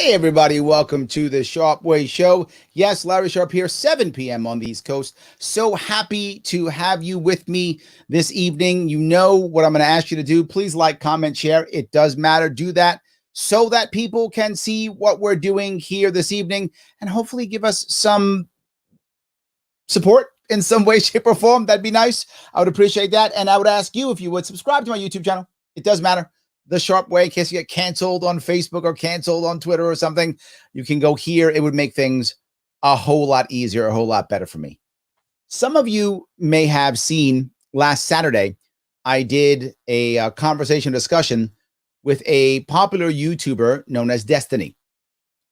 Hey, everybody. Welcome to the Sharpe Way Show. Yes, Larry Sharpe here, 7 p.m. on the East Coast. So happy to have you with me this evening. You know what I'm going to ask you to do. Please like, comment, share. It does matter. Do that so that people can see what we're doing here this evening and hopefully give us some support in some way, shape, or form. That'd be nice. I would appreciate that. And I would ask you if you would subscribe to my YouTube channel. It does matter. The Sharpe Way, in case you get canceled on Facebook or canceled on Twitter or something, you can go here. It would make things a whole lot easier, a whole lot better for me. Some of you may have seen last Saturday, I did a conversation discussion with a popular YouTuber known as Destiny.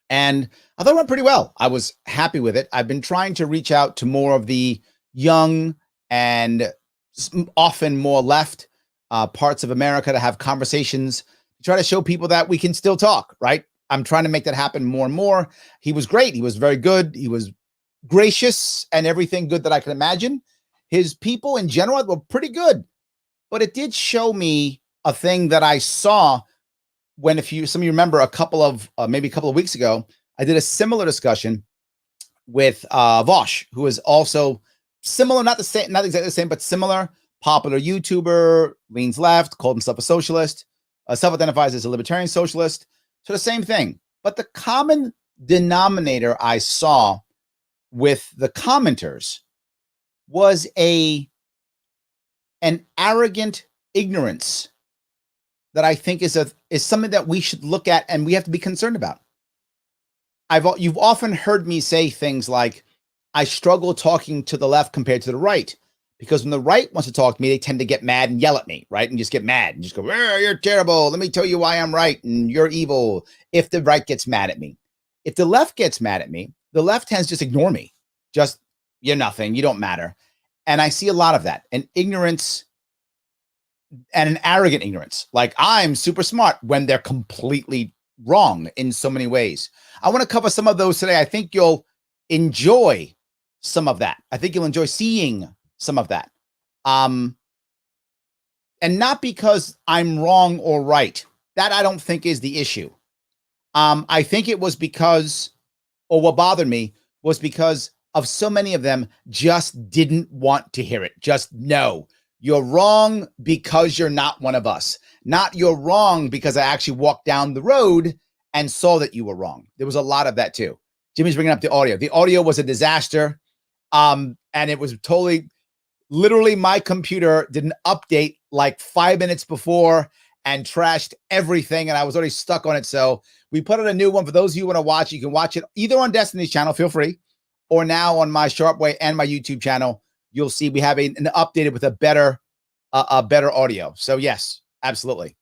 And I thought it went pretty well. I was happy with it. I've been trying to reach out to more of the young and often more left parts of America to have conversations, to try to show people that we can still talk, right? I'm trying to make that happen more and more. He was great. He was very good. He was gracious and everything good that I can imagine. His people in general were pretty good, but it did show me a thing that I saw when, some of you remember maybe a couple of weeks ago, I did a similar discussion with Vosh, who is also similar, not exactly the same, but similar. Popular YouTuber, leans left, called himself a socialist, self-identifies as a libertarian socialist. So the same thing. But the common denominator I saw with the commenters was an arrogant ignorance that I think is something that we should look at and we have to be concerned about. You've often heard me say things like, I struggle talking to the left compared to the right. Because when the right wants to talk to me, they tend to get mad and yell at me, right? And just get mad and just go, you're terrible. Let me tell you why I'm right and you're evil. If the right gets mad at me. If the left gets mad at me, the left tends to just ignore me. Just, you're nothing. You don't matter. And I see a lot of that. An ignorance and an arrogant ignorance. Like, I'm super smart when they're completely wrong in so many ways. I want to cover some of those today. I think you'll enjoy some of that. I think you'll enjoy seeing some of that. And not because I'm wrong or right. That I don't think is the issue. I think it was because, or what bothered me was because of so many of them just didn't want to hear it. Just no, you're wrong because you're not one of us. Not you're wrong because I actually walked down the road and saw that you were wrong. There was a lot of that too. Jimmy's bringing up the audio. The audio was a disaster. And it was literally, my computer did an update like 5 minutes before and trashed everything, and I was already stuck on it. So we put out a new one. For those of you who want to watch, you can watch it either on Destiny's channel, feel free, or now on my Sharpe Way and my YouTube channel. You'll see we have an updated with a better audio. So yes, absolutely.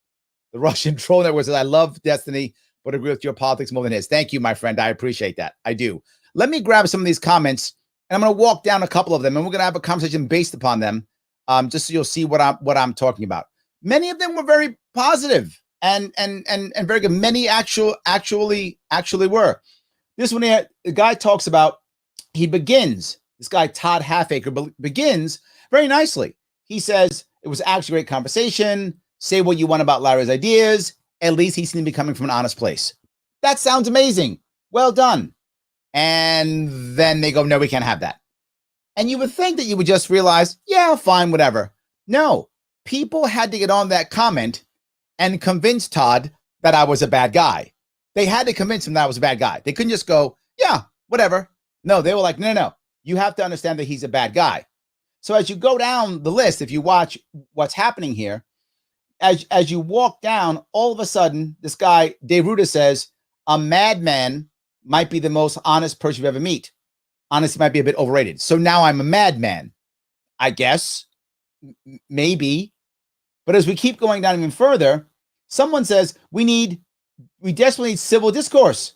The Russian troll network says, I love Destiny, but agree with your politics more than his. Thank you, my friend. I appreciate that. I do. Let me grab some of these comments. And I'm going to walk down a couple of them, and we're going to have a conversation based upon them, just so you'll see what I'm talking about. Many of them were very positive and very good. Many actually were. This one here, the guy talks about. This guy Todd Halfacre begins very nicely. He says it was actually a great conversation. Say what you want about Larry's ideas. At least he seemed to be coming from an honest place. That sounds amazing. Well done. And then they go, no, we can't have that. And you would think that you would just realize, yeah, fine, whatever. No, people had to get on that comment and convince Todd that I was a bad guy. They had to convince him that I was a bad guy. They couldn't just go, yeah, whatever. No, they were like, no. You have to understand that he's a bad guy. So as you go down the list, if you watch what's happening here, as you walk down, all of a sudden, this guy, Dave Ruda, says, a madman might be the most honest person you ever meet. Honesty might be a bit overrated. So now I'm a madman, I guess, maybe. But as we keep going down even further, someone says we desperately need civil discourse.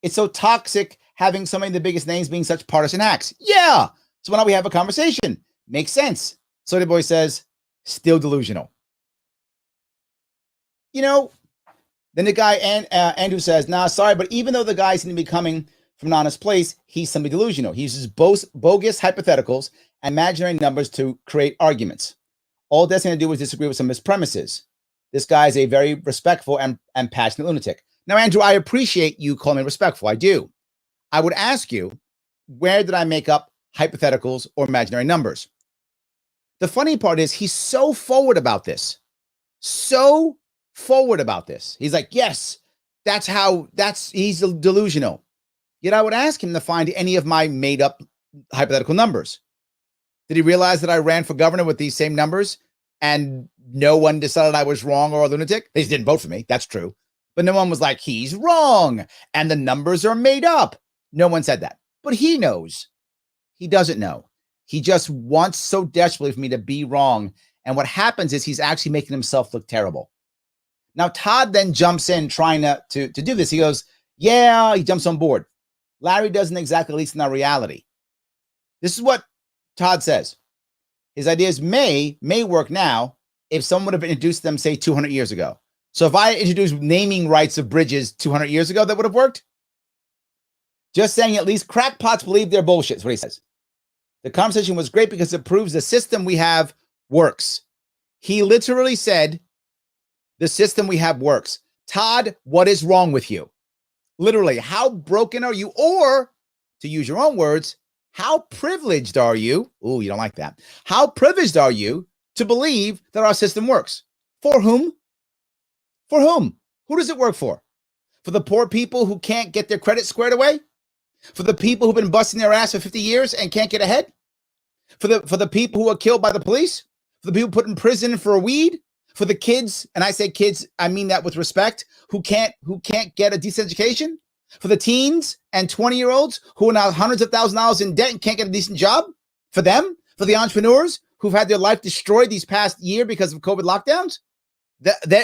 It's so toxic having so many of the biggest names being such partisan hacks. Yeah. So why don't we have a conversation? Makes sense. So the boy says, still delusional. Then the guy, Andrew says, nah, sorry, but even though the guy seems to be coming from an honest place, he's simply delusional. He uses bogus hypotheticals and imaginary numbers to create arguments. All Destiny to do is disagree with some of his premises. This guy is a very respectful and passionate lunatic. Now, Andrew, I appreciate you calling me respectful. I do. I would ask you, where did I make up hypotheticals or imaginary numbers? The funny part is he's so forward about this. So forward about this. He's like, yes, he's delusional. Yet I would ask him to find any of my made up hypothetical numbers. Did he realize that I ran for governor with these same numbers and no one decided I was wrong or a lunatic? They just didn't vote for me. That's true. But no one was like, he's wrong and the numbers are made up. No one said that. But he knows. He doesn't know. He just wants so desperately for me to be wrong. And what happens is he's actually making himself look terrible. Now, Todd then jumps in trying to do this. He goes, yeah, he jumps on board. Larry doesn't exactly, at least in our reality. This is what Todd says. His ideas may work now if someone would have introduced them, say, 200 years ago. So if I introduced naming rights of bridges 200 years ago, that would have worked. Just saying at least crackpots believe their bullshit is what he says. The conversation was great because it proves the system we have works. He literally said, the system we have works. Todd, what is wrong with you? Literally, how broken are you? Or, to use your own words, how privileged are you? Ooh, you don't like that. How privileged are you to believe that our system works? For whom? For whom? Who does it work for? For the poor people who can't get their credit squared away? For the people who've been busting their ass for 50 years and can't get ahead? For the people who are killed by the police? For the people put in prison for weed? For the kids, and I say kids, I mean that with respect, who can't get a decent education? For the teens and 20-year-olds who are now hundreds of thousands of dollars in debt and can't get a decent job? For them? For the entrepreneurs who've had their life destroyed these past year because of COVID lockdowns?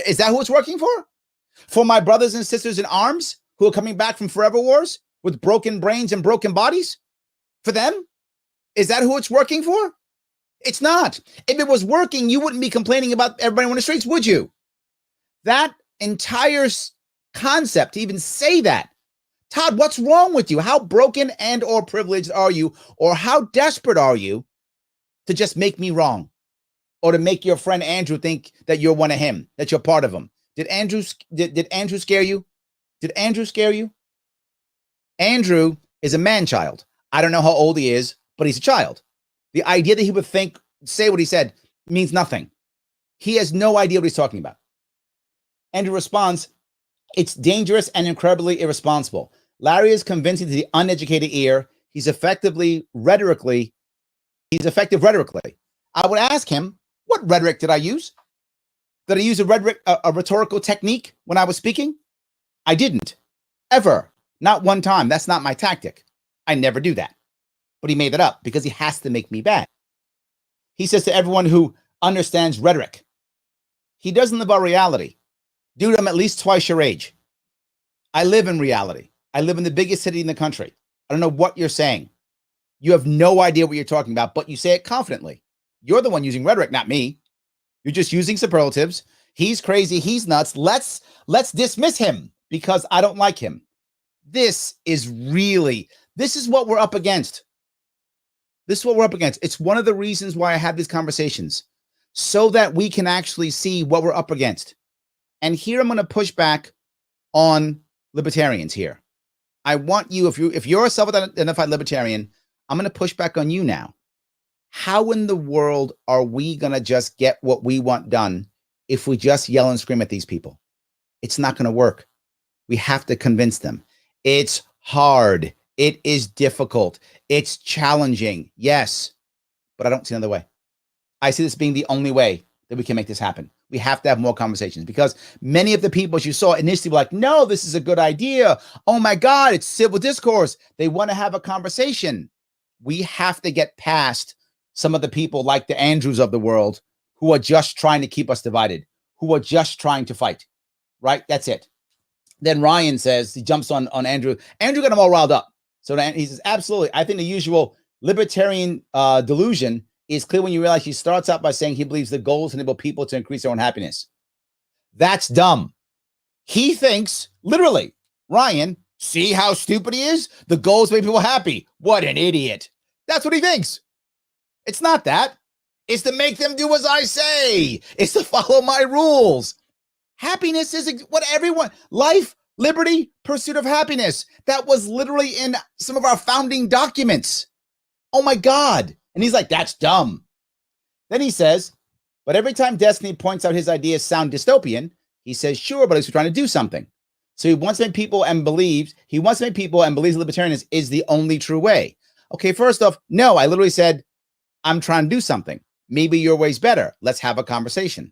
Is that who it's working for? For my brothers and sisters in arms who are coming back from forever wars with broken brains and broken bodies? For them? Is that who it's working for? It's not. If it was working, you wouldn't be complaining about everybody on the streets, would you? That entire concept, to even say that. Todd, what's wrong with you? How broken and or privileged are you? Or how desperate are you to just make me wrong? Or to make your friend Andrew think that you're one of him, that you're part of him? Did Andrew scare you? Did Andrew scare you? Andrew is a man-child. I don't know how old he is, but he's a child. The idea that he would say what he said means nothing. He has no idea what he's talking about. Andrew responds, it's dangerous and incredibly irresponsible. Larry is convincing to the uneducated ear. He's effective rhetorically. I would ask him, what rhetoric did I use? Did I use a rhetorical technique when I was speaking? I didn't. Ever. Not one time. That's not my tactic. I never do that. But he made it up because he has to make me bad. He says to everyone who understands rhetoric, he doesn't live our reality. Dude, I'm at least twice your age. I live in reality. I live in the biggest city in the country. I don't know what you're saying. You have no idea what you're talking about, but you say it confidently. You're the one using rhetoric, not me. You're just using superlatives. He's crazy. He's nuts. Let's dismiss him because I don't like him. This is what we're up against. This is what we're up against. It's one of the reasons why I have these conversations, so that we can actually see what we're up against. And here I'm going to push back on libertarians here. I want you, if you're a self-identified libertarian, I'm going to push back on you now. How in the world are we going to just get what we want done if we just yell and scream at these people? It's not going to work. We have to convince them. It's hard. It is difficult. It's challenging. Yes, but I don't see another way. I see this being the only way that we can make this happen. We have to have more conversations because many of the people, as you saw initially, were like, no, this is a good idea. Oh my God, it's civil discourse. They want to have a conversation. We have to get past some of the people like the Andrews of the world who are just trying to keep us divided, who are just trying to fight, right? That's it. Then Ryan says, he jumps on Andrew. Andrew got him all riled up. So he says, absolutely. I think the usual libertarian delusion is clear when you realize he starts out by saying he believes the goals enable people to increase their own happiness. That's dumb. He thinks, literally, Ryan, see how stupid he is? The goals make people happy. What an idiot. That's what he thinks. It's not that. It's to make them do as I say. It's to follow my rules. Happiness is what everyone, life Liberty, pursuit of happiness. That was literally in some of our founding documents. Oh my God. And he's like, that's dumb. Then he says, but every time Destiny points out his ideas sound dystopian, he says, sure, but he's trying to do something. So he wants to make people and believes libertarianism is the only true way. Okay, first off, no, I literally said, I'm trying to do something. Maybe your way's better. Let's have a conversation.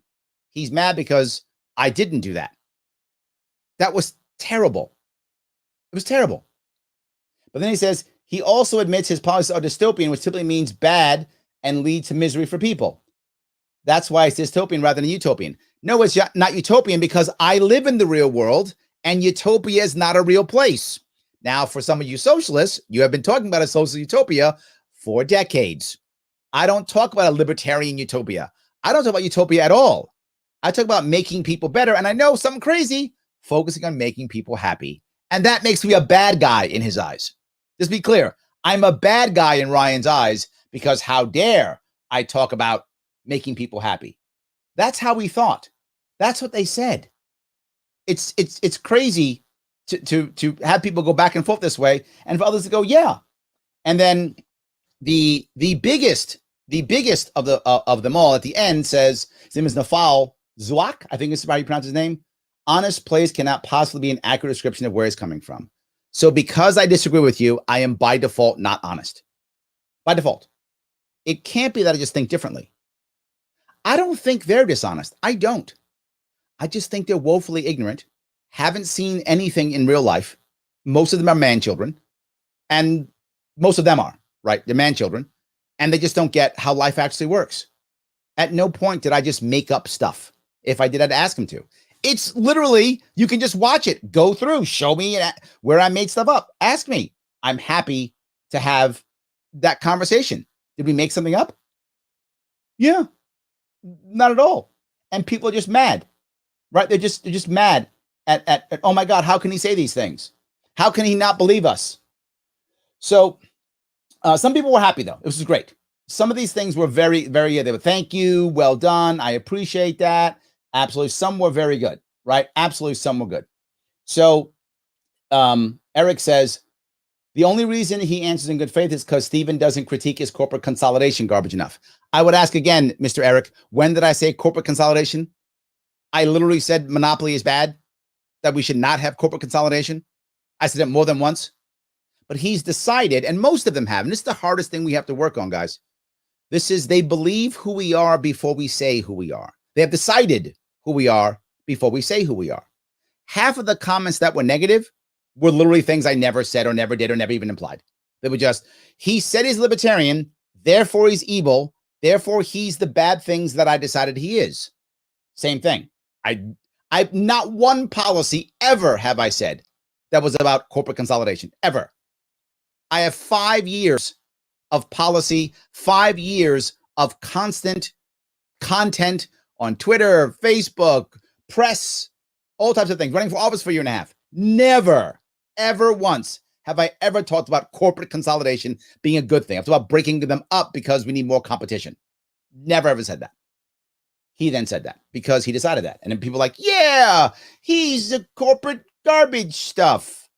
He's mad because I didn't do that. That was terrible. It was terrible. But then he says, he also admits his policies are dystopian, which typically means bad and lead to misery for people. That's why it's dystopian rather than utopian. No, it's not utopian because I live in the real world and utopia is not a real place. Now, for some of you socialists, you have been talking about a social utopia for decades. I don't talk about a libertarian utopia. I don't talk about utopia at all. I talk about making people better. And I know something crazy, focusing on making people happy. And that makes me a bad guy in his eyes. Just be clear. I'm a bad guy in Ryan's eyes because how dare I talk about making people happy. That's how we thought. That's what they said. It's crazy to have people go back and forth this way and for others to go, yeah. And then the biggest of them all at the end says, his name is Nafal Zouak, I think is how you pronounce his name. Honest plays cannot possibly be an accurate description of where he's coming from. So because I disagree with you, I am by default not honest. By default. It can't be that I just think differently. I don't think they're dishonest. I don't. I just think they're woefully ignorant, haven't seen anything in real life. Most of them are man children, and most of them are, right? They're man children, and they just don't get how life actually works. At no point did I just make up stuff. If I did, I'd ask them to. It's literally, you can just watch it, go through, show me where I made stuff up. Ask me. I'm happy to have that conversation. Did we make something up? Yeah, not at all. And people are just mad, right? They're just mad at oh my God, how can he say these things? How can he not believe us? So some people were happy though. It was great. Some of these things were very, very, they were thank you, well done. I appreciate that. Absolutely. Some were very good, right? Absolutely. Some were good. So Eric says, the only reason he answers in good faith is because Stephen doesn't critique his corporate consolidation garbage enough. I would ask again, Mr. Eric, when did I say corporate consolidation? I literally said monopoly is bad, that we should not have corporate consolidation. I said it more than once. But he's decided, and most of them have, and this is the hardest thing we have to work on, guys. This is they believe who we are before we say who we are. They have decided who we are before we say who we are. Half of the comments that were negative were literally things I never said or never did or never even implied. They were just, he said he's libertarian, therefore he's evil, therefore he's the bad things that I decided he is. Same thing. I've not one policy ever have I said that was about corporate consolidation, ever. I have 5 years of policy, 5 years of constant content on Twitter, Facebook, press, all types of things, running for office for a year and a half. Never, ever once have I ever talked about corporate consolidation being a good thing. I've talked about breaking them up because we need more competition. Never ever said that. He then said that because he decided that. And then people are like, yeah, he's a corporate garbage stuff.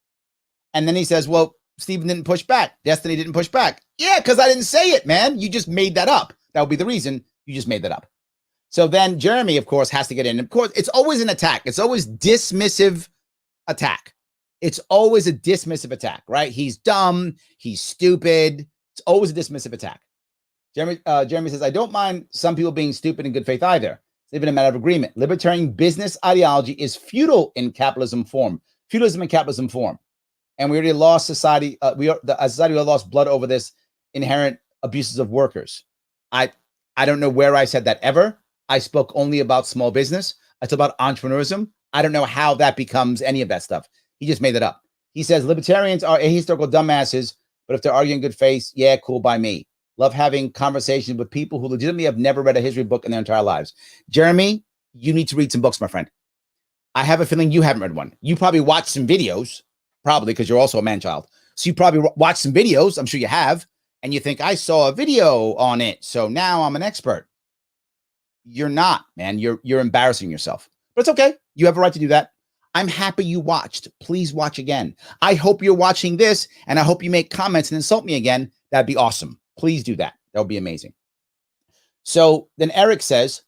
And then he says, well, Stephen didn't push back. Destiny didn't push back. Yeah, because I didn't say it, man. You just made that up. That would be the reason you just made that up. So then Jeremy, of course, has to get in. Of course, it's always an attack. It's always dismissive attack. It's always a dismissive attack, right? He's dumb. He's stupid. It's always a dismissive attack. Jeremy says, I don't mind some people being stupid in good faith either. It's even a matter of agreement. Libertarian business ideology is feudal in capitalism form. Feudalism in capitalism form. And we already lost society. We lost blood over this inherent abuses of workers. I don't know where I said that ever. I spoke only about small business. I talked about entrepreneurism. I don't know how that becomes any of that stuff. He just made it up. He says libertarians are ahistorical dumbasses, but if they're arguing good faith, yeah, cool by me. Love having conversations with people who legitimately have never read a history book in their entire lives. Jeremy, you need to read some books, my friend. I have a feeling you haven't read one. You probably watched some videos, probably because you're also a man-child. So you probably watched some videos. I'm sure you have. And you think, I saw a video on it, so now I'm an expert. You're not, man. You're embarrassing yourself. But it's okay. You have a right to do that. I'm happy you watched. Please watch again. I hope you're watching this, and I hope you make comments and insult me again. That'd be awesome. Please do that. That would be amazing. So then Eric says,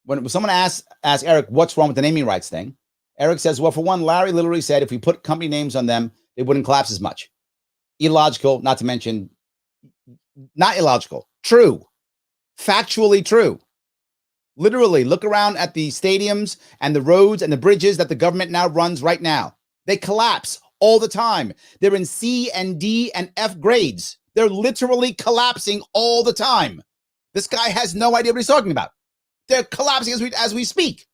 when someone asks Eric, what's wrong with the naming rights thing? Eric says, well, for one, Larry literally said if we put company names on them, it wouldn't collapse as much. Illogical, not to mention, not illogical, true, factually true. Literally, look around at the stadiums and the roads and the bridges that the government now runs right now. They collapse all the time. They're in C and D and F grades. They're literally collapsing all the time. This guy has no idea what he's talking about. They're collapsing as we speak.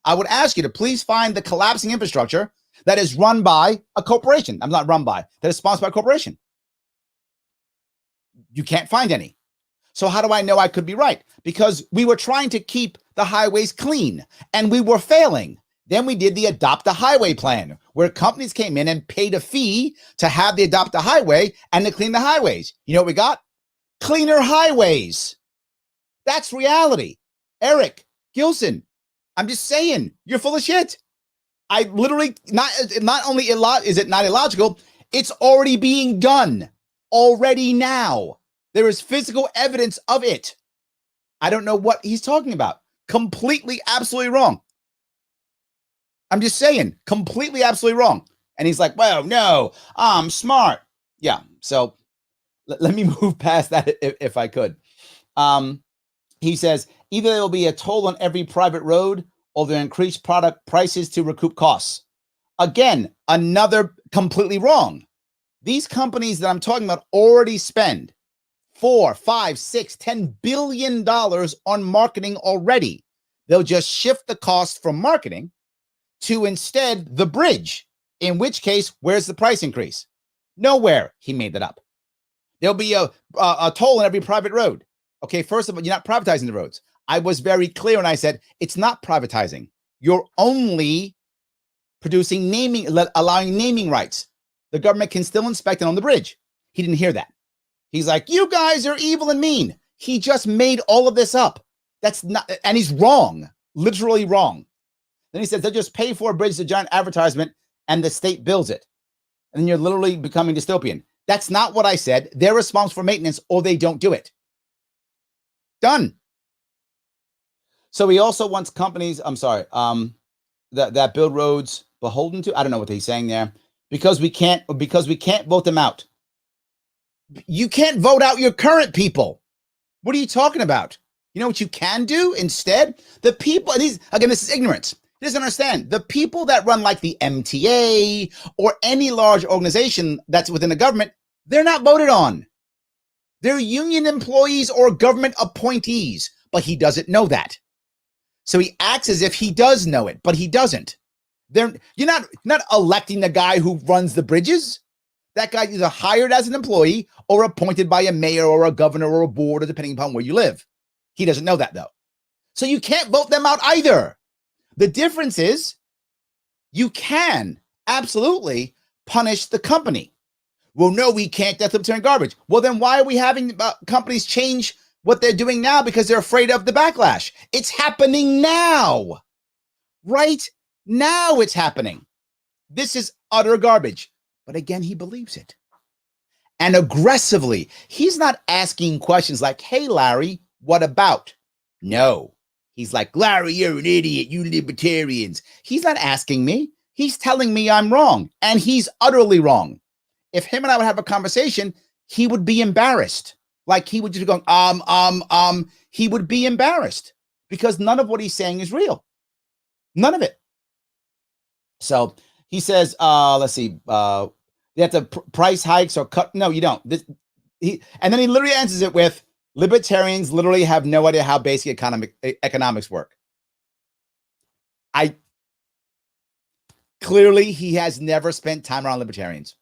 I would ask you to please find the collapsing infrastructure that is run by a corporation. I'm not run by, that is sponsored by a corporation. You can't find any. So how do I know I could be right? Because we were trying to keep the highways clean and we were failing. Then we did the Adopt a Highway plan, where companies came in and paid a fee to have the Adopt a Highway and to clean the highways. You know what we got? Cleaner highways. That's reality. Eric Gilson, I'm just saying, you're full of shit. I literally, not only is it not illogical, it's already being done already now. There is physical evidence of it. I don't know what he's talking about. Completely, absolutely wrong. I'm just saying, completely, absolutely wrong. And he's like, well, no, I'm smart. Yeah, so let me move past that if I could. He says, either there will be a toll on every private road or they'll increase product prices to recoup costs. Again, another completely wrong. These companies that I'm talking about already spend $4, $5, $6, $10 billion on marketing already. They'll just shift the cost from marketing to instead the bridge, in which case, where's the price increase? Nowhere. He made that up. There'll be a toll on every private road. Okay, first of all, you're not privatizing the roads. I was very clear and I said, it's not privatizing. You're only producing allowing naming rights. The government can still inspect it on the bridge. He didn't hear that. He's like, you guys are evil and mean. He just made all of this up. That's not, and he's wrong, literally wrong. Then he says, they'll just pay for a bridge, a giant advertisement, and the state builds it. And then you're literally becoming dystopian. That's not what I said. They're responsible for maintenance or they don't do it. Done. So he also wants companies, that build roads beholden to, I don't know what he's saying there, because we can't vote them out. You can't vote out your current people. What are you talking about? You know what you can do instead? The people, and again, this is ignorance. He doesn't understand. The people that run like the MTA or any large organization that's within the government, they're not voted on. They're union employees or government appointees, but he doesn't know that. So he acts as if he does know it, but he doesn't. You're not electing the guy who runs the bridges. That guy is either hired as an employee or appointed by a mayor or a governor or a board, or depending upon where you live. He doesn't know that, though. So you can't vote them out either. The difference is you can absolutely punish the company. Well, no, we can't. That's libertarian garbage. Well, then why are we having companies change what they're doing now? Because they're afraid of the backlash. It's happening now. Right now it's happening. This is utter garbage. But again, he believes it. And aggressively, he's not asking questions like, hey, Larry, what about? No. He's like, Larry, you're an idiot, you libertarians. He's not asking me. He's telling me I'm wrong. And he's utterly wrong. If him and I would have a conversation, he would be embarrassed. Like he would just be going, he would be embarrassed because none of what he's saying is real. None of it. So he says, let's see, you have to price hikes or cut. No, you don't. And then he literally answers it with, libertarians literally have no idea how basic economics work. Clearly, he has never spent time around libertarians.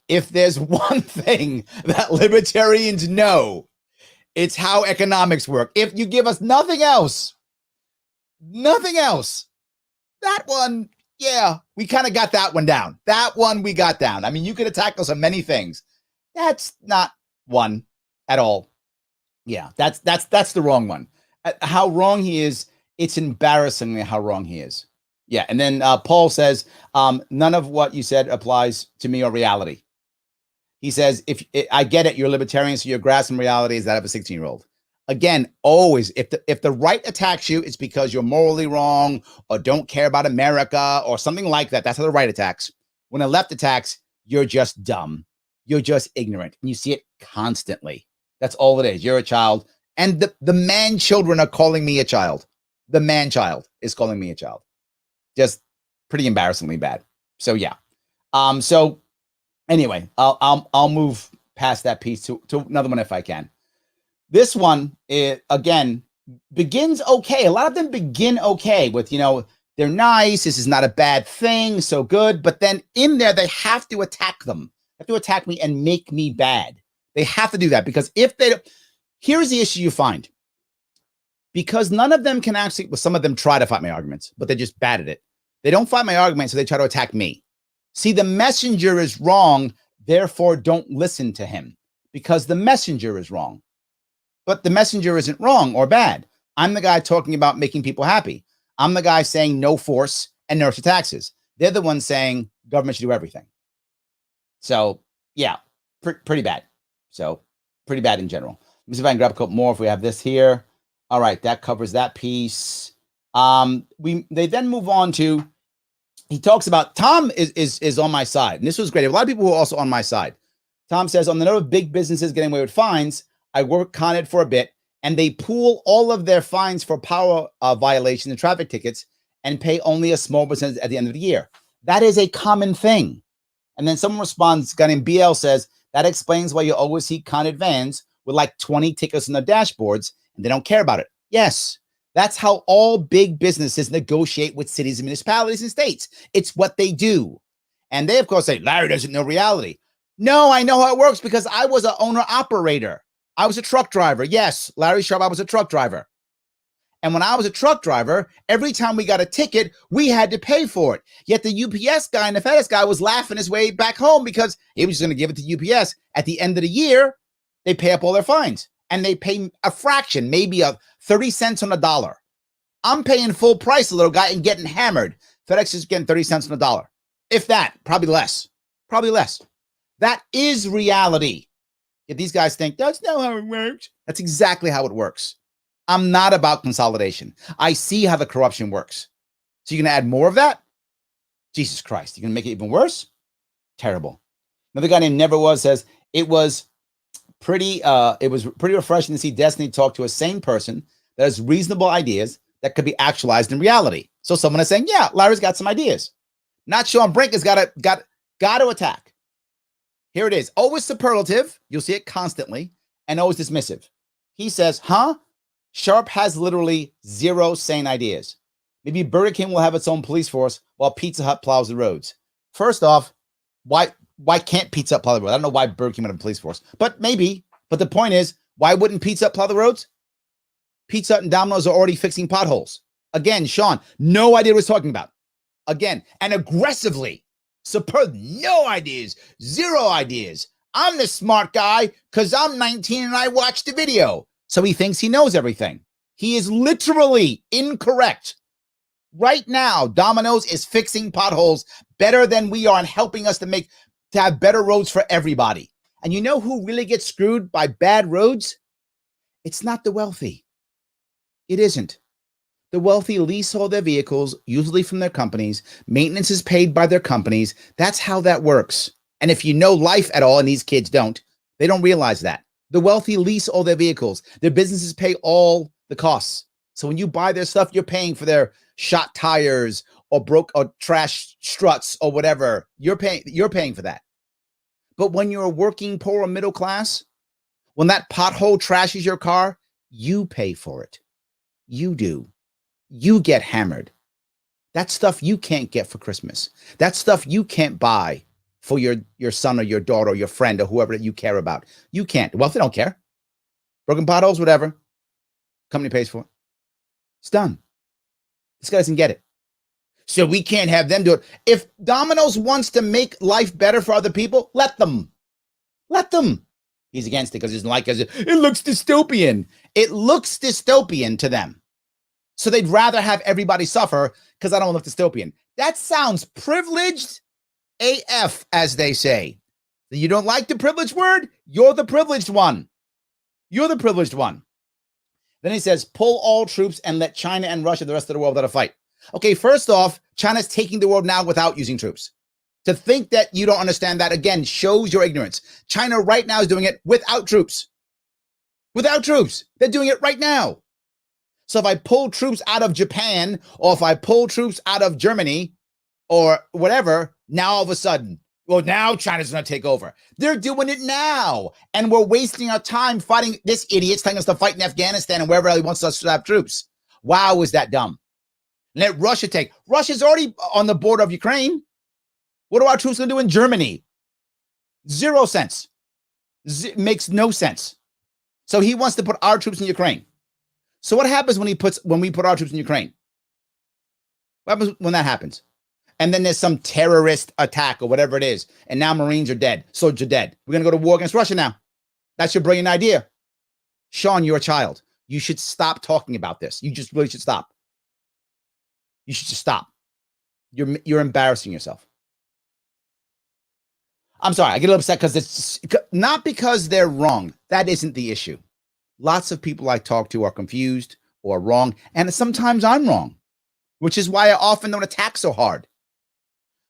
If there's one thing that libertarians know, it's how economics work. If you give us nothing else, that one, yeah, we kind of got that one down. That one we got down. I mean, you could attack us on many things. That's not one at all. Yeah, that's the wrong one. How wrong he is, it's embarrassingly how wrong he is. Yeah. And then Paul says, none of what you said applies to me or reality. He says, if I get it, you're libertarian, so your grasp in reality is that of a 16-year-old. Again, always, if the right attacks you, it's because you're morally wrong or don't care about America or something like that. That's how the right attacks. When the left attacks, you're just dumb. You're just ignorant. And you see it constantly. That's all it is. You're a child. And the man children are calling me a child. The man child is calling me a child. Just pretty embarrassingly bad. So yeah. So anyway, I'll move past that piece to another one if I can. This one, again, begins okay. A lot of them begin okay with, they're nice. This is not a bad thing. So good. But then in there, they have to attack them. They have to attack me and make me bad. They have to do that because if they don't, here's the issue you find. Because none of them can actually, well, some of them try to fight my arguments, but they're just bad at it. They don't fight my arguments, so they try to attack me. See, the messenger is wrong, therefore don't listen to him because the messenger is wrong. But the messenger isn't wrong or bad. I'm the guy talking about making people happy. I'm the guy saying no force and nurse your taxes. They're the ones saying government should do everything. So, yeah, pretty bad. So, pretty bad in general. Let me see if I can grab a couple more if we have this here. All right, that covers that piece. They then move on to, he talks about, Tom is on my side. And this was great. A lot of people were also on my side. Tom says, on the note of big businesses getting away with fines, I work on it for a bit, and they pool all of their fines for power violations and traffic tickets and pay only a small percentage at the end of the year. That is a common thing. And then someone responds, a guy named BL says, that explains why you always see Con Ed vans with like 20 tickets on the dashboards and they don't care about it. Yes, that's how all big businesses negotiate with cities and municipalities and states. It's what they do. And they, of course, say, Larry doesn't know reality. No, I know how it works because I was an owner-operator. I was a truck driver. Yes, Larry Sharpe, I was a truck driver. And when I was a truck driver, every time we got a ticket, we had to pay for it. Yet the UPS guy and the FedEx guy was laughing his way back home because he was going to give it to UPS. At the end of the year, they pay up all their fines. And they pay a fraction, maybe 30 cents on a dollar. I'm paying full price, a little guy, and getting hammered. FedEx is getting 30 cents on a dollar. If that, probably less. Probably less. That is reality. If these guys think, that's not how it works. That's exactly how it works. I'm not about consolidation. I see how the corruption works. So you're going to add more of that? Jesus Christ. You're going to make it even worse? Terrible. Another guy named Never Was says, it was pretty refreshing to see Destiny talk to a sane person that has reasonable ideas that could be actualized in reality. So someone is saying, yeah, Larry's got some ideas. Not Sean Brink has got to attack. Here it is. Always superlative. You'll see it constantly. And always dismissive. He says, huh? Sharpe has literally zero sane ideas. Maybe Burger King will have its own police force while Pizza Hut plows the roads. First off, why can't Pizza Hut plow the roads? I don't know why Burger King would have a police force, but maybe. But the point is, why wouldn't Pizza Hut plow the roads? Pizza Hut and Domino's are already fixing potholes. Again, Sean, no idea what he's talking about. Again, and aggressively. Superb, no ideas, zero ideas. I'm the smart guy because I'm 19 and I watched the video. So he thinks he knows everything. He is literally incorrect. Right now, Domino's is fixing potholes better than we are and helping us to have better roads for everybody. And you know who really gets screwed by bad roads? It's not the wealthy. It isn't. The wealthy lease all their vehicles, usually from their companies. Maintenance is paid by their companies. That's how that works. And if you know life at all, and these kids don't, they don't realize that. The wealthy lease all their vehicles. Their businesses pay all the costs. So when you buy their stuff, you're paying for their shot tires or broke or trash struts or whatever. You're paying for that. But when you're a working poor or middle class, when that pothole trashes your car, you pay for it. You do. You get hammered. That's stuff you can't get for Christmas. That's stuff you can't buy for your son or your daughter or your friend or whoever that you care about. You can't. Well, if they don't care. Broken potholes, whatever. Company pays for it. It's done. This guy doesn't get it. So we can't have them do it. If Domino's wants to make life better for other people, let them. Let them. He's against it because he doesn't like it. It looks dystopian. It looks dystopian to them. So they'd rather have everybody suffer because I don't look dystopian. That sounds privileged AF, as they say. You don't like the privileged word? You're the privileged one. You're the privileged one. Then he says, pull all troops and let China and Russia, the rest of the world, without a fight. Okay, first off, China's taking the world now without using troops. To think that you don't understand that, again, shows your ignorance. China right now is doing it without troops. Without troops. They're doing it right now. So if I pull troops out of Japan, or if I pull troops out of Germany, or whatever, now all of a sudden, well, now China's going to take over. They're doing it now. And we're wasting our time fighting this idiot's telling us to fight in Afghanistan and wherever he wants us to have troops. Wow, is that dumb? Let Russia take. Russia's already on the border of Ukraine. What are our troops going to do in Germany? 0 cents. Makes no sense. So he wants to put our troops in Ukraine. So what happens when we put our troops in Ukraine? What happens when that happens? And then there's some terrorist attack or whatever it is. And now Marines are dead. Soldiers are dead. We're going to go to war against Russia now. That's your brilliant idea. Sean, you're a child. You should stop talking about this. You just really should stop. You should just stop. You're embarrassing yourself. I'm sorry. I get a little upset because it's not because they're wrong. That isn't the issue. Lots of people I talk to are confused or wrong. And sometimes I'm wrong, which is why I often don't attack so hard.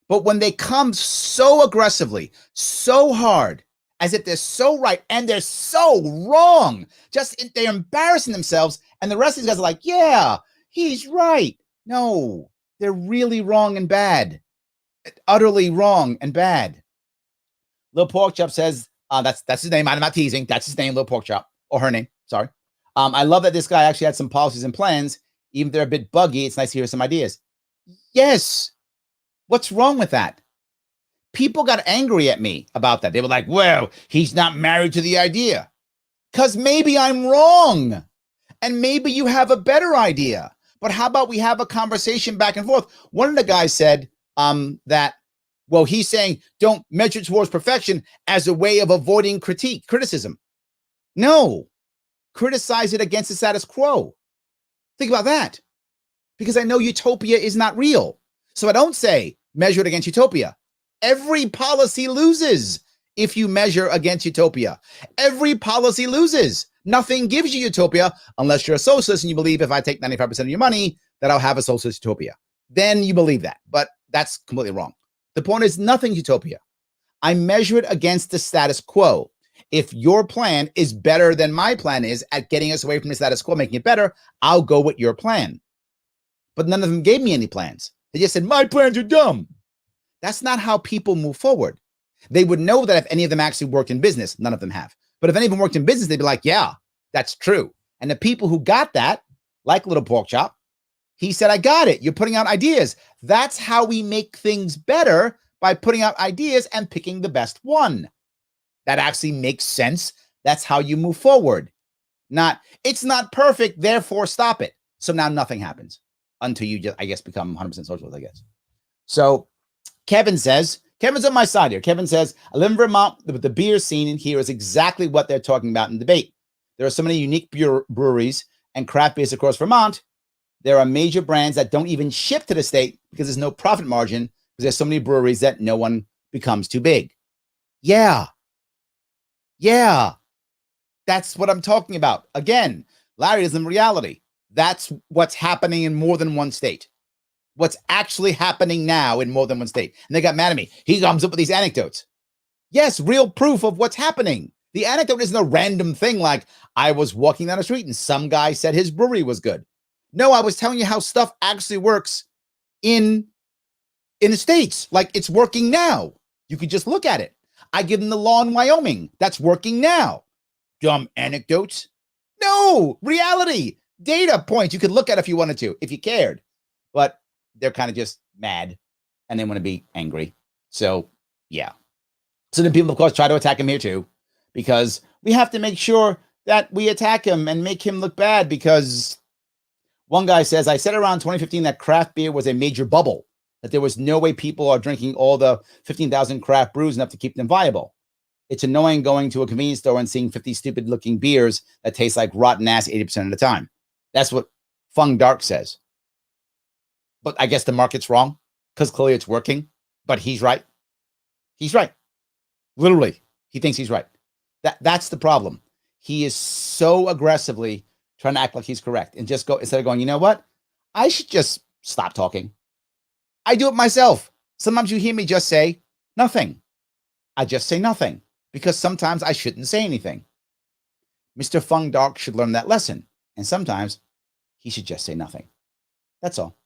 But when they come so aggressively, so hard, as if they're so right and they're so wrong, they're embarrassing themselves. And the rest of these guys are like, yeah, he's right. No, they're really wrong and bad. Utterly wrong and bad. Lil Pork Chop says, that's his name. I'm not teasing. That's his name, Lil Pork Chop, or her name. Sorry. I love that this guy actually had some policies and plans. Even if they're a bit buggy, it's nice to hear some ideas. Yes. What's wrong with that? People got angry at me about that. They were like, well, he's not married to the idea. Because maybe I'm wrong. And maybe you have a better idea. But how about we have a conversation back and forth? One of the guys said that, well, he's saying don't measure towards perfection as a way of avoiding criticism. No. Criticize it against the status quo. Think about that. Because I know utopia is not real. So I don't say measure it against utopia. Every policy loses if you measure against utopia. Every policy loses. Nothing gives you utopia unless you're a socialist and you believe if I take 95% of your money, that I'll have a socialist utopia. Then you believe that. But that's completely wrong. The point is nothing's utopia. I measure it against the status quo. If your plan is better than my plan is at getting us away from the status quo, making it better, I'll go with your plan. But none of them gave me any plans. They just said, my plans are dumb. That's not how people move forward. They would know that if any of them actually worked in business, none of them have. But if any of them worked in business, they'd be like, yeah, that's true. And the people who got that, like Little Pork Chop, he said, I got it. You're putting out ideas. That's how we make things better, by putting out ideas and picking the best one. That actually makes sense. That's how you move forward. Not, it's not perfect, therefore stop it. So now nothing happens until you just, I guess, become 100% socialist, I guess. So Kevin says, Kevin's on my side here. Kevin says, I live in Vermont, but the beer scene in here is exactly what they're talking about in the debate. There are so many unique breweries and craft beers across Vermont. There are major brands that don't even ship to the state because there's no profit margin because there's so many breweries that no one becomes too big. Yeah. That's what I'm talking about. Again, Larry is in reality. That's what's happening in more than one state. What's actually happening now in more than one state. And they got mad at me. He comes up with these anecdotes. Yes, real proof of what's happening. The anecdote isn't a random thing like I was walking down the street and some guy said his brewery was good. No, I was telling you how stuff actually works in the States. Like it's working now. You could just look at it. I give them the law in Wyoming. That's working now. Dumb anecdotes. No, reality. Data points you could look at if you wanted to, if you cared. But they're kind of just mad and they want to be angry. So, yeah. So then people, of course, try to attack him here too, because we have to make sure that we attack him and make him look bad. Because one guy says, I said around 2015 that craft beer was a major bubble, that there was no way people are drinking all the 15,000 craft brews enough to keep them viable. It's annoying going to a convenience store and seeing 50 stupid looking beers that taste like rotten ass 80% of the time. That's what Fung Dark says. But I guess the market's wrong because clearly it's working, but he's right. He's right. Literally, he thinks he's right. That's the problem. He is so aggressively trying to act like he's correct and just go, instead of going, you know what? I should just stop talking. I do it myself. Sometimes you hear me just say nothing. I just say nothing because sometimes I shouldn't say anything. Mr. Fung Dark should learn that lesson. And sometimes he should just say nothing. That's all.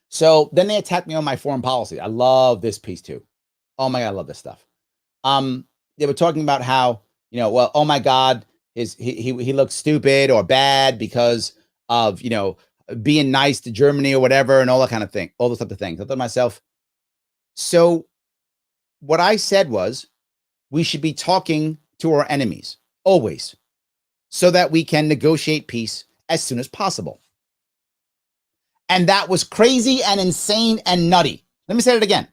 So then they attacked me on my foreign policy. I love this piece too. Oh my God, I love this stuff. They were talking about how, well, oh my God, he looks stupid or bad because of, being nice to Germany or whatever and all that kind of thing, all those type of things. I thought to myself, so what I said was we should be talking to our enemies always so that we can negotiate peace as soon as possible. And that was crazy and insane and nutty. Let me say it again.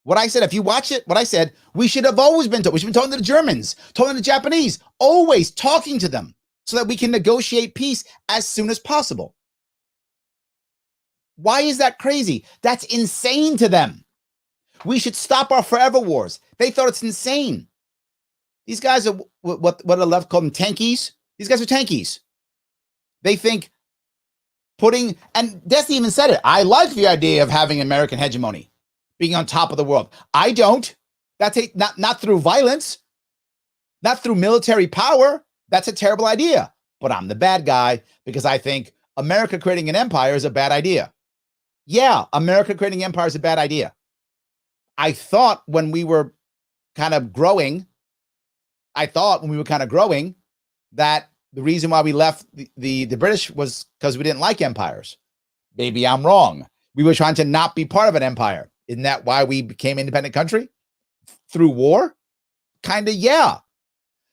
What I said, if you watch it, what I said, we should have always been talking. We should have been talking to the Germans, talking to the Japanese, always talking to them so that we can negotiate peace as soon as possible. Why is that crazy? That's insane to them. We should stop our forever wars. They thought it's insane. These guys are what the left call them tankies. These guys are tankies. They think and Destiny even said it. I like the idea of having American hegemony, being on top of the world. I don't. That's not through violence, not through military power. That's a terrible idea. But I'm the bad guy because I think America creating an empire is a bad idea. Yeah, America creating an empire is a bad idea. I thought when we were kind of growing, that the reason why we left the British was because we didn't like empires. Maybe I'm wrong. We were trying to not be part of an empire. Isn't that why we became an independent country? Through war? Kind of, yeah.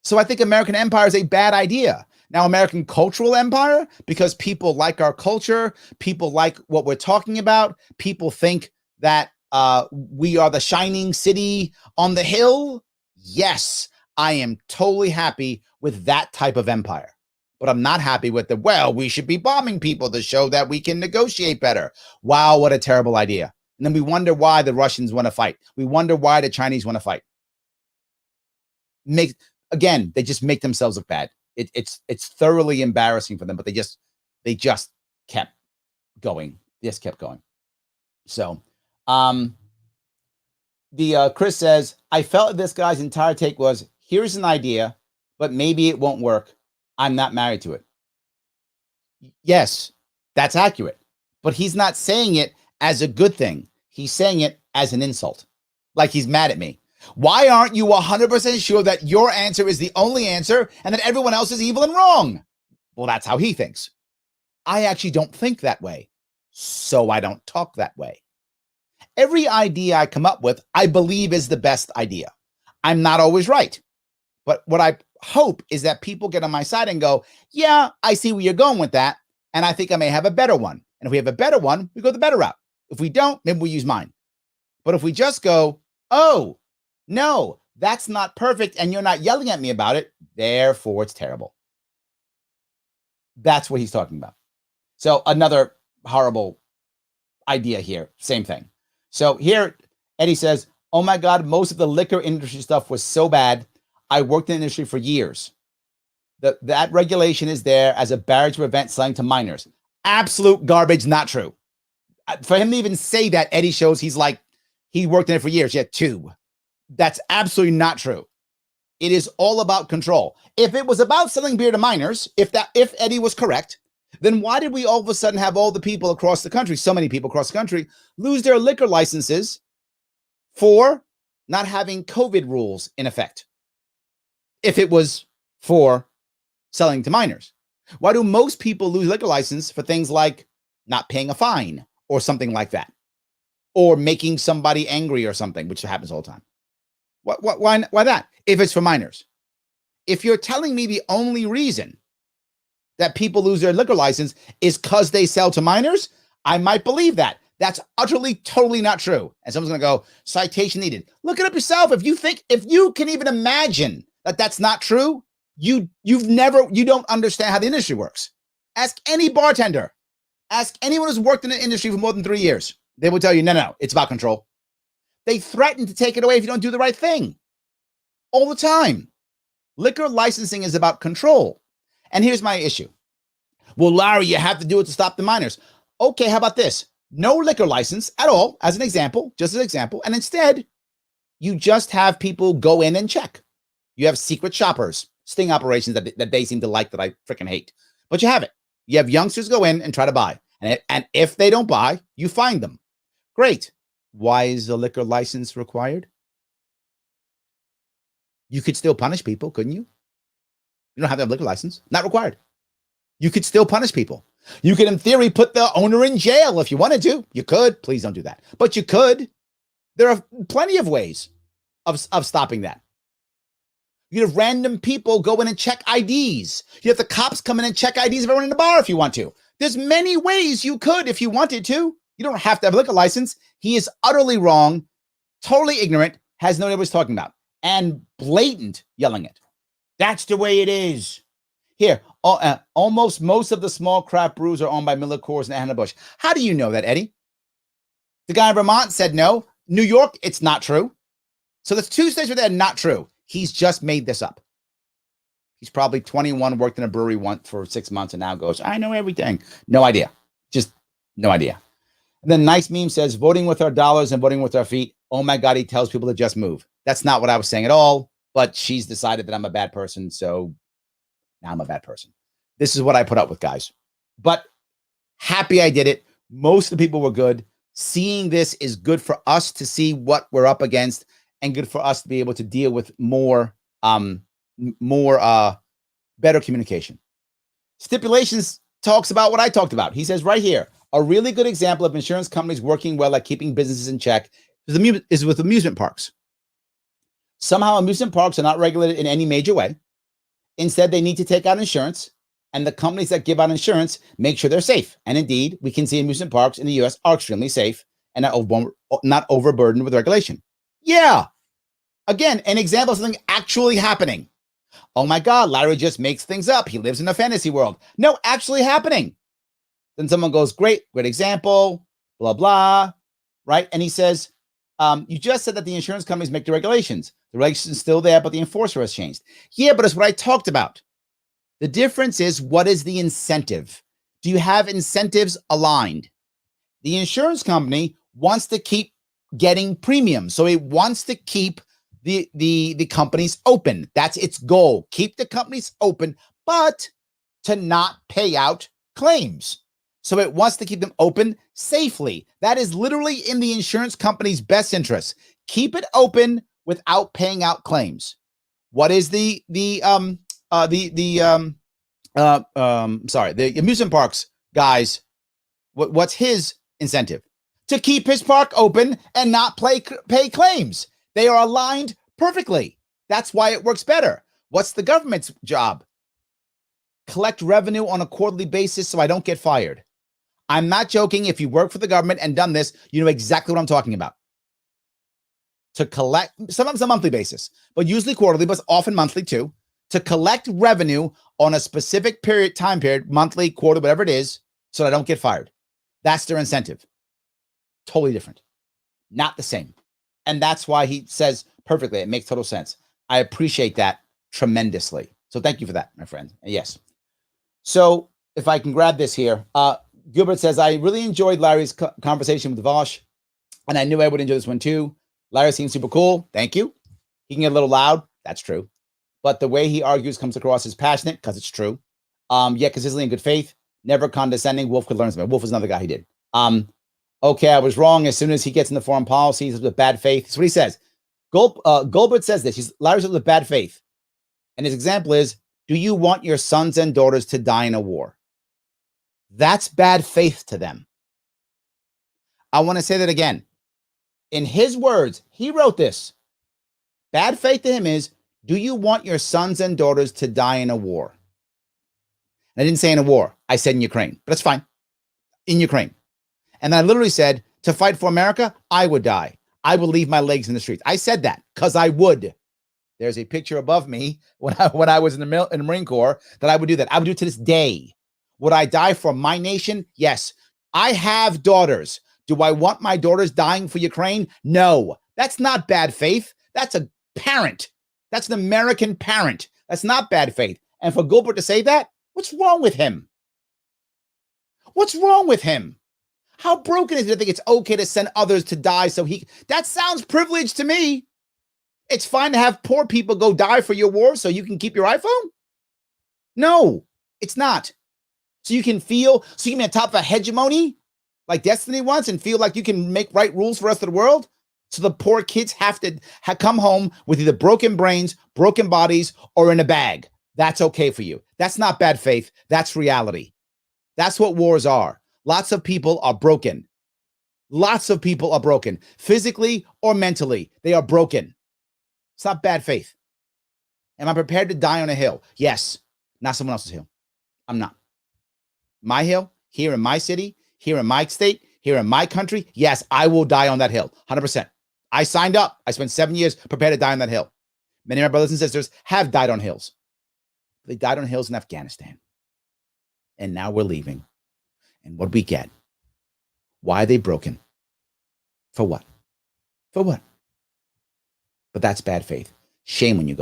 So I think American empire is a bad idea. Now, American cultural empire, because people like our culture, people like what we're talking about, people think that we are the shining city on the hill. Yes, I am totally happy with that type of empire. But I'm not happy with we should be bombing people to show that we can negotiate better. Wow, what a terrible idea. And then we wonder why the Russians want to fight. We wonder why the Chinese want to fight. They just make themselves look bad. It's thoroughly embarrassing for them, but they just kept going. Just kept going. So, Chris says, I felt this guy's entire take was, here's an idea, but maybe it won't work. I'm not married to it. Yes, that's accurate, but he's not saying it as a good thing. He's saying it as an insult, like he's mad at me. Why aren't you 100% sure that your answer is the only answer and that everyone else is evil and wrong? Well, that's how he thinks. I actually don't think that way, so I don't talk that way. Every idea I come up with, I believe is the best idea. I'm not always right, but what I hope is that people get on my side and go, yeah, I see where you're going with that, and I think I may have a better one. And if we have a better one, we go the better route. If we don't, maybe we use mine. But if we just go, oh, no, that's not perfect, and you're not yelling at me about it, therefore it's terrible. That's what he's talking about. So another horrible idea here, same thing. So here, Eddie says, oh my God, most of the liquor industry stuff was so bad. I worked in the industry for years. That regulation is there as a barrier to prevent selling to minors. Absolute garbage, not true. For him to even say that, Eddie shows he's like, he worked in it for years. Yeah, 2. That's absolutely not true. It is all about control. If it was about selling beer to minors, if Eddie was correct, then why did we all of a sudden have all the people across the country, so many people across the country, lose their liquor licenses for not having COVID rules in effect? If it was for selling to minors, why do most people lose liquor license for things like not paying a fine or something like that, or making somebody angry or something, which happens all the time? Why that? If it's for minors, if you're telling me the only reason that people lose their liquor license is because they sell to minors, I might believe that. That's utterly, totally not true. And someone's going to go, citation needed. Look it up yourself. If you can even imagine that that's not true, you don't understand how the industry works. Ask any bartender. Ask anyone who's worked in the industry for more than 3 years. They will tell you, no, it's about control. They threaten to take it away if you don't do the right thing. All the time. Liquor licensing is about control. And here's my issue. Well, Larry, you have to do it to stop the minors. Okay, how about this? No liquor license at all, as an example, just as an example. And instead, you just have people go in and check. You have secret shoppers, sting operations that they seem to like that I freaking hate. But you have it. You have youngsters go in and try to buy. And if they don't buy, you fine them. Great. Why is a liquor license required? You could still punish people, couldn't you? You don't have to have a liquor license. Not required. You could still punish people. You could, in theory, put the owner in jail if you wanted to. You could. Please don't do that. But you could. There are plenty of ways of stopping that. You have random people go in and check IDs. You have the cops come in and check IDs of everyone in the bar if you want to. There's many ways you could if you wanted to. You don't have to have a liquor license. He is utterly wrong, totally ignorant, has no idea what he's talking about, and blatant yelling it. That's the way it is. Here, almost most of the small craft brews are owned by Miller Coors and Anheuser-Busch. How do you know that, Eddie? The guy in Vermont said no. New York, it's not true. So there's 2 states where they're not true. He's just made this up. He's probably 21, worked in a brewery once for 6 months, and now goes, I know everything. No idea. Just no idea. And then Nice Meme says, voting with our dollars and voting with our feet. Oh my God, he tells people to just move. That's not what I was saying at all, but she's decided that I'm a bad person, so now I'm a bad person. This is what I put up with, guys. But happy I did it. Most of the people were good. Seeing this is good for us to see what we're up against and good for us to be able to deal with more better communication. Stipulations talks about what I talked about. He says right here, a really good example of insurance companies working well at keeping businesses in check is with amusement parks. Somehow amusement parks are not regulated in any major way. Instead, they need to take out insurance, and the companies that give out insurance make sure they're safe. And indeed, we can see amusement parks in the U.S. are extremely safe and not overburdened with regulation. Yeah. Again, an example of something actually happening. Oh my God, Larry just makes things up. He lives in a fantasy world. No, actually happening. Then someone goes, great example, blah, blah, right? And he says, you just said that the insurance companies make the regulations. The regulation's still there, but the enforcer has changed. Yeah, but it's what I talked about. The difference is, what is the incentive? Do you have incentives aligned? The insurance company wants to keep getting premiums. So it wants to keep the companies open. That's its goal. Keep the companies open, but to not pay out claims. So it wants to keep them open safely. That is literally in the insurance company's best interest. Keep it open without paying out claims. What is the amusement parks guys? What's his incentive? To keep his park open and not pay claims. They are aligned perfectly. That's why it works better. What's the government's job? Collect revenue on a quarterly basis so I don't get fired. I'm not joking. If you work for the government and done this, you know exactly what I'm talking about. To collect, sometimes a monthly basis, but usually quarterly, but often monthly too, to collect revenue on a specific time period, monthly, quarter, whatever it is, so I don't get fired. That's their incentive. Totally different. Not the same. And that's why he says perfectly. It makes total sense. I appreciate that tremendously. So thank you for that, my friend. Yes. So if I can grab this here, Gilbert says, I really enjoyed Larry's conversation with Vosh, and I knew I would enjoy this one too. Larry seems super cool. Thank you. He can get a little loud. That's true. But the way he argues comes across as passionate, because it's true. Yet consistently in good faith, never condescending. Wolf could learn something. Wolf was another guy he did. Okay, I was wrong. As soon as he gets into foreign policy, he's with bad faith. That's what he says. Goldberg says this. Larry's with bad faith. And his example is, do you want your sons and daughters to die in a war? That's bad faith to them. I want to say that again. In his words, he wrote this. Bad faith to him is, do you want your sons and daughters to die in a war? And I didn't say in a war. I said in Ukraine, but that's fine. In Ukraine. And I literally said, to fight for America, I would die. I would leave my legs in the streets. I said that because I would. There's a picture above me when I was in the Marine Corps that I would do that. I would do it to this day. Would I die for my nation? Yes. I have daughters. Do I want my daughters dying for Ukraine? No. That's not bad faith. That's a parent. That's an American parent. That's not bad faith. And for Goldberg to say that, what's wrong with him? What's wrong with him? How broken is it to think it's okay to send others to die so he... That sounds privileged to me. It's fine to have poor people go die for your war so you can keep your iPhone? No, it's not. So you can be on top of a hegemony like Destiny wants and feel like you can make right rules for the rest of the world? So the poor kids have to come home with either broken brains, broken bodies, or in a bag. That's okay for you. That's not bad faith. That's reality. That's what wars are. Lots of people are broken. Lots of people are broken, physically or mentally. They are broken. It's not bad faith. Am I prepared to die on a hill? Yes. Not someone else's hill. I'm not. My hill, here in my city, here in my state, here in my country, yes, I will die on that hill, 100%. I signed up. I spent 7 years prepared to die on that hill. Many of my brothers and sisters have died on hills. They died on hills in Afghanistan. And now we're leaving. And what do we get? Why are they broken? For what? For what? But that's bad faith. Shame on you,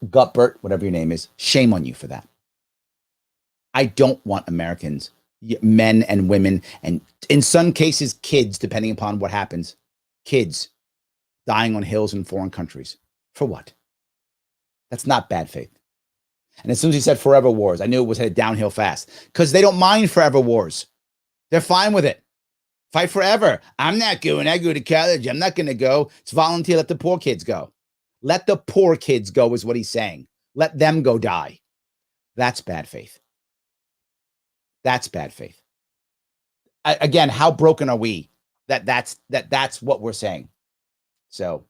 Gutbert, whatever your name is. Shame on you for that. I don't want Americans, men and women, and in some cases, kids, depending upon what happens, kids dying on hills in foreign countries. For what? That's not bad faith. And as soon as he said forever wars, I knew it was headed downhill fast because they don't mind forever wars. They're fine with it. Fight forever. I'm not going. I go to college. I'm not going to go. It's volunteer. Let the poor kids go. Let the poor kids go is what he's saying. Let them go die. That's bad faith. That's bad faith. Again, how broken are we that's what we're saying? So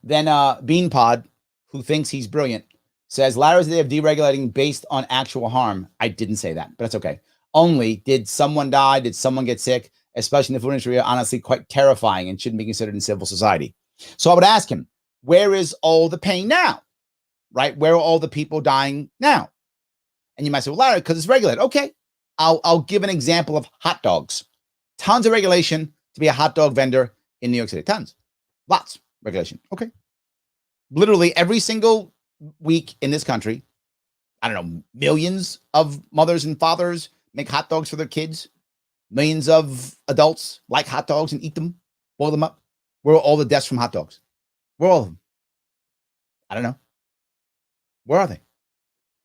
then Beanpod, who thinks he's brilliant, says Larry's idea of deregulating based on actual harm. I didn't say that, but that's okay. Only did someone die? Did someone get sick? Especially in the food industry, are honestly quite terrifying and shouldn't be considered in civil society. So I would ask him, where is all the pain now? Right? Where are all the people dying now? And you might say, well, Larry, because it's regulated. Okay. I'll give an example of hot dogs. Tons of regulation to be a hot dog vendor in New York City. Tons. Lots. Regulation. Okay. Literally every single week in this country, I don't know, millions of mothers and fathers make hot dogs for their kids. Millions of adults like hot dogs and eat them, boil them up. Where are all the deaths from hot dogs? Where are all of them? I don't know. Where are they?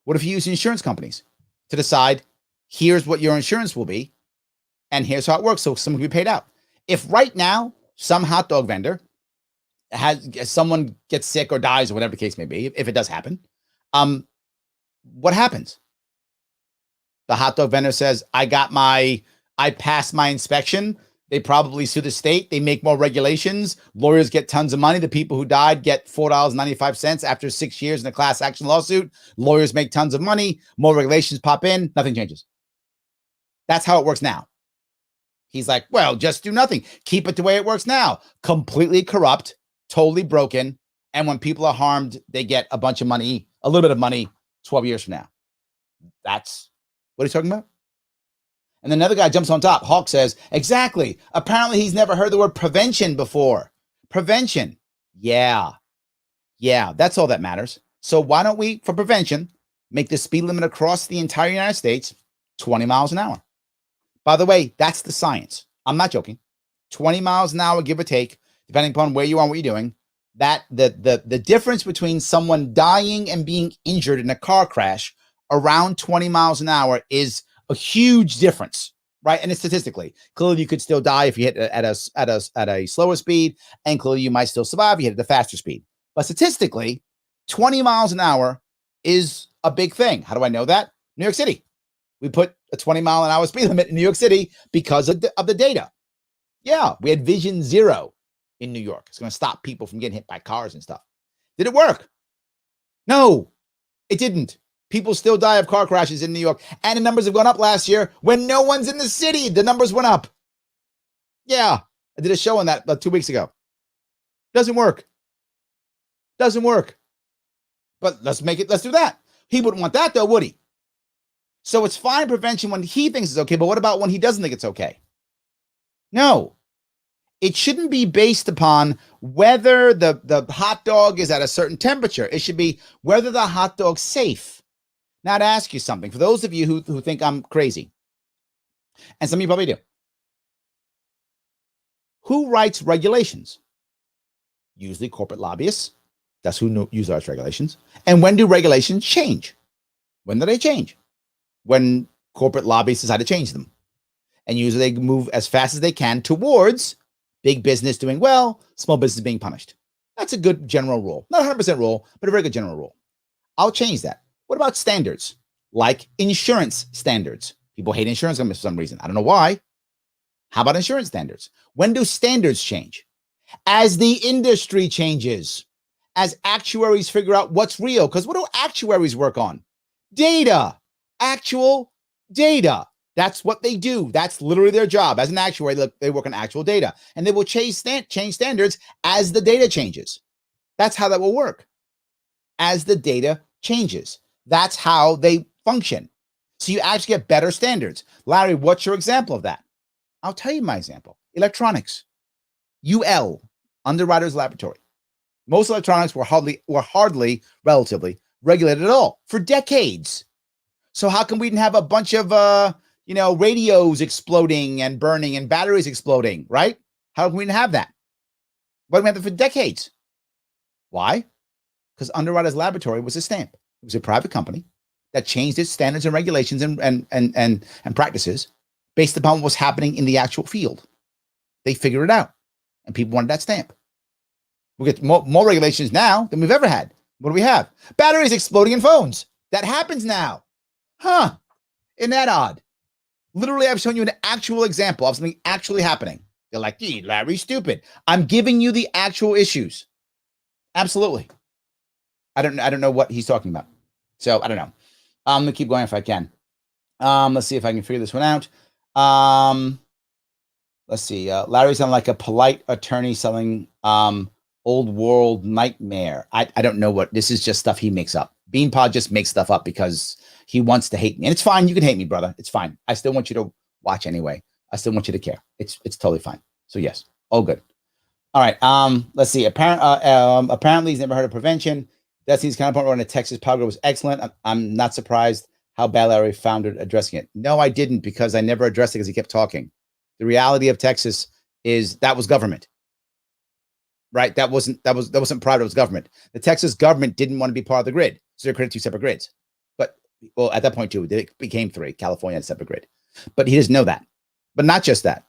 What if you use insurance companies to decide, here's what your insurance will be, and here's how it works, so someone can be paid out? If right now some hot dog vendor has someone gets sick or dies or whatever the case may be, if it does happen, what happens? The hot dog vendor says, I passed my inspection. They probably sue the state. They make more regulations. Lawyers get tons of money. The people who died get $4.95 after 6 years in a class action lawsuit. Lawyers make tons of money. More regulations pop in. Nothing changes. That's how it works now. He's like, well, just do nothing. Keep it the way it works now. Completely corrupt, totally broken. And when people are harmed, they get a bunch of money, a little bit of money 12 years from now. That's what he's talking about. And then another guy jumps on top. Hawk says, exactly. Apparently he's never heard the word prevention before. Prevention. Yeah. That's all that matters. So why don't we, for prevention, make the speed limit across the entire United States 20 miles an hour? By the way, that's the science. I'm not joking. 20 miles an hour, give or take, depending upon where you are and what you're doing. That the difference between someone dying and being injured in a car crash around 20 miles an hour is a huge difference, right? And it's statistically, clearly you could still die if you hit at a slower speed, and clearly you might still survive if you hit at a faster speed. But statistically, 20 miles an hour is a big thing. How do I know that? New York City. We put a 20 mile an hour speed limit in New York City because of the data. Yeah, we had Vision Zero in New York. It's going to stop people from getting hit by cars and stuff. Did it work? No, it didn't. People still die of car crashes in New York. And the numbers have gone up last year when no one's in the city. The numbers went up. Yeah, I did a show on that about 2 weeks ago. Doesn't work. Doesn't work. But let's do that. He wouldn't want that though, would he? So it's fine prevention when he thinks it's okay, but what about when he doesn't think it's okay? No, it shouldn't be based upon whether the hot dog is at a certain temperature. It should be whether the hot dog's safe. Now, to ask you something, for those of you who think I'm crazy, and some of you probably do, who writes regulations? Usually corporate lobbyists. That's who use those regulations. And when do regulations change? When do they change? When corporate lobbyists decide to change them. And usually they move as fast as they can towards big business doing well, small business being punished. That's a good general rule. Not 100% rule, but a very good general rule. I'll change that. What about standards? Like insurance standards. People hate insurance companies for some reason. I don't know why. How about insurance standards? When do standards change? As the industry changes, as actuaries figure out what's real. Because what do actuaries work on? Data. Actual data. That's what they do. That's literally their job. As an actuary, they work on actual data. And they will change standards as the data changes. That's how that will work. As the data changes. That's how they function. So you actually get better standards. Larry, what's your example of that? I'll tell you my example. Electronics. UL, Underwriters Laboratory. Most electronics were hardly relatively regulated at all for decades. So how come we didn't have a bunch of radios exploding and burning and batteries exploding, right? How come we didn't have that? But we had it for decades. Why? Because Underwriters Laboratory was a stamp. It was a private company that changed its standards and regulations and practices based upon what was happening in the actual field. They figured it out, and people wanted that stamp. We get more regulations now than we've ever had. What do we have? Batteries exploding in phones. That happens now. Huh. Isn't that odd? Literally, I've shown you an actual example of something actually happening. They're like, gee, Larry's stupid. I'm giving you the actual issues. Absolutely. I don't know what he's talking about. So I don't know. I'm gonna keep going if I can. Let's see if I can figure this one out. Let's see. Larry sounded like a polite attorney selling old world nightmare. I don't know what this is. Just stuff he makes up. Beanpod just makes stuff up because he wants to hate me, and it's fine. You can hate me, brother. It's fine. I still want you to watch anyway. I still want you to care. It's totally fine. So yes, all good. All right. Let's see. Apparently he's never heard of prevention. Destiny's counterpart on a Texas Power was excellent. I'm not surprised how bad Larry found it addressing it. No, I didn't, because I never addressed it because he kept talking. The reality of Texas is that was government, right? That wasn't private. It was government. The Texas government didn't want to be part of the grid, so they created two separate grids. But well, at that point too, it became three. California had a separate grid, but he doesn't know that. But not just that,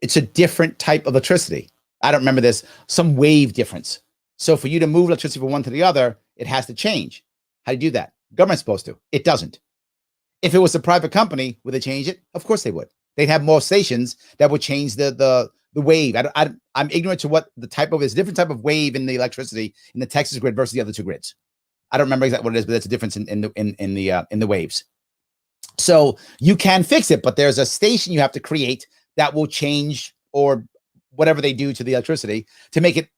it's a different type of electricity. I don't remember this. Some wave difference. So for you to move electricity from one to the other, it has to change. How do you do that? Government's supposed to. It doesn't. If it was a private company, would they change it? Of course they would. They'd have more stations that would change the wave. I'm ignorant to what the type of is. Different type of wave in the electricity in the Texas grid versus the other two grids. I don't remember exactly what it is, but that's a difference in the waves. So you can fix it, but there's a station you have to create that will change or whatever they do to the electricity to make it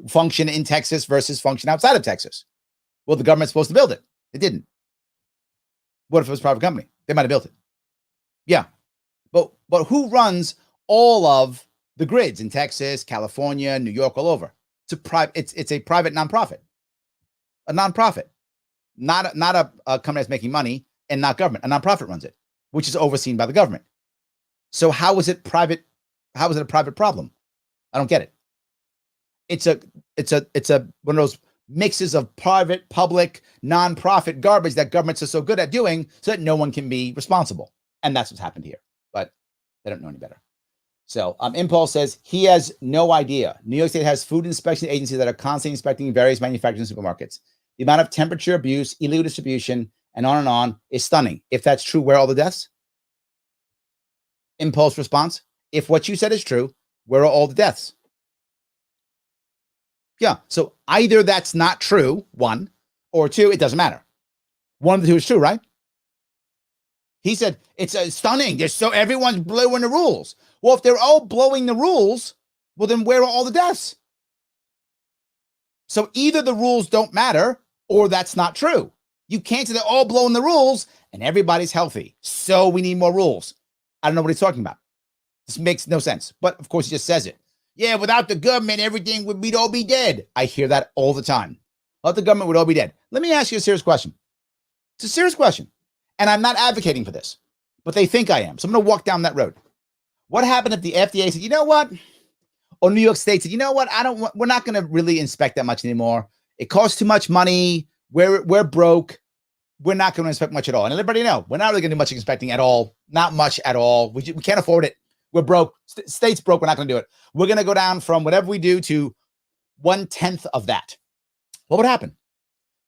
function in Texas versus function outside of Texas. Well, the government's supposed to build it. It didn't. What if it was a private company? They might have built it. Yeah. But who runs all of the grids in Texas, California, New York, all over? It's a private nonprofit. A nonprofit. Not a company that's making money and not government. A nonprofit runs it, which is overseen by the government. So how is it private? How is it a private problem? I don't get it. It's a one of those mixes of private, public, nonprofit garbage that governments are so good at doing so that no one can be responsible. And that's what's happened here. But they don't know any better. So Impulse says he has no idea. New York State has food inspection agencies that are constantly inspecting various manufacturers and supermarkets. The amount of temperature abuse, illegal distribution, and on is stunning. If that's true, where are all the deaths? Impulse response: if what you said is true, where are all the deaths? Yeah, so either that's not true, one, or two, it doesn't matter. One of the two is true, right? He said, it's stunning. Everyone's blowing the rules. Well, if they're all blowing the rules, well, then where are all the deaths? So either the rules don't matter or that's not true. You can't say they're all blowing the rules and everybody's healthy. So we need more rules. I don't know what he's talking about. This makes no sense. But of course, he just says it. Yeah, without the government, everything we'd all be dead. I hear that all the time. Without the government, we'd all be dead. Let me ask you a serious question. It's a serious question. And I'm not advocating for this, but they think I am. So I'm going to walk down that road. What happened if the FDA said, you know what? Or New York State said, you know what? We're not going to really inspect that much anymore. It costs too much money. We're broke. We're not going to inspect much at all. And everybody know, we're not really going to do much inspecting at all. Not much at all. We can't afford it. We're broke. State's broke. We're not going to do it. We're going to go down from whatever we do to 1/10 of that. What would happen?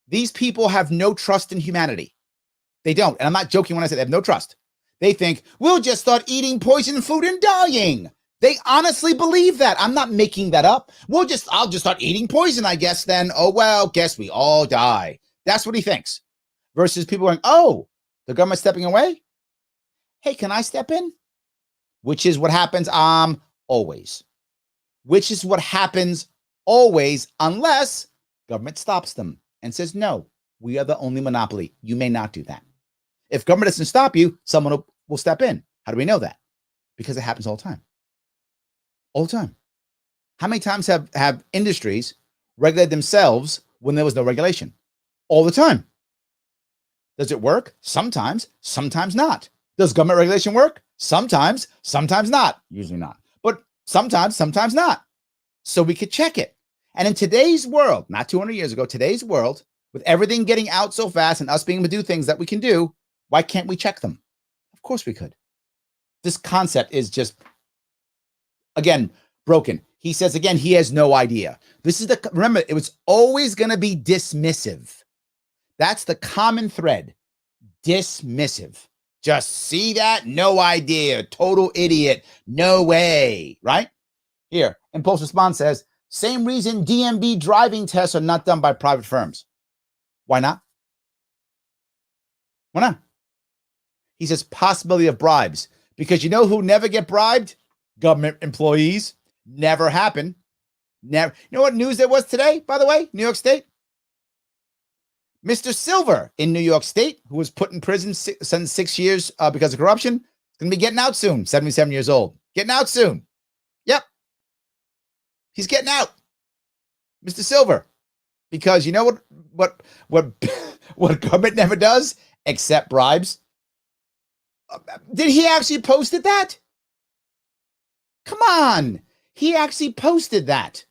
These people have no trust in humanity. They don't. And I'm not joking when I say they have no trust. They think we'll just start eating poison food and dying. They honestly believe that. I'm not making that up. I'll just start eating poison, I guess, then. Oh, well, guess we all die. That's what he thinks. Versus people going, oh, the government's stepping away? Hey, can I step in? Which is what happens always. Which is what happens always unless government stops them and says, no, we are the only monopoly. You may not do that. If government doesn't stop you, someone will step in. How do we know that? Because it happens all the time. All the time. How many times have industries regulated themselves when there was no regulation? All the time. Does it work? Sometimes, sometimes not. Does government regulation work? Sometimes, sometimes not. Usually not. But sometimes, sometimes not. So we could check it. And in today's world, not 200 years ago, today's world, with everything getting out so fast and us being able to do things that we can do, why can't we check them? Of course we could. This concept is just, again, broken. He says, again, he has no idea. Remember, it was always going to be dismissive. That's the common thread. Dismissive. Just see that? No idea. Total idiot. No way. Right? Here, Impulse Response says, same reason DMV driving tests are not done by private firms. Why not? Why not? He says possibility of bribes. Because you know who never get bribed? Government employees. Never happen. Never. You know what news there was today, by the way? New York State? Mr. Silver in New York State, who was put in prison sentenced 6 years because of corruption, is going to be getting out soon. 77 years old. Getting out soon. Yep. He's getting out. Mr. Silver. Because you know what government never does? Accept bribes. Did he actually posted that? Come on. He actually posted that.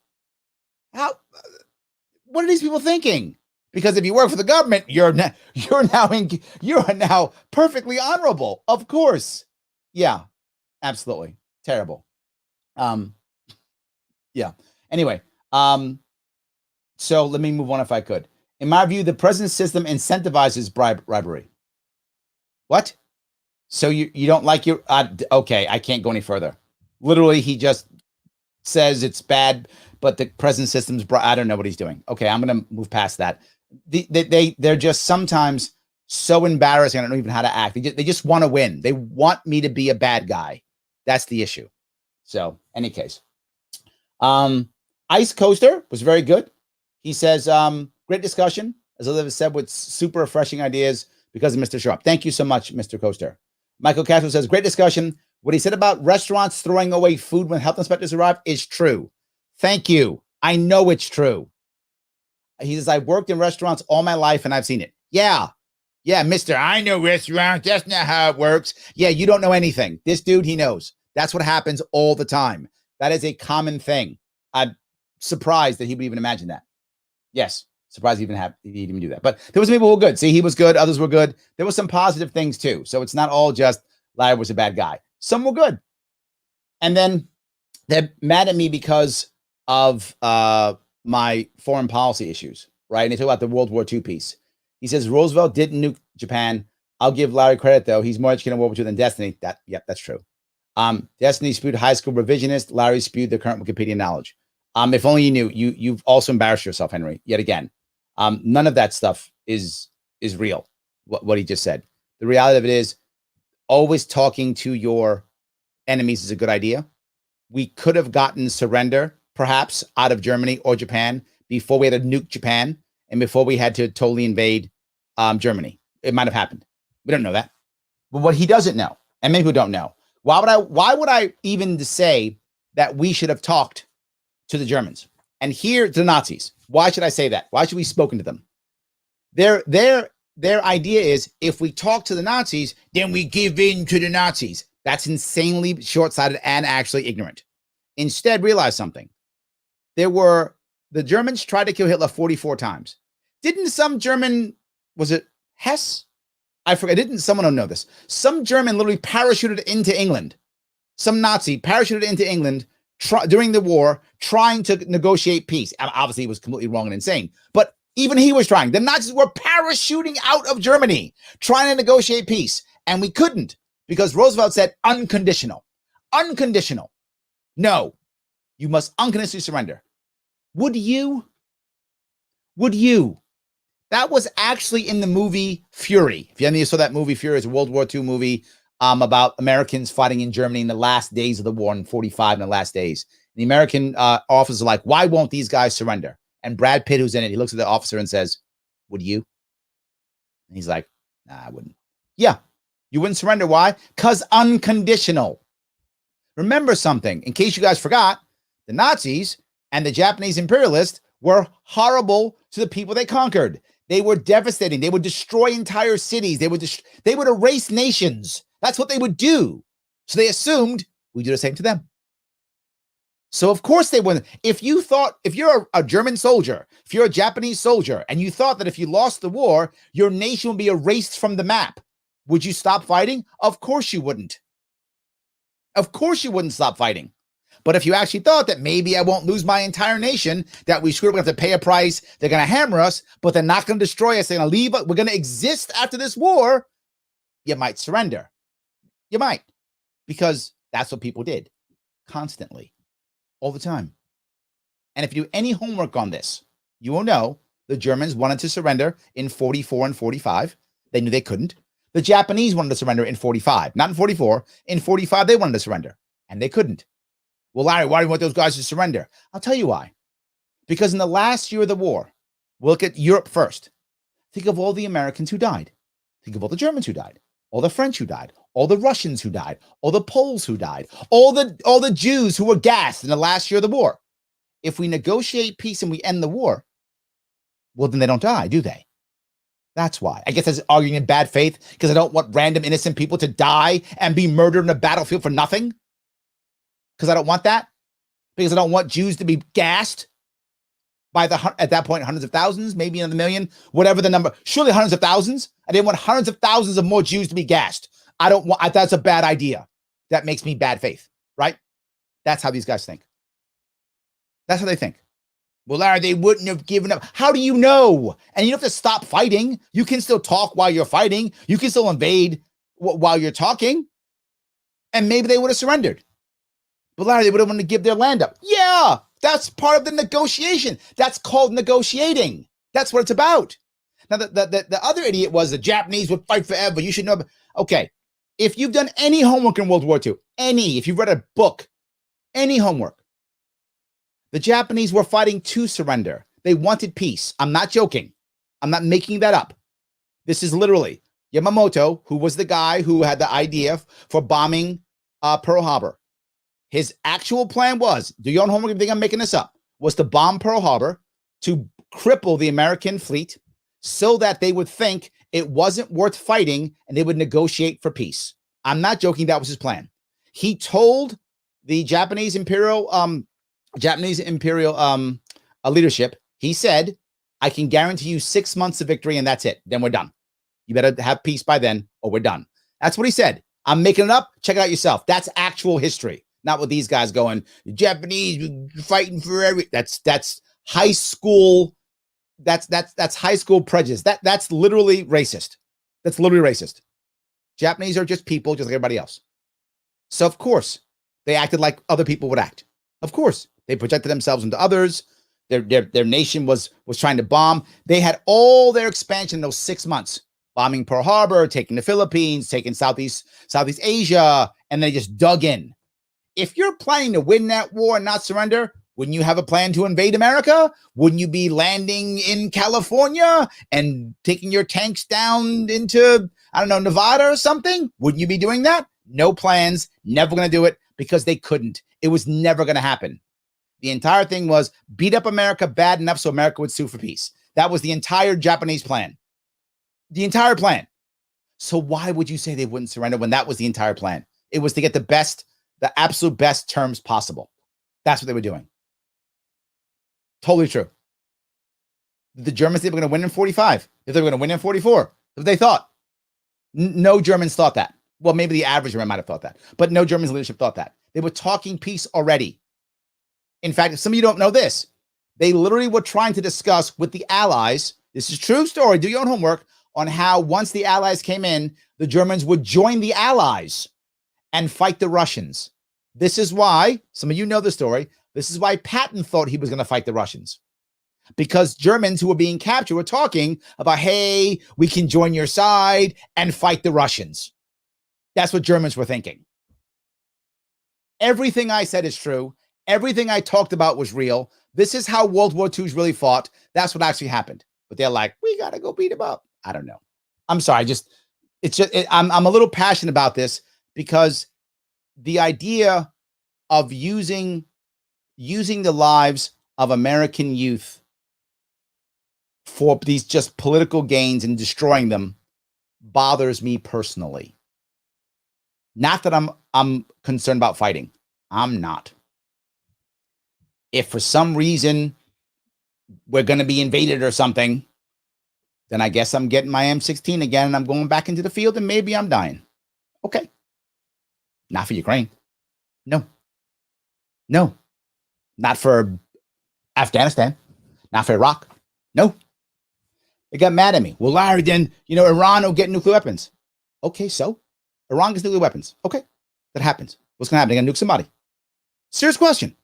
What are these people thinking? Because if you work for the government, you're now perfectly honorable. Of course. Yeah. Absolutely. Terrible. Yeah. Anyway, so let me move on if I could. In my view, the present system incentivizes bribery. What? So you don't like your okay, I can't go any further. Literally, he just says it's bad, but the present system's I don't know what he's doing. Okay, I'm going to move past that. They're just sometimes so embarrassing. I don't know even how to act. They just want to win. They want me to be a bad guy. That's the issue. So, any case. Ice Coaster was very good. He says, great discussion, as Elizabeth said, with super refreshing ideas because of Mr. Sharpe. Thank you so much, Mr. Coaster. Michael Castro says, great discussion. What he said about restaurants throwing away food when health inspectors arrive is true. Thank you. I know it's true. He says, I've worked in restaurants all my life and I've seen it. Yeah, mister, I know restaurants. That's not how it works. Yeah, you don't know anything. This dude, he knows. That's what happens all the time. That is a common thing. I'm surprised that he would even imagine that. Yes, surprised he'd even do that. But there was people who were good. See, he was good. Others were good. There were some positive things too. So it's not all just Larry was a bad guy. Some were good. And then they're mad at me because of my foreign policy issues, right? And they talk about the World War II piece. He says Roosevelt didn't nuke Japan. I'll give Larry credit, though. He's more educated in World War II than Destiny. Yep, that's true. Destiny spewed high school revisionist. Larry spewed the current Wikipedia knowledge. If only you knew. You've also embarrassed yourself, Henry, yet again. None of that stuff is real, what he just said. The reality of it is always talking to your enemies is a good idea. We could have gotten surrender, perhaps, out of Germany or Japan before we had to nuke Japan and before we had to totally invade Germany. It might have happened. We don't know that. But what he doesn't know, and many people don't know, why would I even say that we should have talked to the Germans and here to the Nazis? Why should I say that? Why should we have spoken to them? Their idea is if we talk to the Nazis, then we give in to the Nazis. That's insanely short-sighted and actually ignorant. Instead, realize something. The Germans tried to kill Hitler 44 times. Didn't some German, was it Hess? I forget. Didn't someone know this? Some German literally parachuted into England. Some Nazi parachuted into England during the war, trying to negotiate peace. Obviously, he was completely wrong and insane. But even he was trying. The Nazis were parachuting out of Germany, trying to negotiate peace. And we couldn't because Roosevelt said unconditional. Unconditional. No, you must unconditionally surrender. Would you? Would you? That was actually in the movie Fury. If you saw that movie, Fury, it's a World War II movie about Americans fighting in Germany in the last days of the war in 45, in the last days. The American officers are like, why won't these guys surrender? And Brad Pitt, who's in it, he looks at the officer and says, would you? And he's like, nah, I wouldn't. Yeah, you wouldn't surrender. Why? Because unconditional. Remember something, in case you guys forgot, the Nazis and the Japanese imperialists were horrible to the people they conquered. They were devastating. They would destroy entire cities. They would erase nations. That's what they would do. So they assumed we do the same to them. So of course they wouldn't. If you're a German soldier, if you're a Japanese soldier, and you thought that if you lost the war, your nation would be erased from the map, would you stop fighting? Of course you wouldn't. Of course you wouldn't stop fighting. But if you actually thought that maybe I won't lose my entire nation, that we screwed up, we have to pay a price, they're going to hammer us, but they're not going to destroy us, they're going to leave us, we're going to exist after this war, you might surrender. You might. Because that's what people did. Constantly. All the time. And if you do any homework on this, you will know the Germans wanted to surrender in 44 and 45. They knew they couldn't. The Japanese wanted to surrender in 45. Not in 44. In 45, they wanted to surrender. And they couldn't. Well, Larry, why do you want those guys to surrender? I'll tell you why. Because in the last year of the war, we'll look at Europe first. Think of all the Americans who died. Think of all the Germans who died, all the French who died, all the Russians who died, all the Poles who died, all the Jews who were gassed in the last year of the war. If we negotiate peace and we end the war, well, then they don't die, do they? That's why. I guess that's arguing in bad faith because I don't want random innocent people to die and be murdered in a battlefield for nothing. Because I don't want that. Because I don't want Jews to be gassed by at that point, hundreds of thousands, maybe another million, whatever the number. Surely hundreds of thousands. I didn't want hundreds of thousands of more Jews to be gassed. I don't want, that's a bad idea. That makes me bad faith, right? That's how these guys think. That's how they think. Well, Larry, they wouldn't have given up. How do you know? And you don't have to stop fighting. You can still talk while you're fighting. You can still invade while you're talking. And maybe they would have surrendered. But Larry, they would have wanted to give their land up. Yeah, that's part of the negotiation. That's called negotiating. That's what it's about. Now, the other idiot was the Japanese would fight forever. You should know. Okay, if you've done any homework in World War II, if you've read a book, any homework, the Japanese were fighting to surrender. They wanted peace. I'm not joking. I'm not making that up. This is literally Yamamoto, who was the guy who had the idea for bombing Pearl Harbor. His actual plan was, do your own homework if you think I'm making this up, was to bomb Pearl Harbor, to cripple the American fleet so that they would think it wasn't worth fighting and they would negotiate for peace. I'm not joking. That was his plan. He told the Japanese imperial leadership, he said, I can guarantee you 6 months of victory and that's it. Then we're done. You better have peace by then or we're done. That's what he said. I'm making it up. Check it out yourself. That's actual history. Not with these guys going, the Japanese fighting for that's high school. That's high school prejudice. That's literally racist. That's literally racist. Japanese are just people, just like everybody else. So of course they acted like other people would act. Of course they projected themselves into others. Their nation was trying to bomb. They had all their expansion in those 6 months, bombing Pearl Harbor, taking the Philippines, taking Southeast Asia, and they just dug in. If you're planning to win that war and not surrender, wouldn't you have a plan to invade America? Wouldn't you be landing in California and taking your tanks down into, I don't know, Nevada or something? Wouldn't you be doing that? No plans, never going to do it because they couldn't. It was never going to happen. The entire thing was beat up America bad enough so America would sue for peace. That was the entire Japanese plan. The entire plan. So why would you say they wouldn't surrender when that was the entire plan? It was to get the absolute best terms possible. That's what they were doing. Totally true. The Germans think they were going to win in 45. If they were going to win in 44, if they thought. No Germans thought that. Well, maybe the average German might have thought that, but no German leadership thought that. They were talking peace already. In fact, if some of you don't know this, they literally were trying to discuss with the Allies. This is a true story. Do your own homework on how once the Allies came in, the Germans would join the Allies and fight the Russians. This is why, some of you know the story, this is why Patton thought he was going to fight the Russians. Because Germans who were being captured were talking about, hey, we can join your side and fight the Russians. That's what Germans were thinking. Everything I said is true. Everything I talked about was real. This is how World War II is really fought. That's what actually happened. But they're like, we got to go beat them up. I don't know. I'm sorry. I'm a little passionate about this because the idea of using the lives of American youth for these just political gains and destroying them bothers me personally. Not that I'm concerned about fighting. I'm not. If for some reason we're going to be invaded or something, then I guess I'm getting my M16 again and I'm going back into the field and maybe I'm dying. Okay. Not for Ukraine. No. Not for Afghanistan. Not for Iraq. No. They got mad at me. Well, Larry, then, Iran will get nuclear weapons. Okay, so? Iran gets nuclear weapons. Okay, that happens. What's going to happen? They're going to nuke somebody. Serious question.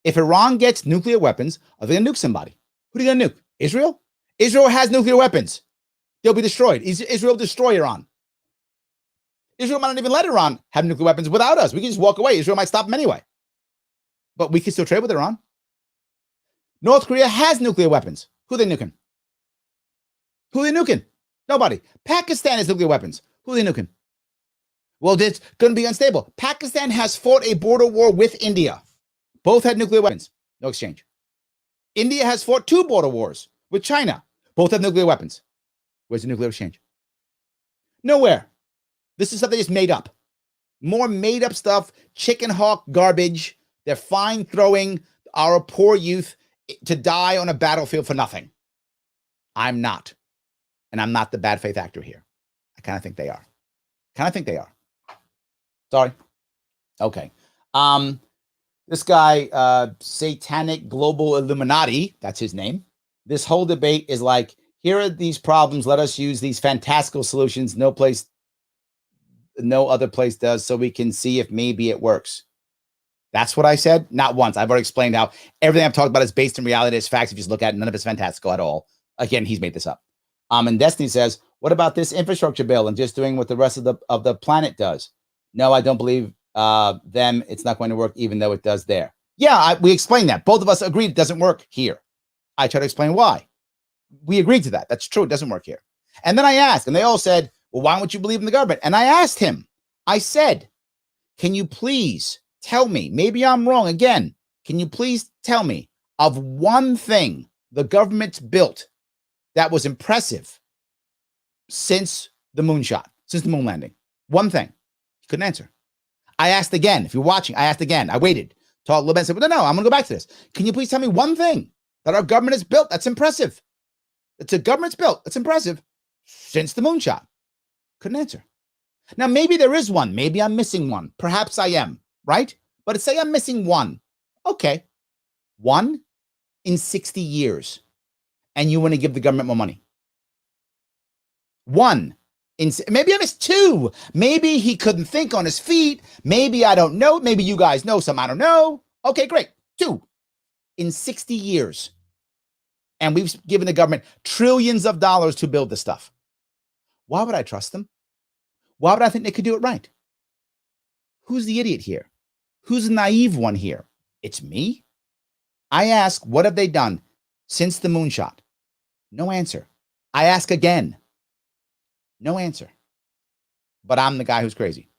If Iran gets nuclear weapons, are they going to nuke somebody? Who are they going to nuke? Israel? Israel has nuclear weapons. They'll be destroyed. Israel will destroy Iran. Israel might not even let Iran have nuclear weapons without us. We can just walk away. Israel might stop them anyway. But we can still trade with Iran. North Korea has nuclear weapons. Who are they nuking? Nobody. Pakistan has nuclear weapons. Who are they nuking? Well, it's going to be unstable. Pakistan has fought a border war with India. Both had nuclear weapons. No exchange. India has fought 2 border wars with China. Both have nuclear weapons. Where's the nuclear exchange? Nowhere. This is stuff they just made up. More made up stuff, chicken hawk garbage. They're fine throwing our poor youth to die on a battlefield for nothing. I'm not. And I'm not the bad faith actor here. I kind of think they are. Sorry. Okay. This guy, Satanic Global Illuminati, that's his name. This whole debate is like, here are these problems. Let us use these fantastical solutions no other place does, so we can see if maybe it works. That's what I said. Not once. I've already explained how everything I've talked about is based in reality. It's facts. If you just look at it, none of it's fantastical at all. Again, he's made this up. And Destiny says, what about this infrastructure bill and just doing what the rest of the planet does? No, I don't believe them. It's not going to work, even though it does there. Yeah, we explained that. Both of us agreed it doesn't work here. I try to explain why. We agreed to that. That's true. It doesn't work here. And then I asked, and they all said, well, why don't you believe in the government? And I asked him, I said, can you please tell me, maybe I'm wrong again, can you please tell me of one thing the government's built that was impressive since the moonshot, since the moon landing? One thing. He couldn't answer. I asked again. If you're watching, I asked again. I waited. Talked a little bit and said, well, no, I'm going to go back to this. Can you please tell me one thing that our government has built that's impressive? That's a government's built that's impressive since the moonshot. Couldn't answer. Now, maybe there is one. Maybe I'm missing one. Perhaps I am, right? But say I'm missing one. Okay. 1 in 60 years. And you want to give the government more money. 1 in, maybe I missed 2. Maybe he couldn't think on his feet. Maybe I don't know. Maybe you guys know some. I don't know. Okay, great. 2 in 60 years. And we've given the government trillions of dollars to build this stuff. Why would I trust them? Why would I think they could do it right? Who's the idiot here? Who's the naive one here? It's me. I ask, what have they done since the moonshot? No answer. I ask again. No answer. but I'm the guy who's crazy.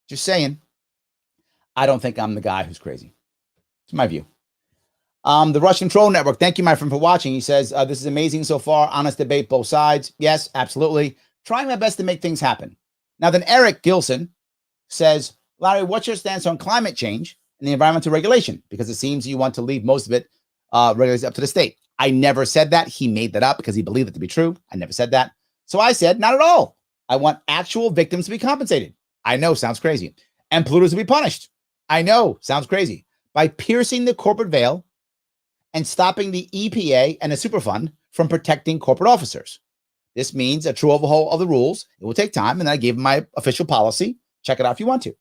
Just saying. I don't think I'm the guy who's crazy. It's my view. The Russian Troll Network. Thank you, my friend, for watching. He says, this is amazing so far. Honest debate, both sides. Yes, absolutely. Trying my best to make things happen. Now, then Eric Gilson says, Larry, what's your stance on climate change and the environmental regulation? Because it seems you want to leave most of it regulated up to the state. I never said that. He made that up because he believed it to be true. I never said that. So I said, not at all. I want actual victims to be compensated. I know, sounds crazy. And polluters to be punished. I know, sounds crazy. By piercing the corporate veil and stopping the EPA and the Superfund from protecting corporate officers. This means a true overhaul of the rules. It will take time, and I gave him my official policy. Check it out if you want to.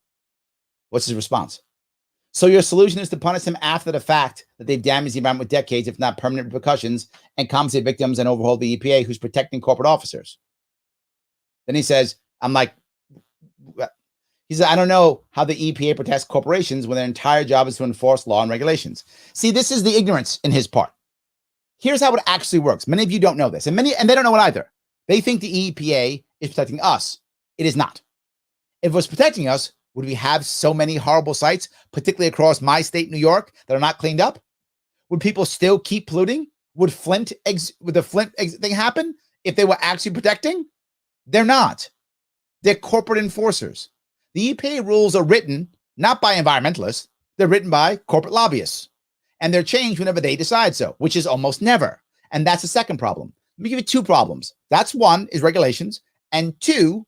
What's his response? So your solution is to punish them after the fact that they've damaged the environment with decades, if not permanent repercussions, and compensate victims and overhaul the EPA who's protecting corporate officers. Then he says, he said, I don't know how the EPA protects corporations when their entire job is to enforce law and regulations. See, this is the ignorance in his part. Here's how it actually works. Many of you don't know this, and they don't know it either. They think the EPA is protecting us. It is not. If it was protecting us, would we have so many horrible sites, particularly across my state, New York, that are not cleaned up? Would people still keep polluting? Would the Flint thing happen if they were actually protecting? They're not. They're corporate enforcers. The EPA rules are written not by environmentalists. They're written by corporate lobbyists. And they're changed whenever they decide so, which is almost never. And that's the second problem. Let me give you two problems. That's one is regulations, and two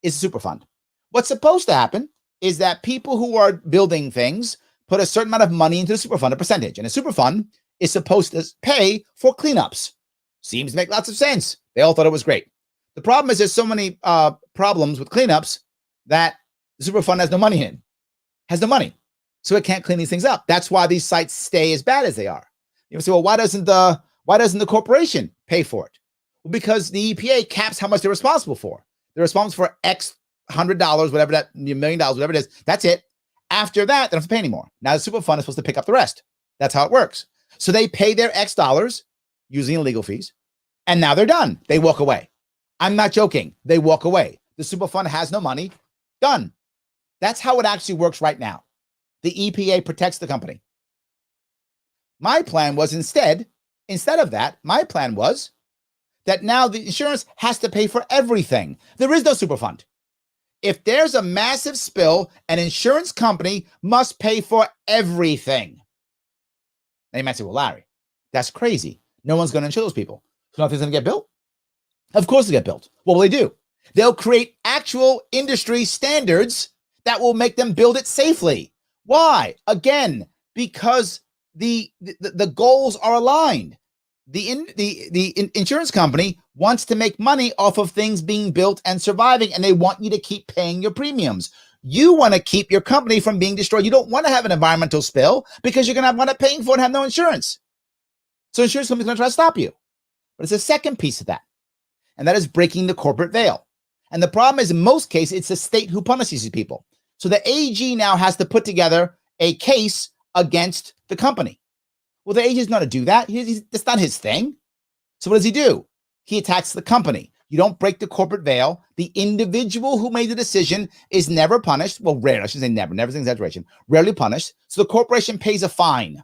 is the Superfund. What's supposed to happen is that people who are building things put a certain amount of money into the Superfund, a percentage, and the Superfund is supposed to pay for cleanups. Seems to make lots of sense. They all thought it was great. The problem is there's so many problems with cleanups that the Superfund has no money in, has no money. So it can't clean these things up. That's why these sites stay as bad as they are. You say, well, why doesn't the corporation pay for it? Well, because the EPA caps how much they're responsible for. They're responsible for X $100, whatever that $1 million, whatever it is. That's it. After that, they don't have to pay anymore. Now the Superfund is supposed to pick up the rest. That's how it works. So they pay their X dollars using legal fees, and now they're done. They walk away. I'm not joking. They walk away. The Superfund has no money. Done. That's how it actually works right now. The EPA protects the company. My plan was instead of that, my plan was that now the insurance has to pay for everything. There is no Superfund. If there's a massive spill, an insurance company must pay for everything. Now you might say, well, Larry, that's crazy. No one's going to insure those people. So nothing's going to get built? Of course they get built. What will they do? They'll create actual industry standards that will make them build it safely. Why? Again, because the goals are aligned. The insurance company wants to make money off of things being built and surviving, and they want you to keep paying your premiums. You want to keep your company from being destroyed. You don't want to have an environmental spill because you're going to wind up paying for it and have no insurance. So insurance companies are going to try to stop you. But it's a second piece of that, and that is breaking the corporate veil. And the problem is, in most cases, it's the state who punishes these people. So the AG now has to put together a case against the company. Well, the AG is not to do that. That's not his thing. So what does he do? He attacks the company. You don't break the corporate veil. The individual who made the decision is never punished. Well, rare. I should say never. Never is an exaggeration. Rarely punished. So the corporation pays a fine.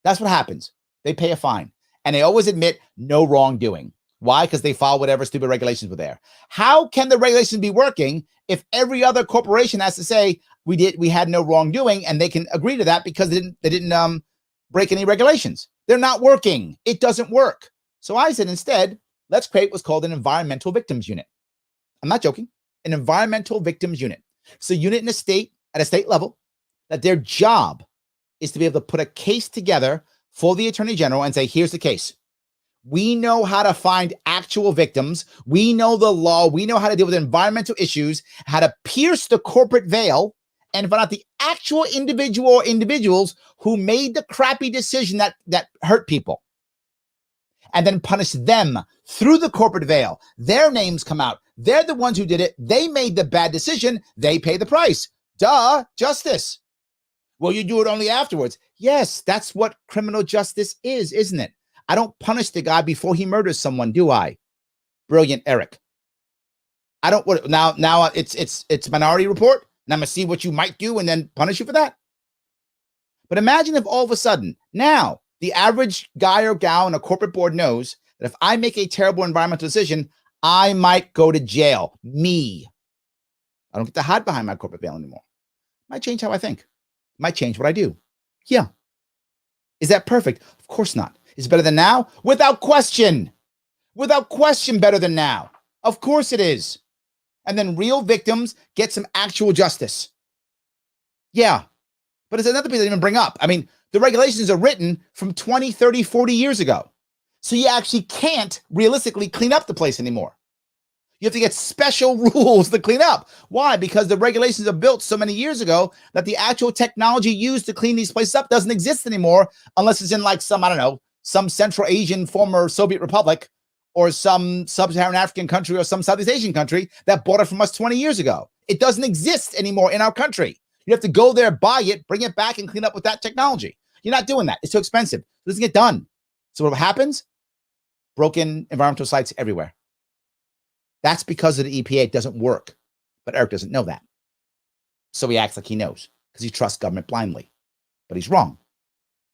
That's what happens. They pay a fine. And they always admit no wrongdoing. Why? Because they follow whatever stupid regulations were there. How can the regulations be working if every other corporation has to say we had no wrongdoing, and they can agree to that because they didn't break any regulations? They're not working. It doesn't work. So I said, instead, let's create what's called an environmental victims unit. I'm not joking. An environmental victims unit. So unit in a state, at a state level, that their job is to be able to put a case together for the Attorney General and say, here's the case. We know how to find actual victims. We know the law. We know how to deal with environmental issues, how to pierce the corporate veil and find out the actual individual or individuals who made the crappy decision that hurt people, and then punish them through the corporate veil. Their names come out. They're the ones who did it. They made the bad decision. They pay the price. Duh, justice. Well, you do it only afterwards. Yes, that's what criminal justice is, isn't it? I don't punish the guy before he murders someone, do I? Brilliant, Eric. I don't what now it's Minority Report, and I'm gonna see what you might do and then punish you for that. But imagine if all of a sudden now the average guy or gal in a corporate board knows that if I make a terrible environmental decision, I might go to jail. Me. I don't get to hide behind my corporate veil anymore. Might change how I think. Might change what I do. Yeah. Is that perfect? Of course not. Is it better than now? Without question. Without question, better than now. Of course it is. And then real victims get some actual justice. Yeah. But it's another piece I didn't even bring up. I mean, the regulations are written from 20, 30, 40 years ago. So you actually can't realistically clean up the place anymore. You have to get special rules to clean up. Why? Because the regulations are built so many years ago that the actual technology used to clean these places up doesn't exist anymore unless it's in like some, I don't know, some Central Asian former Soviet republic or some sub-Saharan African country or some Southeast Asian country that bought it from us 20 years ago. It doesn't exist anymore in our country. You have to go there, buy it, bring it back, and clean up with that technology. You're not doing that. It's too expensive. It doesn't get done. So what happens? Broken environmental sites everywhere. That's because of the EPA. It doesn't work. But Eric doesn't know that. So he acts like he knows because he trusts government blindly. But he's wrong.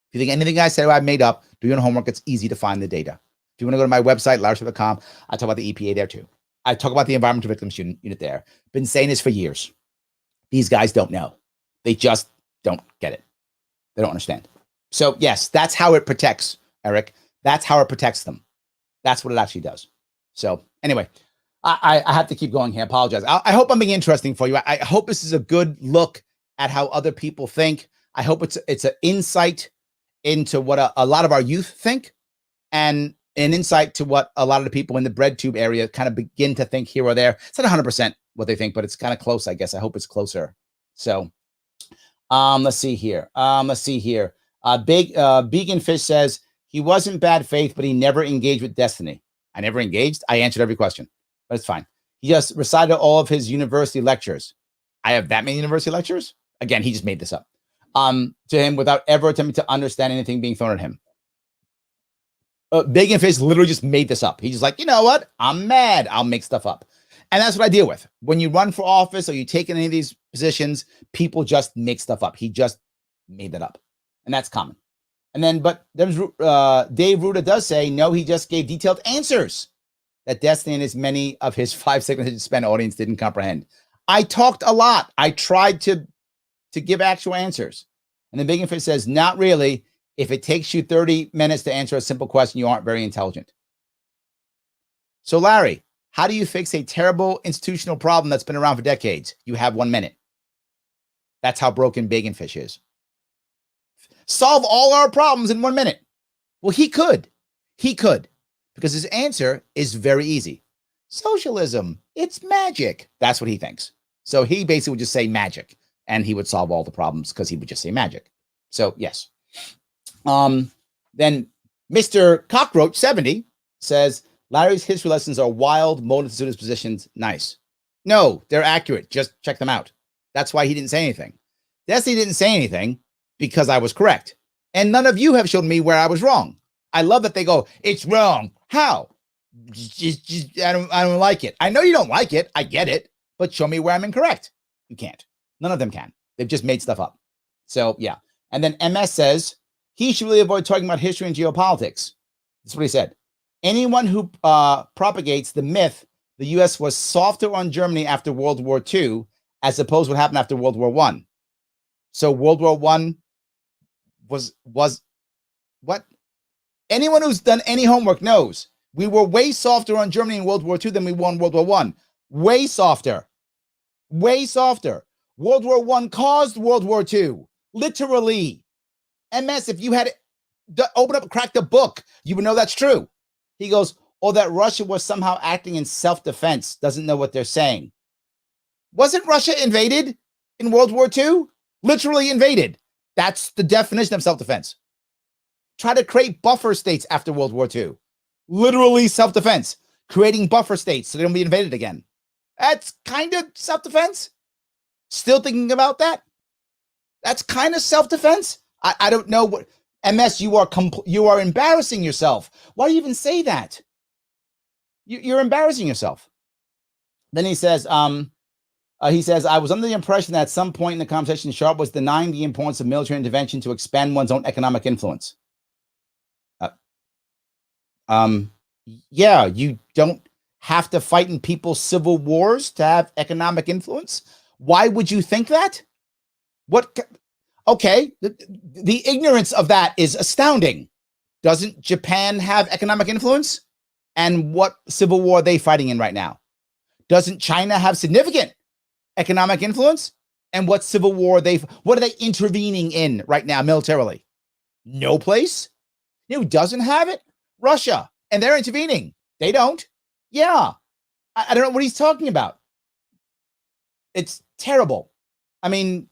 If you think anything I said I made up, do your own homework. It's easy to find the data. If you want to go to my website, larrysharpe.com, I talk about the EPA there too. I talk about the Environmental Victims Unit there. Been saying this for years. These guys don't know. They just don't get it. They don't understand. So yes, that's how it protects, Eric. That's how it protects them. That's what it actually does. So anyway, I have to keep going here. I apologize. I hope I'm being interesting for you. I hope this is a good look at how other people think. I hope it's an insight into what a lot of our youth think, and an insight to what a lot of the people in the bread tube area kind of begin to think here or there. It's not 100% what they think, but it's kind of close, I guess. I hope it's closer. So let's see here. Vegan Fish says he wasn't bad faith, but he never engaged with destiny. I never engaged. I answered every question, but it's fine. He just recited all of his university lectures. I have that many university lectures? Again, he just made this up. To him without ever attempting to understand anything being thrown at him. Bacon Fish literally just made this up. He's just like, you know what? I'm mad. I'll make stuff up. And that's what I deal with. When you run for office or you take any of these positions, people just make stuff up. He just made that up. And that's common. And then, but there's Dave Ruda does say, no, he just gave detailed answers that Destiny and as many of his 5 seconds to spend audience didn't comprehend. I talked a lot. I tried to give actual answers. And then Bacon Fish says, not really. If it takes you 30 minutes to answer a simple question, you aren't very intelligent. So, Larry, how do you fix a terrible institutional problem that's been around for decades? You have 1 minute. That's how broken Bacon Fish is. Solve all our problems in 1 minute. Well, he could. He could. Because his answer is very easy. Socialism, it's magic. That's what he thinks. So he basically would just say magic. And he would solve all the problems because he would just say magic. So, yes. Then Mr. Cockroach 70 says, Larry's history lessons are wild, molded to his positions. Nice. No, they're accurate. Just check them out. That's why he didn't say anything. Destiny didn't say anything because I was correct. And none of you have shown me where I was wrong. I love that they go, it's wrong. How? I don't like it. I know you don't like it. I get it. But show me where I'm incorrect. You can't. None of them can. They've just made stuff up. So, yeah. And then MS says, he should really avoid talking about history and geopolitics. That's what he said. Anyone who propagates the myth the U.S. was softer on Germany after World War II, as opposed to what happened after World War I. So World War I was what? Anyone who's done any homework knows we were way softer on Germany in World War II than we were in World War I. Way softer. Way softer. World War I caused World War II. Literally. MS, if you had open up and crack the book, you would know that's true. He goes, or that Russia was somehow acting in self-defense, doesn't know what they're saying. Wasn't Russia invaded in World War II? Literally invaded. That's the definition of self-defense. Try to create buffer states after World War II. Literally self-defense. Creating buffer states so they don't be invaded again. That's kind of self-defense. Still thinking about that? That's kind of self-defense. I don't know what. MS, you are embarrassing yourself. Why do you even say that? You're embarrassing yourself. Then he says, I was under the impression that at some point in the conversation, Sharpe was denying the importance of military intervention to expand one's own economic influence. Yeah, you don't have to fight in people's civil wars to have economic influence. Why would you think that? What? Okay, the ignorance of that is astounding. Doesn't Japan have economic influence? And what civil war are they fighting in right now? Doesn't China have significant economic influence? And what civil war what are they intervening in right now militarily? No place. You know who doesn't have it? Russia. And they're intervening. They don't. Yeah. I don't know what he's talking about. It's terrible. I mean,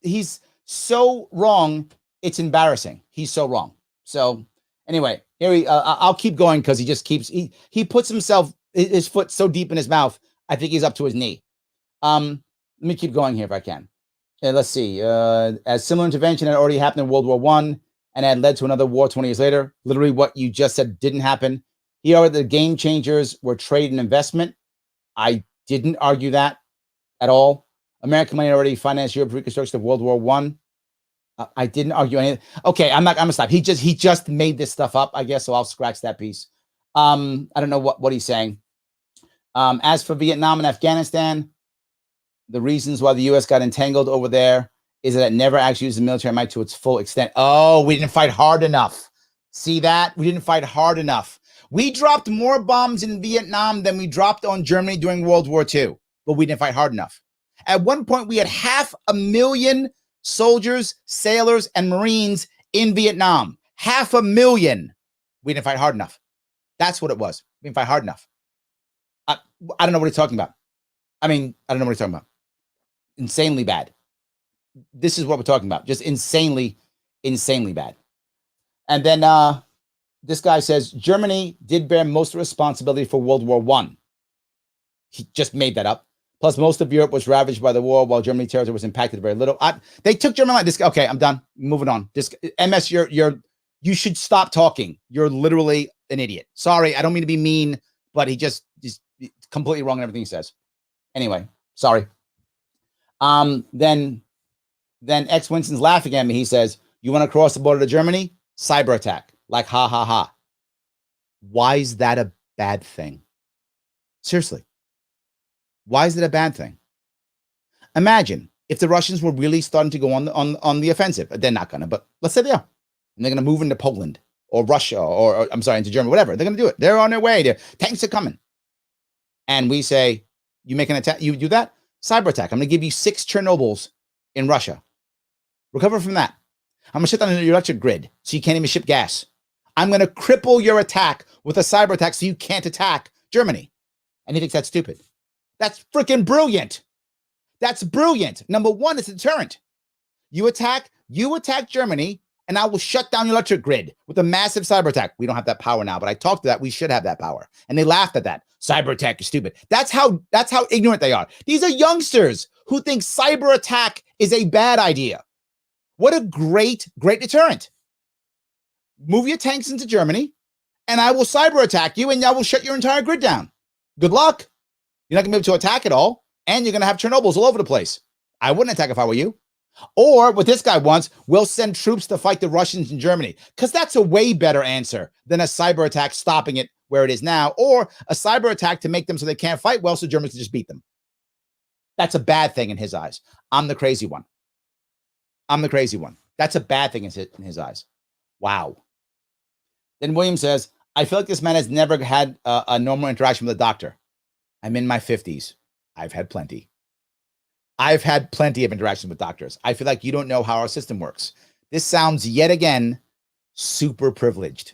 he's so wrong. It's embarrassing. He's so wrong. So anyway, here I'll keep going because he just keeps, he puts his foot so deep in his mouth. I think he's up to his knee. Let me keep going here if I can. Let's see. As similar intervention had already happened in World War I and had led to another war 20 years later. Literally what you just said didn't happen. He argued the game changers were trade and investment. I didn't argue that at all. American money already financed Europe's reconstruction of World War I. I didn't argue anything. Okay, I'm gonna stop. He just made this stuff up, I guess. So I'll scratch that piece. I don't know what he's saying. As for Vietnam and Afghanistan, the reasons why the U.S. got entangled over there is that it never actually used the military might to its full extent. Oh, we didn't fight hard enough. See that? We didn't fight hard enough. We dropped more bombs in Vietnam than we dropped on Germany during World War II, but we didn't fight hard enough. At one point, we had 500,000 soldiers, sailors, and Marines in Vietnam. 500,000. We didn't fight hard enough. That's what it was. We didn't fight hard enough. I don't know what he's talking about. I don't know what he's talking about. Insanely bad. This is what we're talking about. Just insanely bad. And then this guy says, Germany did bear most of the responsibility for World War I. He just made that up. Plus, most of Europe was ravaged by the war, while Germany territory was impacted very little. They took Germany. Okay, I'm done. Moving on. MS, you should stop talking. You're literally an idiot. Sorry, I don't mean to be mean, but he's completely wrong in everything he says. Anyway, sorry. Then X Winston's laughing at me. He says, "You want to cross the border to Germany? Cyber attack. Like ha ha ha." Why is that a bad thing? Seriously. Why is it a bad thing? Imagine if the Russians were really starting to go on the offensive. They're not going to, but let's say they are. And they're going to move into Poland or Russia or I'm sorry, into Germany, whatever. They're going to do it. They're on their way. Tanks are coming. And we say, you make an attack, you do that? Cyber attack. I'm going to give you 6 Chernobyls in Russia. Recover from that. I'm going to shut down your electric grid so you can't even ship gas. I'm going to cripple your attack with a cyber attack so you can't attack Germany. And he thinks that's stupid. That's freaking brilliant. That's brilliant. Number one, it's a deterrent. You attack Germany, and I will shut down your electric grid with a massive cyber attack. We don't have that power now, but I talked to that. We should have that power. And they laughed at that. Cyber attack is stupid. That's how ignorant they are. These are youngsters who think cyber attack is a bad idea. What a great deterrent. Move your tanks into Germany, and I will cyber attack you, and I will shut your entire grid down. Good luck. You're not going to be able to attack at all, and you're going to have Chernobyls all over the place. I wouldn't attack if I were you. Or what this guy wants, we'll send troops to fight the Russians in Germany, because that's a way better answer than a cyber attack stopping it where it is now, or a cyber attack to make them so they can't fight well, so Germans can just beat them. That's a bad thing in his eyes. I'm the crazy one. That's a bad thing in his eyes. Wow. Then William says, I feel like this man has never had a normal interaction with a doctor. I'm in my 50s. I've had plenty. I've had plenty of interactions with doctors. I feel like you don't know how our system works. This sounds yet again super privileged.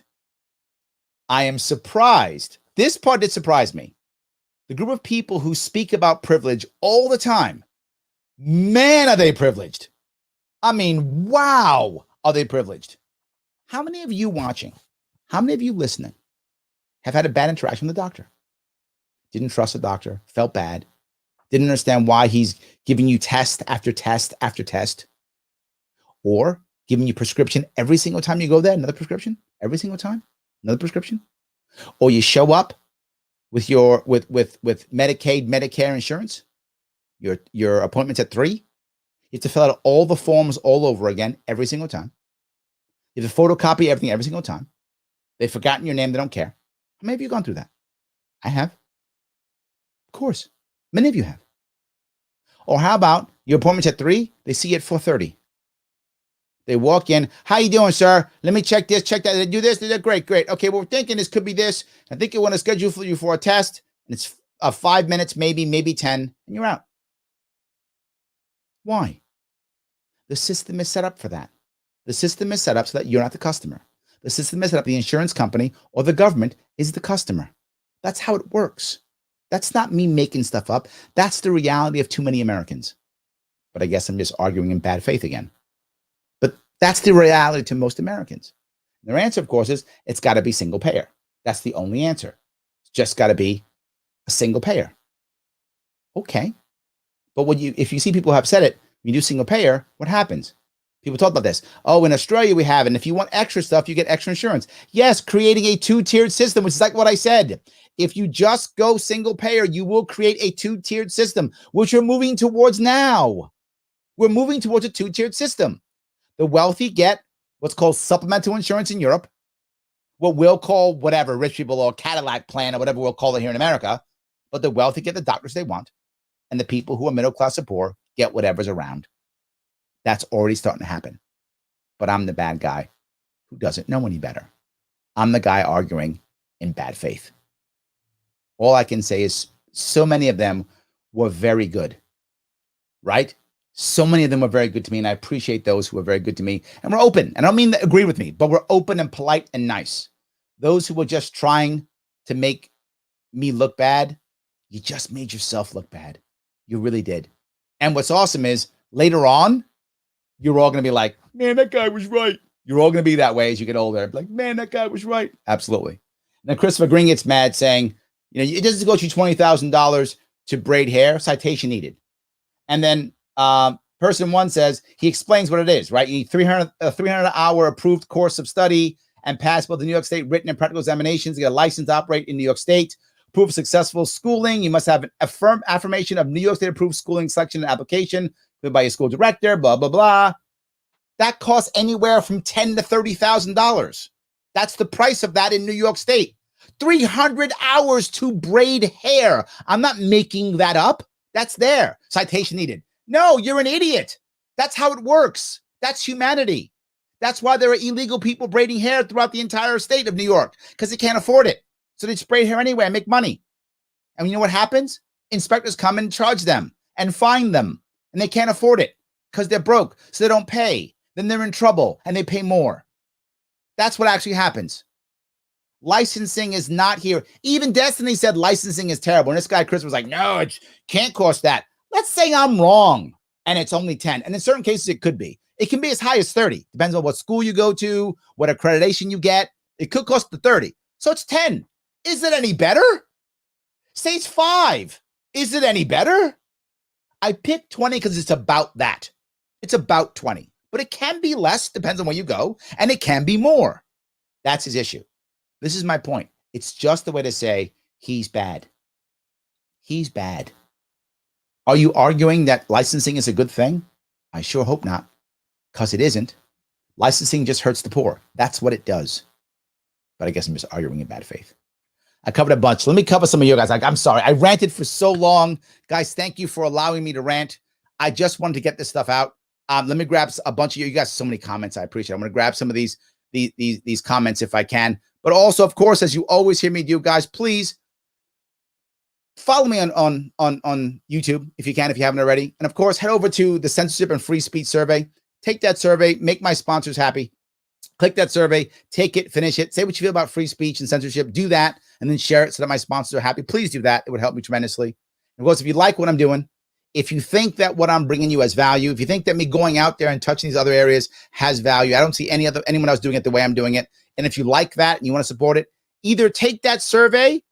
I am surprised. This part did surprise me. The group of people who speak about privilege all the time, man, are they privileged. I mean, wow, are they privileged. How many of you watching, how many of you listening have had a bad interaction with a doctor? Didn't trust the doctor, felt bad, didn't understand why he's giving you test after test after test, or giving you prescription every single time you go there, another prescription, every single time, another prescription, or you show up with your with Medicaid, Medicare insurance, your appointment's at 3. You have to fill out all the forms all over again every single time. You have to photocopy everything every single time. They've forgotten your name. They don't care. How many of you gone through that? I have. Of course. Many of you have. Or how about your appointment's at 3? They see you at 4:30. They walk in. How you doing, sir? Let me check this, check that. They do this. They do great, great. Okay, well, we're thinking this could be this. I think you want to schedule you for a test. And it's 5 minutes, maybe 10, and you're out. Why? The system is set up for that. The system is set up so that you're not the customer. The system is set up, the insurance company or the government is the customer. That's how it works. That's not me making stuff up. That's the reality of too many Americans. But I guess I'm just arguing in bad faith again. But that's the reality to most Americans. And their answer, of course, is it's got to be single payer. That's the only answer. It's just got to be a single payer. Okay. But if you see people who have said it, when you do single payer, what happens? People talk about this. Oh, in Australia we have, and if you want extra stuff, you get extra insurance. Yes, creating a 2-tiered system, which is like what I said. If you just go single payer, you will create a 2-tiered system, which we're moving towards now. We're moving towards a 2-tiered system. The wealthy get what's called supplemental insurance in Europe, what we'll call whatever, rich people or Cadillac plan or whatever we'll call it here in America. But the wealthy get the doctors they want, and the people who are middle class or poor get whatever's around. That's already starting to happen. But I'm the bad guy who doesn't know any better. I'm the guy arguing in bad faith. All I can say is so many of them were very good, right? So many of them were very good to me, and I appreciate those who were very good to me. And we're open. And I don't mean to agree with me, but we're open and polite and nice. Those who were just trying to make me look bad, you just made yourself look bad. You really did. And what's awesome is later on, you're all going to be like, man, that guy was right. You're all going to be that way as you get older. Like, man, that guy was right. Absolutely. And then Christopher Green gets mad saying, it doesn't go to $20,000 to braid hair. Citation needed. And then person 1 says, he explains what it is, right? You need 300-hour approved course of study and pass both the New York State written and practical examinations to get a license to operate in New York State. Proof of successful schooling. You must have an affirmation of New York State approved schooling selection and application by your school director, blah, blah, blah. That costs anywhere from $10,000 to $30,000. That's the price of that in New York State. 300 hours to braid hair. I'm not making that up. That's there. Citation needed. No, you're an idiot. That's how it works. That's humanity. That's why there are illegal people braiding hair throughout the entire state of New York, because they can't afford it. So they braid hair anyway and make money. And you know what happens? Inspectors come and charge them and fine them. And they can't afford it because they're broke, so they don't pay. Then they're in trouble and they pay more. That's what actually happens. Licensing is not here. Even Destiny said licensing is terrible. And this guy, Chris, was like, no, it can't cost that. Let's say I'm wrong and it's only 10. And in certain cases, it could be. It can be as high as 30. Depends on what school you go to, what accreditation you get. It could cost the 30. So it's 10. Is it any better? Say it's 5. Is it any better? I picked 20 because it's about that. It's about 20. But it can be less, depends on where you go, and it can be more. That's his issue. This is my point. It's just the way to say he's bad. He's bad. Are you arguing that licensing is a good thing? I sure hope not, because it isn't. Licensing just hurts the poor. That's what it does. But I guess I'm just arguing in bad faith. I covered a bunch. Let me cover some of you guys. I'm sorry. I ranted for so long. Guys, thank you for allowing me to rant. I just wanted to get this stuff out. Let me grab a bunch of you. You guys, so many comments. I appreciate it. I'm going to grab some of these comments if I can. But also, of course, as you always hear me do, guys, please follow me on YouTube if you can, if you haven't already. And of course, head over to the Censorship and Free Speech Survey. Take that survey. Make my sponsors happy. Click that survey, take it, finish it, say what you feel about free speech and censorship, do that, and then share it so that my sponsors are happy. Please do that. It would help me tremendously. And of course, if you like what I'm doing, if you think that what I'm bringing you has value, if you think that me going out there and touching these other areas has value, I don't see anyone else doing it the way I'm doing it. And if you like that and you want to support it, either take that survey,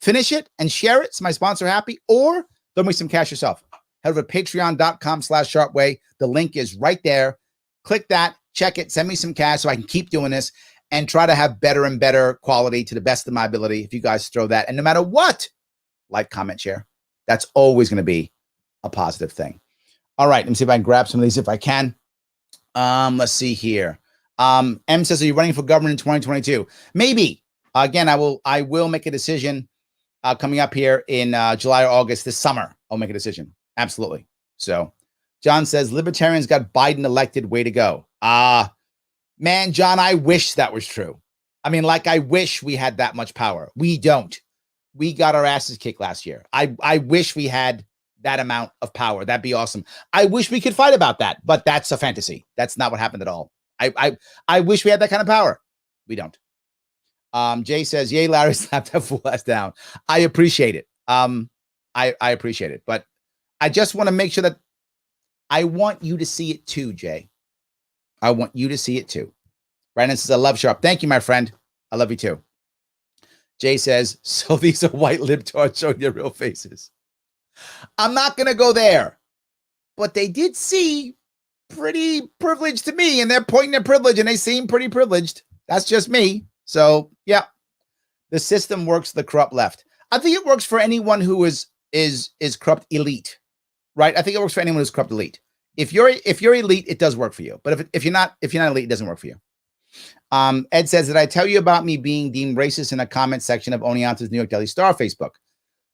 finish it, and share it so my sponsors are happy, or throw me some cash yourself. Head over to patreon.com/sharpeway. The link is right there. Click that. Check it, send me some cash so I can keep doing this. and try to have better and better quality to the best of my ability. If you guys throw that, and no matter what, like, comment, share, that's always going to be a positive thing. All right, let me see if I can grab some of these if I can. Let's see here. M says, are you running for government in 2022? Maybe. Again, I will make a decision coming up here in July or August this summer. I'll make a decision. Absolutely. So John says, libertarians got Biden elected. Way to go. Man, John, I wish that was true. I mean, like, I wish we had that much power. We don't. We got our asses kicked last year. I wish we had that amount of power. That'd be awesome. I wish we could fight about that, but that's a fantasy. That's not what happened at all. I wish we had that kind of power. We don't. Jay says, yay, Larry slapped that fool ass down. I appreciate it. I appreciate it, but I just want to make sure that I want you to see it too, Jay. I want you to see it too. Brandon says, I love Sharpe. Thank you, my friend. I love you too. Jay says, so these are white libtards showing their real faces. I'm not going to go there, but they did see pretty privileged to me, and they're pointing their privilege, and they seem pretty privileged. That's just me. So, yeah, the system works the corrupt left. I think it works for anyone who is corrupt elite, right? I think it works for anyone who's corrupt elite. If you're elite, it does work for you. But if you're not elite, it doesn't work for you. Ed says, did I tell you about me being deemed racist in a comment section of Oneonta's New York Daily Star Facebook?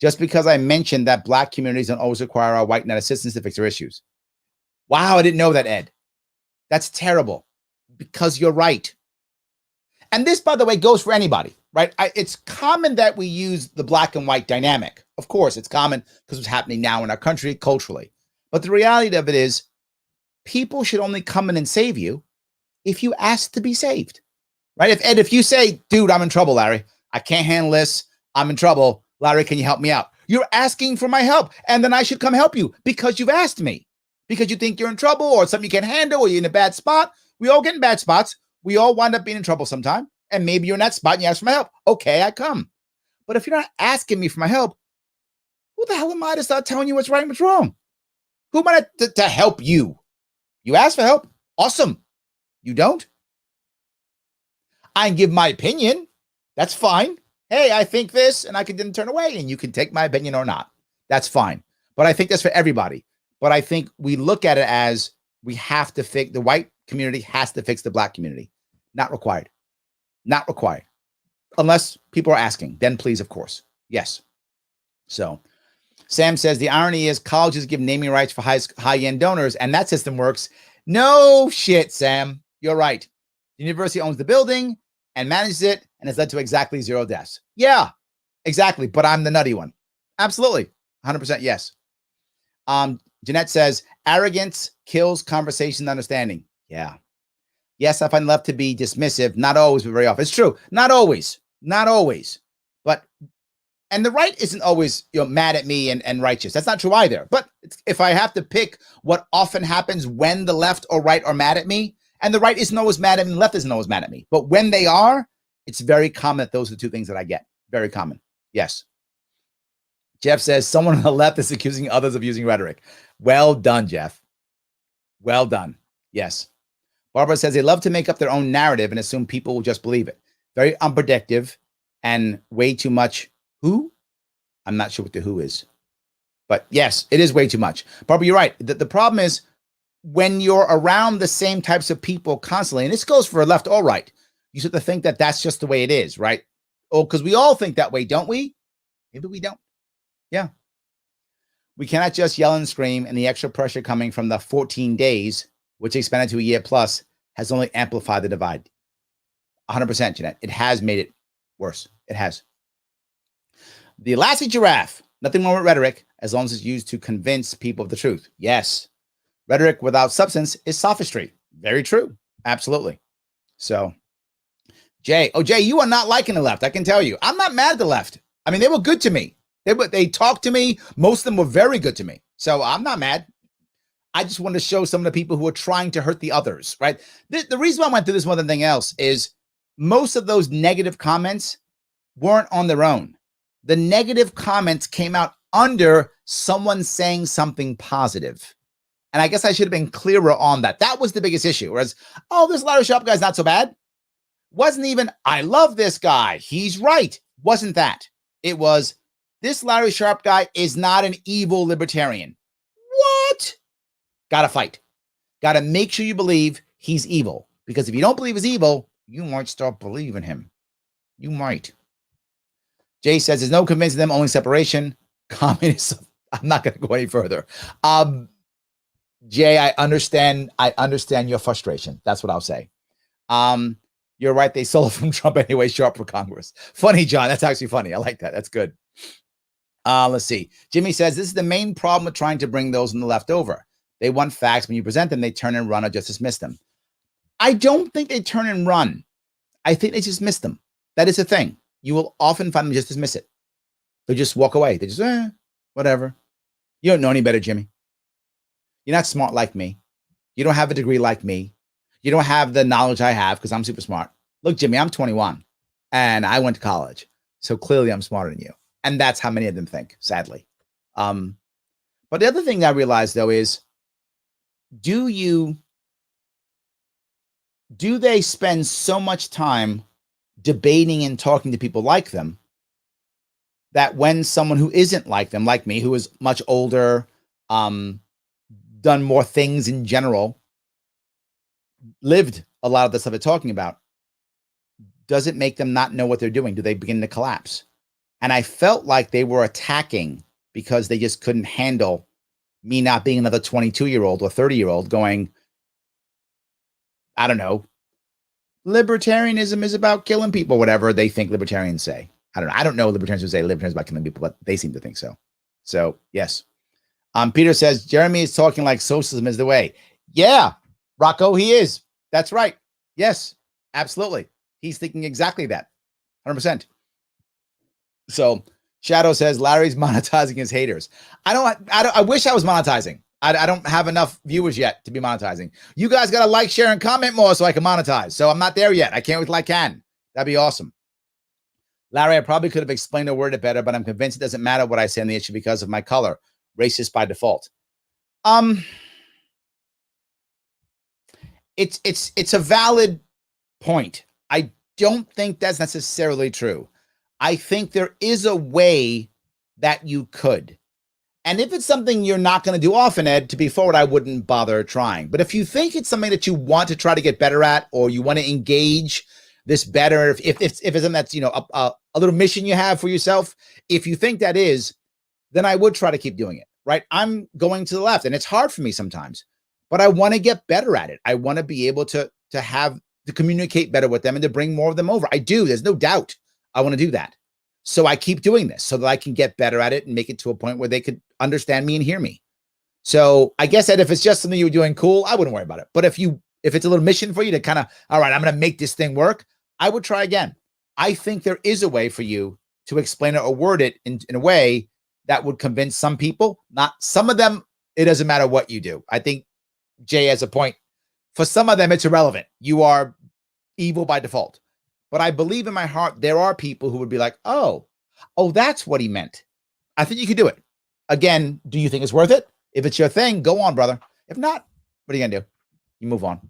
Just because I mentioned that black communities don't always require our white net assistance to fix their issues. Wow, I didn't know that, Ed. That's terrible, because you're right. And this, by the way, goes for anybody, right? It's common that we use the black and white dynamic. Of course, it's common because it's happening now in our country culturally. But the reality of it is, people should only come in and save you if you ask to be saved, right? If you say, dude, I'm in trouble, Larry, I can't handle this, I'm in trouble, Larry, can you help me out? You're asking for my help, and then I should come help you because you've asked me, because you think you're in trouble or something you can't handle or you're in a bad spot. We all get in bad spots. We all wind up being in trouble sometime, and maybe you're in that spot and you ask for my help. Okay, I come. But if you're not asking me for my help, who the hell am I to start telling you what's right and what's wrong? Who am I to help you? You ask for help. Awesome. You don't? I can give my opinion. That's fine. Hey, I think this, and I can then turn away, and you can take my opinion or not. That's fine. But I think that's for everybody. But I think we look at it as we have to fix, the white community has to fix the black community. Not required. Not required. Unless people are asking. Then please, of course. Yes. So Sam says, the irony is colleges give naming rights for high-end donors, and that system works. No shit, Sam. You're right. The university owns the building and manages it, and has led to exactly 0 deaths. Yeah, exactly. But I'm the nutty one. Absolutely. 100% yes. Jeanette says, arrogance kills conversation and understanding. Yeah. Yes, I find left to be dismissive. Not always, but very often. It's true. Not always. Not always. But, and the right isn't always, mad at me and righteous. That's not true either. But if I have to pick what often happens when the left or right are mad at me, and the right isn't always mad at me, and the left isn't always mad at me. But when they are, it's very common that those are the two things that I get. Very common. Yes. Jeff says, someone on the left is accusing others of using rhetoric. Well done, Jeff. Well done. Yes. Barbara says they love to make up their own narrative and assume people will just believe it. Very unpredictable and way too much. Who? I'm not sure what the who is. But yes, it is way too much. Barbara, you're right. The problem is when you're around the same types of people constantly, and this goes for left or right, you start to think that that's just the way it is, right? Oh, because we all think that way, don't we? Maybe we don't. Yeah. We cannot just yell and scream, and the extra pressure coming from the 14 days, which expanded to a year plus, has only amplified the divide. 100%, Jeanette. It has made it worse. It has. The elastic giraffe. Nothing wrong with rhetoric, as long as it's used to convince people of the truth. Yes. Rhetoric without substance is sophistry. Very true. Absolutely. So, Jay. Oh, Jay, you are not liking the left. I can tell you. I'm not mad at the left. I mean, they were good to me. They talked to me. Most of them were very good to me. So I'm not mad. I just want to show some of the people who are trying to hurt the others, right? The reason why I went through this more than anything else is most of those negative comments weren't on their own. The negative comments came out under someone saying something positive. And I guess I should have been clearer on that. That was the biggest issue. Whereas, oh, this Larry Sharpe guy's not so bad. Wasn't even, I love this guy, he's right. Wasn't that. It was, this Larry Sharpe guy is not an evil libertarian. What? Gotta fight. Gotta make sure you believe he's evil. Because if you don't believe he's evil, you might start believing him. You might. Jay says there's no convincing them, only separation. Communism. I'm not going to go any further. Jay, I understand your frustration. That's what I'll say. You're right. They stole it from Trump anyway. Sharpe for Congress. Funny, John. That's actually funny. I like that. That's good. Let's see. Jimmy says this is the main problem with trying to bring those on the left over. They want facts. When you present them, they turn and run or just dismiss them. I don't think they turn and run. I think they just miss them. That is the thing. You will often find them just dismiss it. They just walk away. They just, whatever. You don't know any better, Jimmy. You're not smart like me. You don't have a degree like me. You don't have the knowledge I have because I'm super smart. Look, Jimmy, I'm 21 and I went to college. So clearly I'm smarter than you. And that's how many of them think, sadly. But the other thing I realized, though, is do they spend so much time debating and talking to people like them that when someone who isn't like them, like me, who is much older, done more things in general, lived a lot of the stuff they're talking about, does it make them not know what they're doing? Do they begin to collapse? And I felt like they were attacking because they just couldn't handle me not being another 22-year-old or 30-year-old going, I don't know, libertarianism is about killing people, whatever they think libertarians say. I don't know. I don't know libertarians who say libertarians about killing people, but they seem to think so. So, yes. Peter says, Jeremy is talking like socialism is the way. Yeah, Rocco, he is. That's right. Yes, absolutely. He's thinking exactly that. 100%. So, Shadow says, Larry's monetizing his haters. I wish I was monetizing. I don't have enough viewers yet to be monetizing. You guys got to like, share, and comment more so I can monetize. So I'm not there yet. I can't wait till I can. That'd be awesome. Larry, I probably could have explained or worded it better, but I'm convinced it doesn't matter what I say on the issue because of my color. Racist by default. It's a valid point. I don't think that's necessarily true. I think there is a way that you could. And if it's something you're not going to do often, Ed, to be forward, I wouldn't bother trying. But if you think it's something that you want to try to get better at, or you want to engage this better, if it's something that's, a little mission you have for yourself, if you think that is, then I would try to keep doing it, right? I'm going to the left, and it's hard for me sometimes, but I want to get better at it. I want to be able to communicate better with them and to bring more of them over. I do. There's no doubt I want to do that. So I keep doing this so that I can get better at it and make it to a point where they could understand me and hear me. So I guess that if it's just something you were doing cool, I wouldn't worry about it. But if it's a little mission for you to kind of, all right, I'm going to make this thing work, I would try again. I think there is a way for you to explain it or word it in a way that would convince some people. Not some of them, it doesn't matter what you do. I think Jay has a point. For some of them, it's irrelevant. You are evil by default. But I believe in my heart, there are people who would be like, oh, that's what he meant. I think you could do it. Again, do you think it's worth it? If it's your thing, go on, brother. If not, what are you going to do? You move on.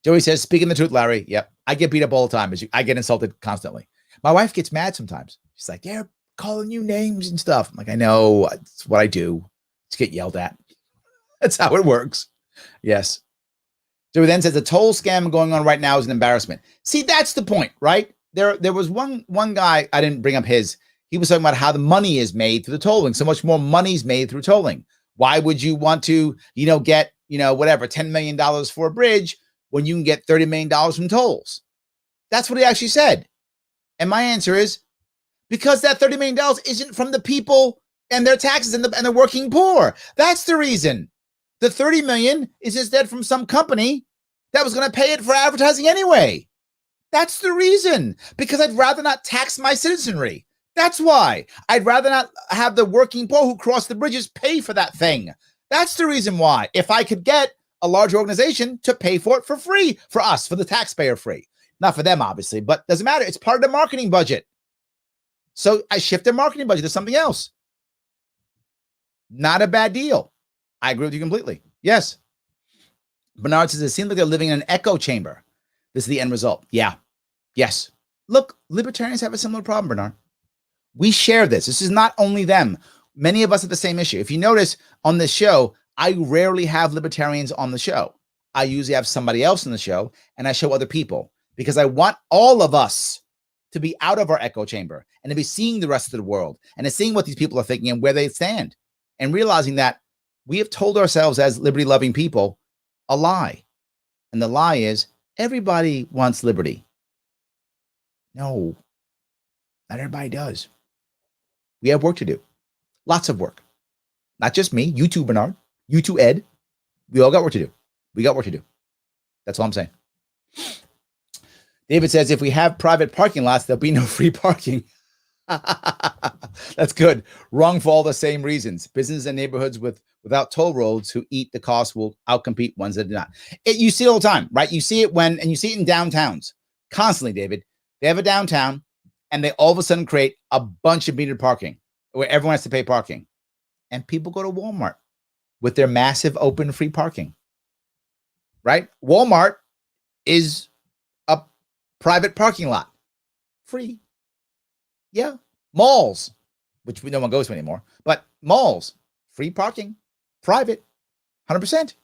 Joey says, speaking the truth, Larry. Yep. I get beat up all the time. I get insulted constantly. My wife gets mad sometimes. She's like, they're calling you names and stuff. I'm like, I know. It's what I do. Just get yelled at. That's how it works. Yes. Joey then says, the toll scam going on right now is an embarrassment. See, that's the point, right? There was one guy, I didn't bring up his. He was talking about how the money is made through the tolling. So much more money is made through tolling. Why would you want to, get, whatever, $10 million for a bridge when you can get $30 million from tolls? That's what he actually said. And my answer is because that $30 million isn't from the people and their taxes and the working poor. That's the reason. The $30 million is instead from some company that was going to pay it for advertising anyway. That's the reason. Because I'd rather not tax my citizenry. That's why. I'd rather not have the working poor who cross the bridges pay for that thing. That's the reason why. If I could get a large organization to pay for it for free, for us, for the taxpayer free. Not for them, obviously, but doesn't matter. It's part of the marketing budget. So I shift their marketing budget to something else. Not a bad deal. I agree with you completely. Yes. Bernard says, it seems like they're living in an echo chamber. This is the end result. Yeah. Yes. Look, libertarians have a similar problem, Bernard. We share this. This is not only them. Many of us have the same issue. If you notice on this show, I rarely have libertarians on the show. I usually have somebody else on the show, and I show other people because I want all of us to be out of our echo chamber and to be seeing the rest of the world and to seeing what these people are thinking and where they stand and realizing that we have told ourselves as liberty-loving people a lie. And the lie is everybody wants liberty. No, not everybody does. We have work to do. Lots of work. Not just me, you too, Bernard, you too, Ed. We all got work to do. We got work to do. That's all I'm saying. David says, if we have private parking lots, there'll be no free parking. That's good. Wrong for all the same reasons. Businesses and neighborhoods without toll roads who eat the cost will outcompete ones that do not. You see it all the time, right? You see it and you see it in downtowns constantly, David. They have a downtown and they all of a sudden create a bunch of metered parking where everyone has to pay parking. And people go to Walmart with their massive open free parking, right? Walmart is a private parking lot. Free. Yeah. Malls, which no one goes to anymore, but malls, free parking, private, 100%.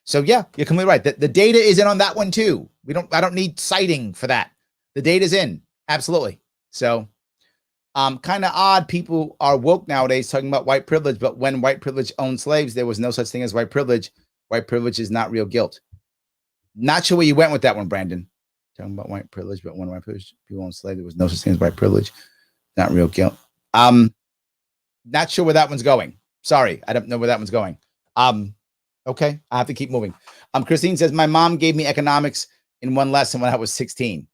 So yeah, you're completely right. The data is in on that one too. I don't need citing for that. The data's in. Absolutely. So kind of odd. People are woke nowadays talking about white privilege, but when white privilege owned slaves, there was no such thing as white privilege. White privilege is not real guilt. Not sure where you went with that one, Brandon. Talking about white privilege, but when white privilege people owned slaves, there was no such thing as white privilege. Not real guilt. Not sure where that one's going. Sorry, I don't know where that one's going. Okay, I have to keep moving. Christine says, my mom gave me economics in one lesson when I was 16.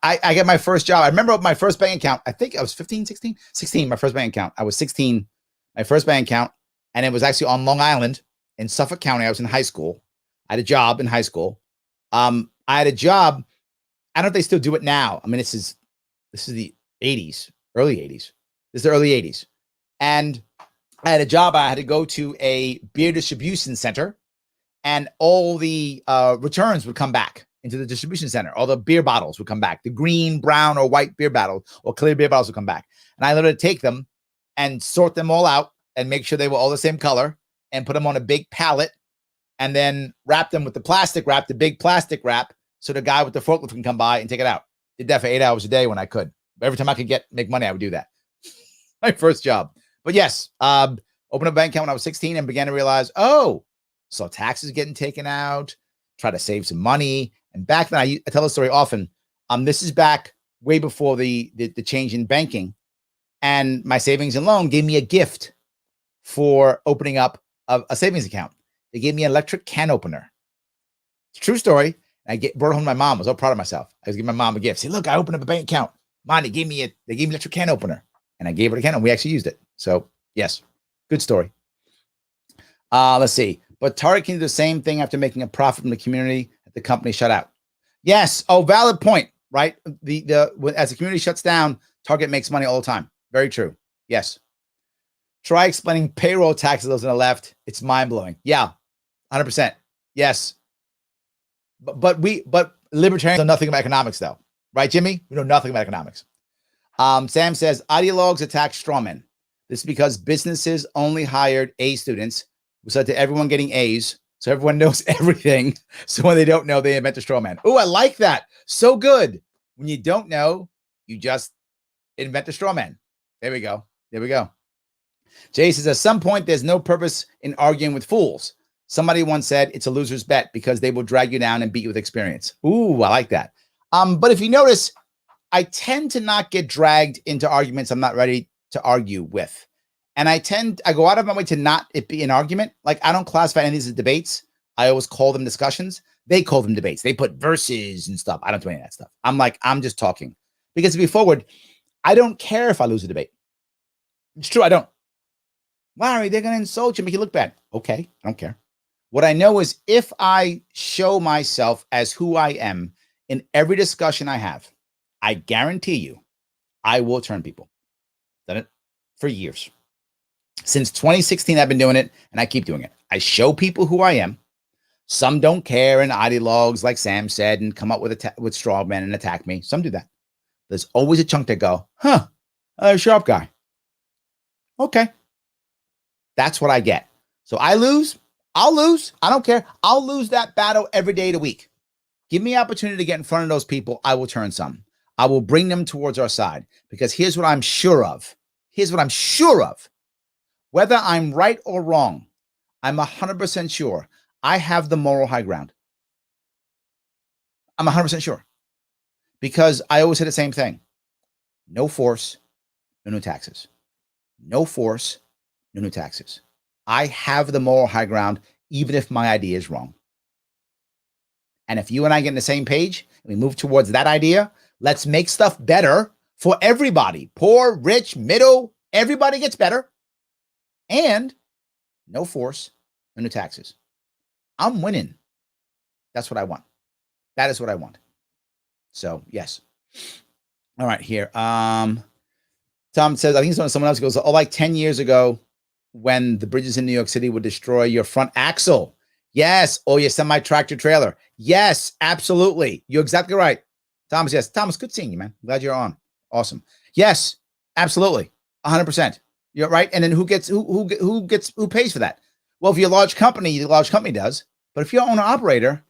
I got my first job. I remember my first bank account. I think I was 16, my first bank account. I was 16, my first bank account. And it was actually on Long Island in Suffolk County. I was in high school. I had a job in high school. I had a job. I don't know if they still do it now. I mean, this is the 80s, early 80s. This is the early 80s. And I had a job. I had to go to a beer distribution center and all the returns would come back into the distribution center. All the beer bottles would come back. The green, brown, or white beer bottles or clear beer bottles would come back. And I literally take them and sort them all out and make sure they were all the same color and put them on a big pallet and then wrap them with the plastic wrap, the big plastic wrap, so the guy with the forklift can come by and take it out. Did that for 8 hours a day when I could. Every time I could make money, I would do that. My first job. But yes, opened a bank account when I was 16 and began to realize, so taxes getting taken out, try to save some money. And back then, I tell the story often. This is back way before the change in banking. And my savings and loan gave me a gift for opening up a savings account. They gave me an electric can opener. It's a true story. I brought it home to my mom. I was all proud of myself. I was giving my mom a gift. Say, look, I opened up a bank account. Mom, they gave me an electric can opener. And I gave her a can and we actually used it. So yes, good story. Let's see. But Target can do the same thing after making a profit from the community that the company shut out. Yes. Oh, valid point, right? As the community shuts down, Target makes money all the time. Very true. Yes. Try explaining payroll taxes to those on the left. It's mind-blowing. Yeah. 100%. Yes. But libertarians know nothing about economics, though. Right, Jimmy? We know nothing about economics. Sam says, ideologues attack strawmen. This is because businesses only hired A students who said to everyone getting A's, so everyone knows everything. So when they don't know, they invent a straw man. Oh, I like that. So good. When you don't know, you just invent a straw man. There we go. There we go. Jay says, at some point, there's no purpose in arguing with fools. Somebody once said it's a loser's bet because they will drag you down and beat you with experience. Ooh, I like that. But if you notice, I tend to not get dragged into arguments I'm not ready to argue with. And I go out of my way to not it be an argument. Like, I don't classify any of these as debates. I always call them discussions. They call them debates. They put verses and stuff. I don't do any of that stuff. I'm just talking. Because to be forward, I don't care if I lose a debate. It's true, I don't. Larry, they're going to insult you, make you look bad. Okay, I don't care. What I know is if I show myself as who I am in every discussion I have, I guarantee you, I will turn people. Done it for years. Since 2016, I've been doing it, and I keep doing it. I show people who I am. Some don't care and ideologues, like Sam said, and come up with straw men and attack me. Some do that. There's always a chunk that go, Sharpe guy. Okay. That's what I get. So I lose. I'll lose. I don't care. I'll lose that battle every day of the week. Give me opportunity to get in front of those people. I will turn some. I will bring them towards our side, because here's what I'm sure of. Here's what I'm sure of. Whether I'm right or wrong, I'm 100% sure I have the moral high ground. I'm 100% sure, because I always say the same thing. No force, no new taxes. No force, no new taxes. I have the moral high ground, even if my idea is wrong. And if you and I get on the same page and we move towards that idea, let's make stuff better for everybody. Poor, rich, middle, everybody gets better. And no force, no new taxes. I'm winning. That's what I want. That is what I want. So, yes. All right, here. Tom says, I think it's someone else goes, like 10 years ago when the bridges in New York City would destroy your front axle. Yes. Or your semi-tractor trailer. Yes, absolutely. You're exactly right. Thomas, yes. Thomas, good seeing you, man. Glad you're on. Awesome. Yes, absolutely. 100%. You're right. And then who pays for that? Well, if you're a large company, the large company does. But if you're owner operator,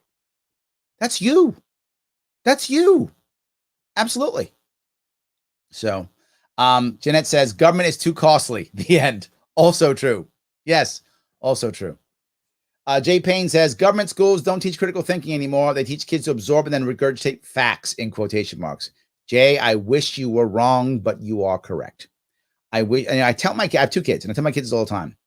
that's you. That's you. Absolutely. So, Jeanette says, government is too costly. The end. Also true. Yes, also true. Jay Payne says, government schools don't teach critical thinking anymore. They teach kids to absorb and then regurgitate facts, in quotation marks. Jay, I wish you were wrong, but you are correct. I tell my kids, I have 2 kids, and I tell my kids all the time,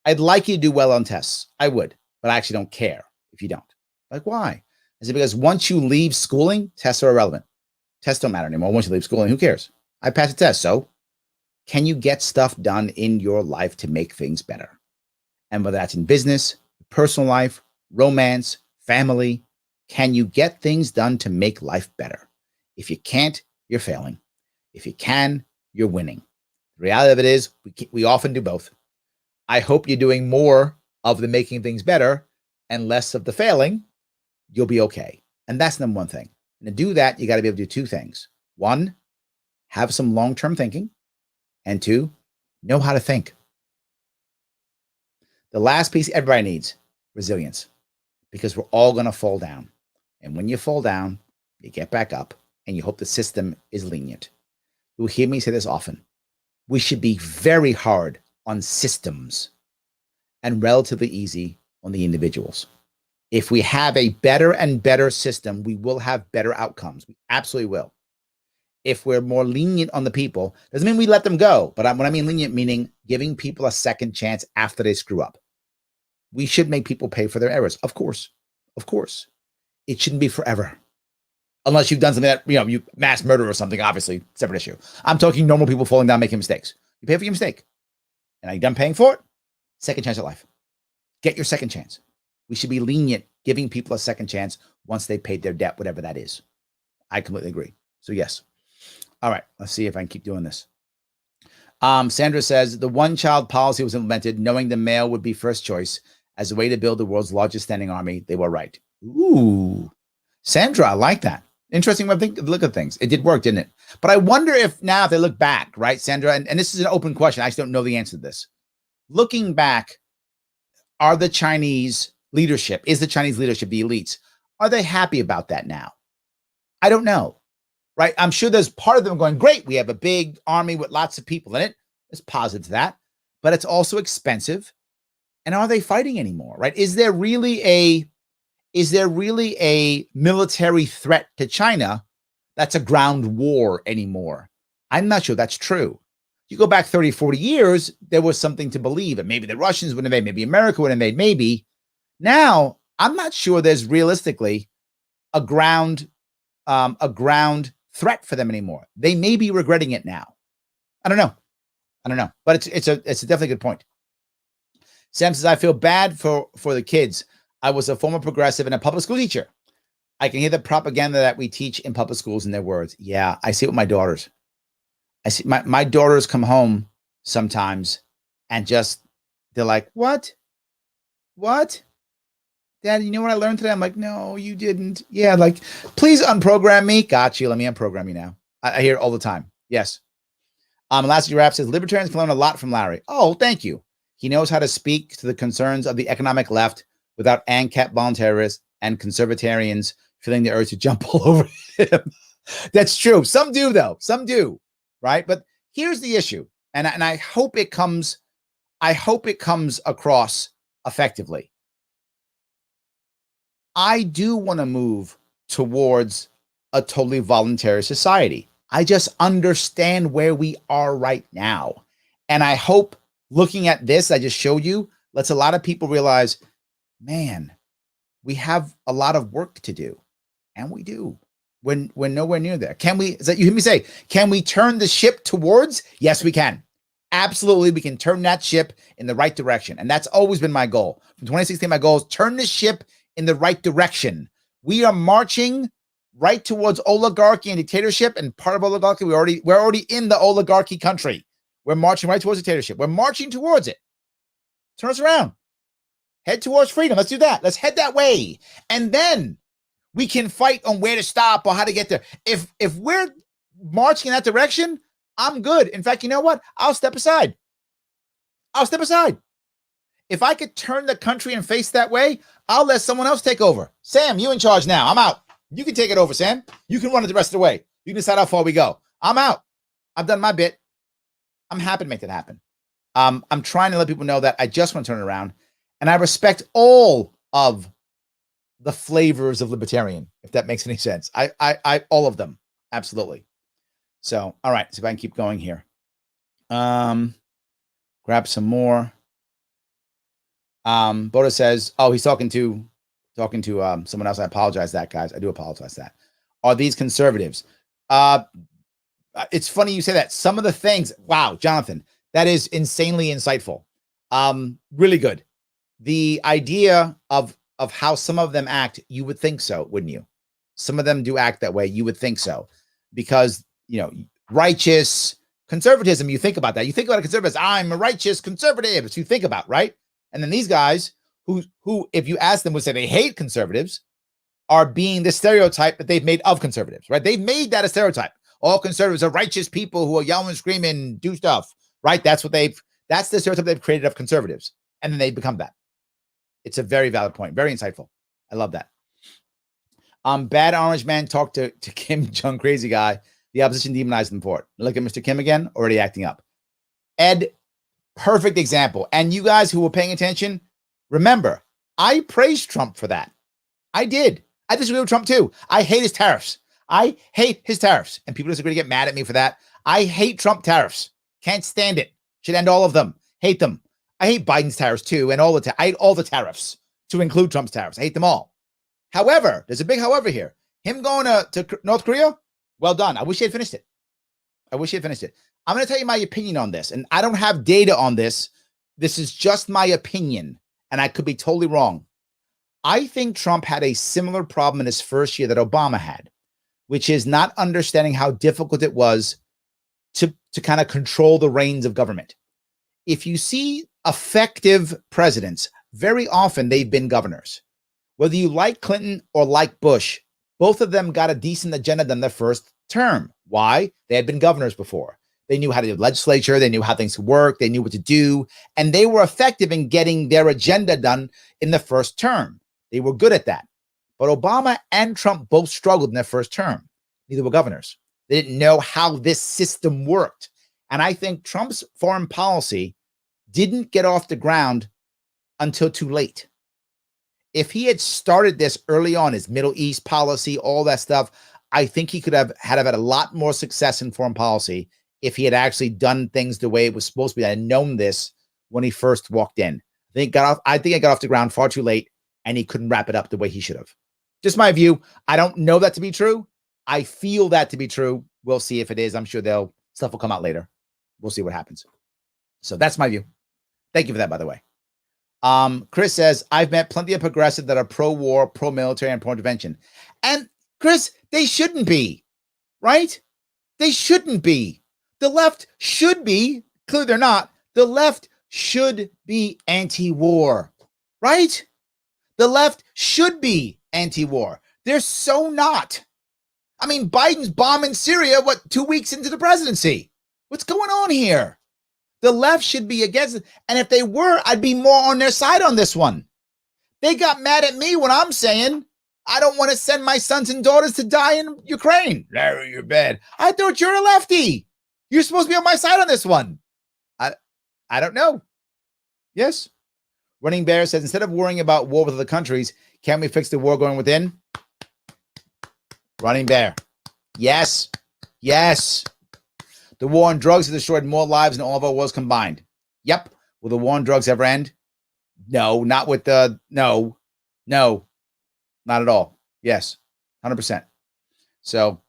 I'd like you to do well on tests. I would, but I actually don't care if you don't. Like, why? I said, because once you leave schooling, tests are irrelevant. Tests don't matter anymore. Once you leave schooling, who cares? I passed a test. So can you get stuff done in your life to make things better? And whether that's in business, personal life, romance, family, can you get things done to make life better? If you can't, you're failing. If you can, you're winning. The reality of it is we often do both. I hope you're doing more of the making things better and less of the failing. You'll be okay. And that's number one thing. And to do that, you got to be able to do 2 things. 1, have some long-term thinking. And 2, know how to think. The last piece everybody needs, resilience, because we're all going to fall down. And when you fall down, you get back up and you hope the system is lenient. You'll hear me say this often. We should be very hard on systems and relatively easy on the individuals. If we have a better and better system, we will have better outcomes. We absolutely will. If we're more lenient on the people, doesn't mean we let them go. But when I mean lenient, meaning giving people a second chance after they screw up. We should make people pay for their errors. Of course. Of course. It shouldn't be forever. Unless you've done something that, you mass murder or something, obviously, separate issue. I'm talking normal people falling down, making mistakes. You pay for your mistake. And are you done paying for it? Second chance at life. Get your second chance. We should be lenient, giving people a second chance once they paid their debt, whatever that is. I completely agree. So yes. All right. Let's see if I can keep doing this. Sandra says, the one-child policy was implemented knowing the male would be first choice as a way to build the world's largest standing army. They were right. Ooh. Sandra, I like that. Interesting way to look at things. It did work, didn't it? But I wonder if now they look back, right, Sandra? And this is an open question. I just don't know the answer to this. Looking back, is the Chinese leadership, the elites, are they happy about that now? I don't know, right? I'm sure there's part of them going, great, we have a big army with lots of people in it. There's positive to that, but it's also expensive. And are they fighting anymore, right? Is there really a military threat to China that's a ground war anymore? I'm not sure that's true. You go back 30, 40 years, there was something to believe that maybe the Russians would have made, maybe America would have made, maybe. Now, I'm not sure there's realistically a ground threat for them anymore. They may be regretting it now. I don't know. But it's a definitely good point. Sam says, I feel bad for the kids. I was a former progressive and a public school teacher. I can hear the propaganda that we teach in public schools in their words. Yeah, I see it with my daughters. I see my daughters come home sometimes and they're like, what? Dad, you know what I learned today? I'm like, no, you didn't. Yeah, like, please unprogram me. Got you. Let me unprogram you now. I hear it all the time. Yes. Elastic Giraffe says libertarians can learn a lot from Larry. Oh, thank you. He knows how to speak to the concerns of the economic left without ANCAP voluntarists and conservatarians feeling the urge to jump all over him. That's true. Some do, though. Some do, right? But here's the issue, and I hope it comes. I hope it comes across effectively. I do want to move towards a totally voluntary society. I just understand where we are right now. And I hope looking at this, I just showed you, lets a lot of people realize, man, we have a lot of work to do. And we do. We're nowhere near there. Can we, is that you hear me say, can we turn the ship towards? Yes, we can. Absolutely, we can turn that ship in the right direction. And that's always been my goal. From 2016, my goal is turn the ship in the right direction. We are marching right towards oligarchy and dictatorship, and part of oligarchy, we're already in the oligarchy country. We're marching right towards dictatorship. We're marching towards it. Turn us around. Head towards freedom. Let's do that. Let's head that way. And then we can fight on where to stop or how to get there. If we're marching in that direction, I'm good. In fact, you know what? I'll step aside. I'll step aside. If I could turn the country and face that way, I'll let someone else take over. Sam, you in charge now. I'm out. You can take it over, Sam. You can run it the rest of the way. You can decide how far we go. I'm out. I've done my bit. I'm happy to make that happen. I'm trying to let people know that I just want to turn it around. And I respect all of the flavors of libertarian, if that makes any sense. I all of them. Absolutely. So, all right. So if I can keep going here. Grab some more. Boda says, oh, he's talking to someone else. I apologize that, guys. I do apologize that. Are these conservatives? It's funny you say that. Some of the things, wow, Jonathan, that is insanely insightful. Really good. The idea of how some of them act, you would think so, wouldn't you? Some of them do act that way. You would think so, because, you know, righteous conservatism, you think about that. You think about a conservative, I'm a righteous conservative. It's you think about, right? And then these guys who, if you ask them, would say they hate conservatives, are being the stereotype that they've made of conservatives, right? They've made that a stereotype. All conservatives are righteous people who are yelling, screaming, do stuff, right? That's the stereotype they've created of conservatives. And then they become that. It's a very valid point. Very insightful. I love that. Bad Orange Man talked to Kim Jong Crazy Guy. The opposition demonized him for it. Look at Mr. Kim again, already acting up. Ed, perfect example. And you guys who were paying attention, remember, I praised Trump for that. I did. I disagree with Trump too. I hate his tariffs. I hate his tariffs. And people disagree to get mad at me for that. I hate Trump tariffs. Can't stand it. Should end all of them. Hate them. I hate Biden's tariffs too, and I hate all the tariffs to include Trump's tariffs. I hate them all. However, there's a big however here. Him going to North Korea, well done. I wish he had finished it. I'm going to tell you my opinion on this, and I don't have data on this. This is just my opinion, and I could be totally wrong. I think Trump had a similar problem in his first year that Obama had, which is not understanding how difficult it was to kind of control the reins of government. If you see effective presidents, very often they've been governors. Whether you like Clinton or like Bush, both of them got a decent agenda done their first term. Why? They had been governors before. They knew how to do legislature. They knew how things work. They knew what to do. And they were effective in getting their agenda done in the first term. They were good at that. But Obama and Trump both struggled in their first term. Neither were governors. They didn't know how this system worked. And I think Trump's foreign policy didn't get off the ground until too late. If he had started this early on, his Middle East policy, all that stuff, I think he could have had a lot more success in foreign policy if he had actually done things the way it was supposed to be and known this when he first walked in. I think it got off the ground far too late, and he couldn't wrap it up the way he should have. Just my view. I don't know that to be true. I feel that to be true. We'll see if it is. I'm sure stuff will come out later. We'll see what happens. So that's my view. Thank you for that, by the way. Chris says, I've met plenty of progressives that are pro-war, pro-military, and pro-intervention. And Chris, they shouldn't be, right? They shouldn't be. The left should be, clearly they're not, the left should be anti-war, right? The left should be anti-war. They're so not. I mean, Biden's bombing Syria, 2 weeks into the presidency? What's going on here? The left should be against it. And if they were, I'd be more on their side on this one. They got mad at me when I'm saying I don't want to send my sons and daughters to die in Ukraine. Larry, you're bad. I thought you're a lefty. You're supposed to be on my side on this one. I don't know. Yes. Running Bear says, instead of worrying about war with other countries, can't we fix the war going within? Running Bear. Yes. Yes. The war on drugs has destroyed more lives than all of our wars combined. Yep. Will the war on drugs ever end? No, not with the, no, not at all. Yes, 100%. So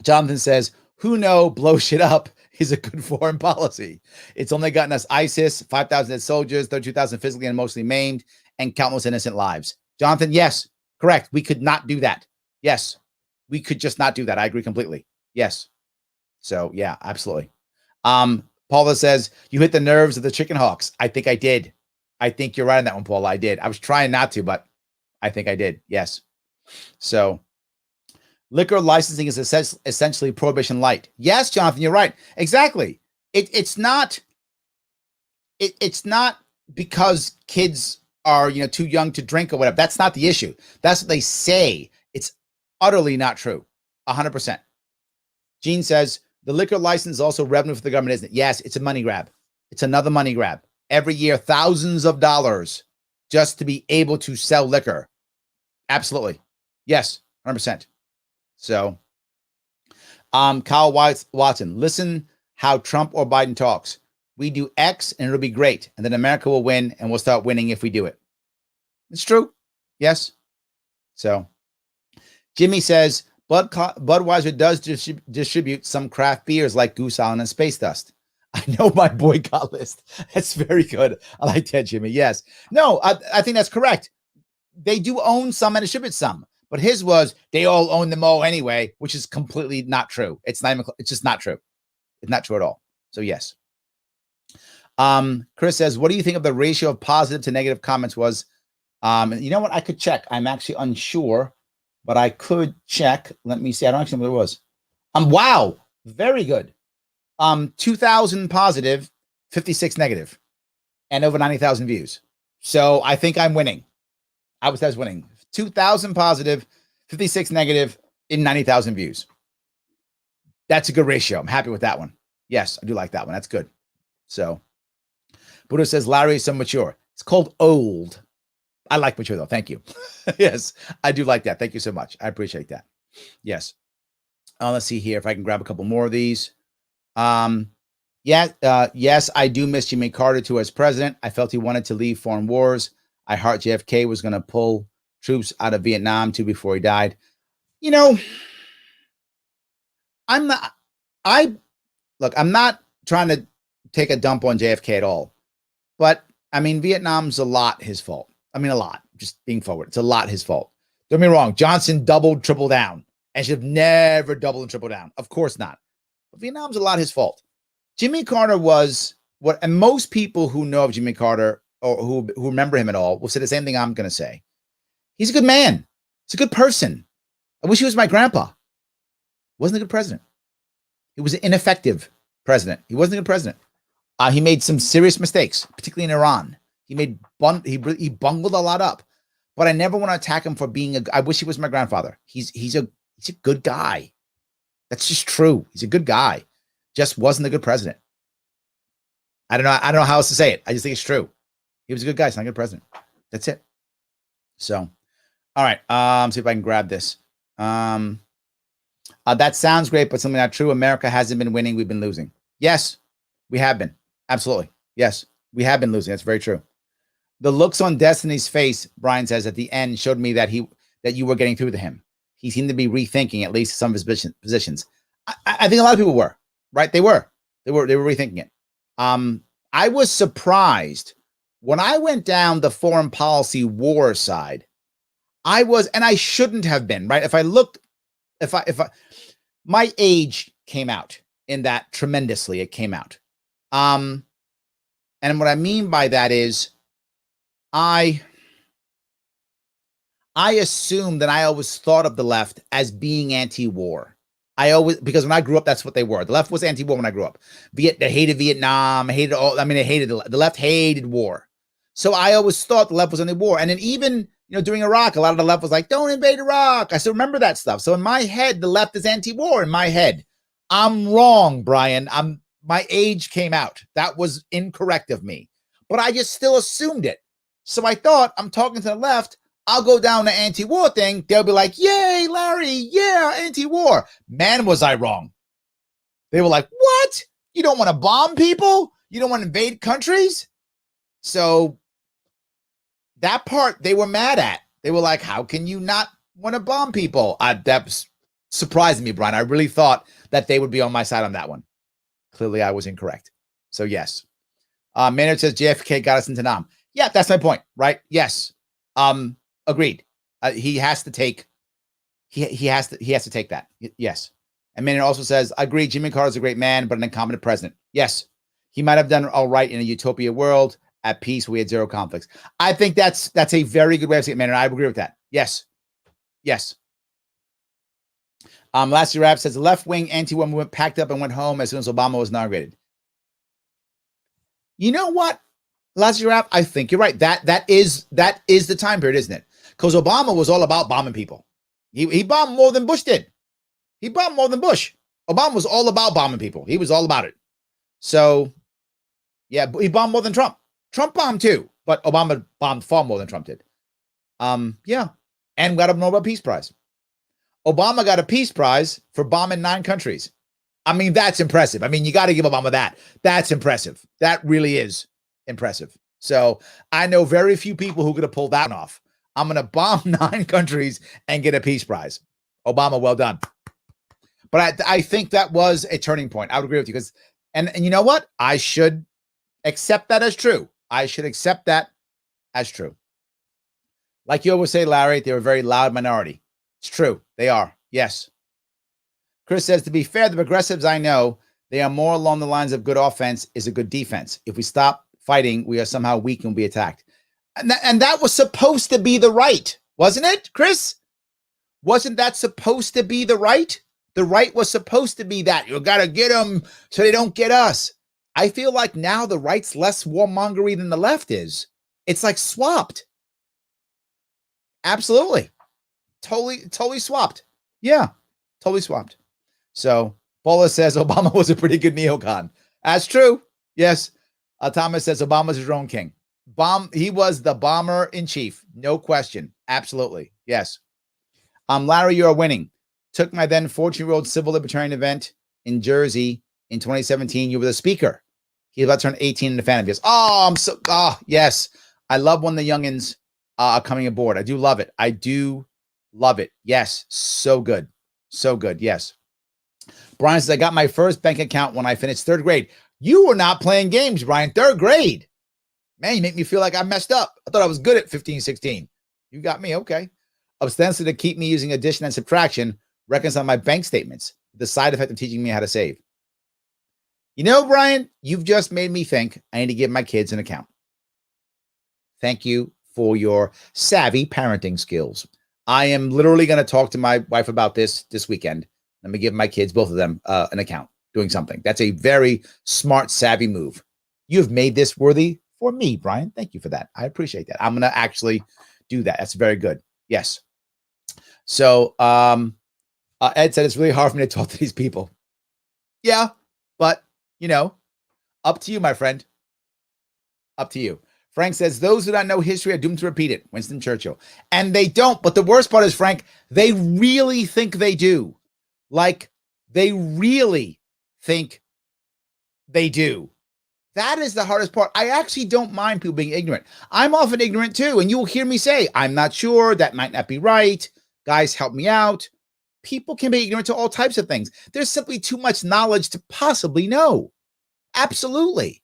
Jonathan says, who know, blow shit up is a good foreign policy. It's only gotten us ISIS, 5,000 dead soldiers, 32,000 physically and mostly maimed, and countless innocent lives. Jonathan, yes, correct. We could not do that. Yes, we could just not do that. I agree completely. Yes. So yeah, absolutely. Paula says, you hit the nerves of the chicken hawks. I think I did. I think you're right on that one, Paula. I did. I was trying not to, but I think I did. Yes. So liquor licensing is essentially prohibition light. Yes, Jonathan, you're right. Exactly. It's not because kids are, too young to drink or whatever. That's not the issue. That's what they say. It's utterly not true. 100%. Gene says, the liquor license is also revenue for the government, isn't it? Yes, it's a money grab. It's another money grab. Every year, thousands of dollars just to be able to sell liquor. Absolutely. Yes, 100%. So, Kyle Watson, listen how Trump or Biden talks. We do X and it'll be great. And then America will win and we'll start winning if we do it. It's true. Yes. So, Jimmy says, Budweiser does distribute some craft beers like Goose Island and Space Dust. I know my boycott list. That's very good. I like that, Jimmy. Yes. No, I think that's correct. They do own some and distribute some. But his was, they all own them all anyway, which is completely not true. It's just not true. It's not true at all. So yes. Chris says, what do you think of the ratio of positive to negative comments was? You know what? I could check. I'm actually unsure, but I could check. Let me see. I don't actually know what it was. Wow. Very good. 2,000 positive, 56 negative, and over 90,000 views. So I think I'm winning. I was winning. 2,000 positive, 56 negative, in 90,000 views. That's a good ratio. I'm happy with that one. Yes, I do like that one. That's good. So Buddha says, Larry is so mature. It's called old. I like mature though. Thank you. Yes, I do like that. Thank you so much. I appreciate that. Yes. Let's see here if I can grab a couple more of these. Yes, I do miss Jimmy Carter too as president. I felt he wanted to leave foreign wars. I heard JFK was going to pull troops out of Vietnam too before he died. I'm not trying to take a dump on JFK at all, but I mean, Vietnam's a lot his fault. I mean, a lot, just being forward. It's a lot his fault. Don't get me wrong. Johnson doubled, triple down and should have never doubled and triple down. Of course not. But Vietnam's a lot his fault. Jimmy Carter was what, and most people who know of Jimmy Carter or who remember him at all will say the same thing I'm going to say. He's a good man. He's a good person. I wish he was my grandpa. Wasn't a good president. He was an ineffective president. He wasn't a good president. He made some serious mistakes, particularly in Iran. He bungled a lot up. But I never want to attack him for being I wish he was my grandfather. He's a good guy. That's just true. He's a good guy. Just wasn't a good president. I don't know how else to say it. I just think it's true. He was a good guy. He's not a good president. That's it. So, all right. See if I can grab this. That sounds great, but something not true. America hasn't been winning. We've been losing. Yes, we have been. Absolutely. Yes, we have been losing. That's very true. The looks on Destiny's face, Brian says, at the end showed me that you were getting through to him. He seemed to be rethinking at least some of his positions. I think a lot of people were, right? They were rethinking it. I was surprised when I went down the foreign policy war side. And I shouldn't have been, right? If my age came out in that tremendously, it came out. And what I mean by that is I assumed that I always thought of the left as being anti-war. Because when I grew up, that's what they were. The left was anti-war when I grew up. They hated Vietnam. They hated the left hated war. So I always thought the left was anti-war. And then even, during Iraq, a lot of the left was like, don't invade Iraq. I still remember that stuff. So in my head, the left is anti-war in my head. I'm wrong, Brian. My age came out. That was incorrect of me. But I just still assumed it. So I thought, I'm talking to the left. I'll go down the anti-war thing. They'll be like, yay, Larry, yeah, anti-war. Man, was I wrong. They were like, what? You don't want to bomb people? You don't want to invade countries? So that part they were mad at. They were like, how can you not want to bomb people? That surprised me, Brian. I really thought that they would be on my side on that one. Clearly, I was incorrect. So yes. Maynard says JFK got us into Nam. Yeah, that's my point, right? Yes. Agreed. He has to take. He has to take that. Yes. And Maynard also says, agreed. Jimmy Carter's a great man, but an incompetent president. Yes. He might have done all right in a utopia world at peace. We had zero conflicts. I think that's a very good way of saying it, Maynard. I agree with that. Yes. Yes. Last year, Rap says the left-wing anti-war movement packed up and went home as soon as Obama was inaugurated. You know what, Last year, Rap, I think you're right. That is the time period, isn't it? Because Obama was all about bombing people. He bombed more than Bush did. He bombed more than Bush. Obama was all about bombing people. He was all about it. So, yeah, he bombed more than Trump. Trump bombed too, but Obama bombed far more than Trump did. Yeah, and got a Nobel Peace Prize. Obama got a Peace Prize for bombing 9 countries. I mean, that's impressive. I mean, you got to give Obama that. That's impressive. That really is impressive. So I know very few people who could have pulled that off. I'm going to bomb 9 countries and get a Peace Prize. Obama, well done. But I think that was a turning point. I would agree with you because, and you know what? I should accept that as true. I should accept that as true. Like you always say, Larry, they're a very loud minority. It's true. They are. Yes. Chris says, to be fair, the progressives I know, they are more along the lines of good offense is a good defense. If we stop fighting, we are somehow weak and will be attacked. And that was supposed to be the right, wasn't it, Chris? Wasn't that supposed to be the right? The right was supposed to be that. You got to get them so they don't get us. I feel like now the right's less warmongery than the left is. It's like swapped. Absolutely. Totally swapped. Yeah, totally swapped. So Paula says Obama was a pretty good neocon. That's true. Yes. Thomas says Obama's his own king. He was the bomber in chief. No question. Absolutely. Yes. Larry, you're winning. Took my then 14-year-old civil libertarian event in Jersey in 2017. You were the speaker. He's about to turn 18 in the fan of yours. Yes. I love when the youngins are coming aboard. I do love it. I do love it. Yes. So good. So good. Yes. Brian says, I got my first bank account when I finished 3rd grade. You were not playing games, Brian. 3rd grade. Man, you make me feel like I messed up. I thought I was good at 15, 16. You got me. Okay. Ostensibly to keep me using addition and subtraction, reconcile my bank statements. The side effect of teaching me how to save. You know, Brian, you've just made me think I need to give my kids an account. Thank you for your savvy parenting skills. I am literally going to talk to my wife about this weekend. Let me give my kids, both of them, an account, doing something. That's a very smart, savvy move. You've made this worthy for me, Brian. Thank you for that. I appreciate that. I'm going to actually do that. That's very good. Yes. So Ed said it's really hard for me to talk to these people. Yeah, but, up to you, my friend. Up to you. Frank says, those who don't know history are doomed to repeat it. Winston Churchill. And they don't. But the worst part is, Frank, they really think they do. Like, they really think they do. That is the hardest part. I actually don't mind people being ignorant. I'm often ignorant too. And you'll hear me say, I'm not sure. That might not be right. Guys, help me out. People can be ignorant to all types of things. There's simply too much knowledge to possibly know. Absolutely.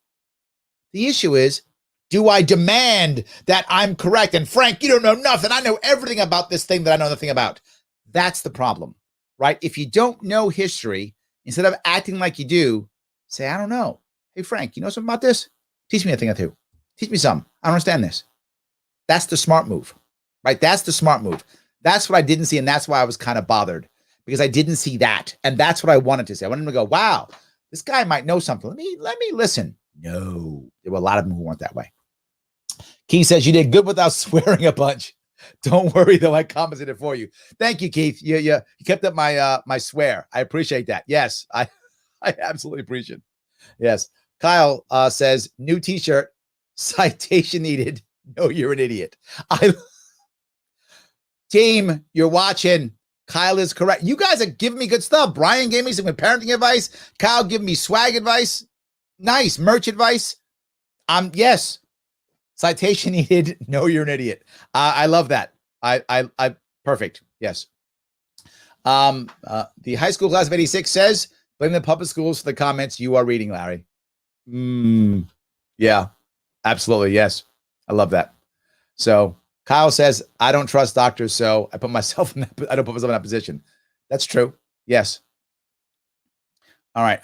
The issue is, do I demand that I'm correct? And Frank, you don't know nothing. I know everything about this thing that I know nothing about. That's the problem, right? If you don't know history, instead of acting like you do, say, I don't know. Hey, Frank, you know something about this? Teach me a thing or two. Teach me something. I don't understand this. That's the smart move. right? That's the smart move. That's what I didn't see, and that's why I was kind of bothered, because I didn't see that, and that's what I wanted to see. I wanted him to go, wow, this guy might know something. Let me listen. No, there were a lot of them who weren't that way. Keith says, you did good without swearing a bunch. Don't worry, though, I compensated for you. Thank you, Keith. You kept up my swear. I appreciate that. Yes, I absolutely appreciate it. Yes. Kyle says, new t-shirt, citation needed. No, you're an idiot. Team, you're watching. Kyle is correct. You guys are giving me good stuff. Brian gave me some good parenting advice. Kyle gave me swag advice. Nice. Merch advice. Yes. Citation needed. No, you're an idiot. I love that. I perfect. Yes. The high school class of 86 says, blame the public schools for the comments you are reading, Larry. Yeah, absolutely. Yes. I love that. So Kyle says, I don't trust doctors, so I don't put myself in that position. That's true. Yes. All right.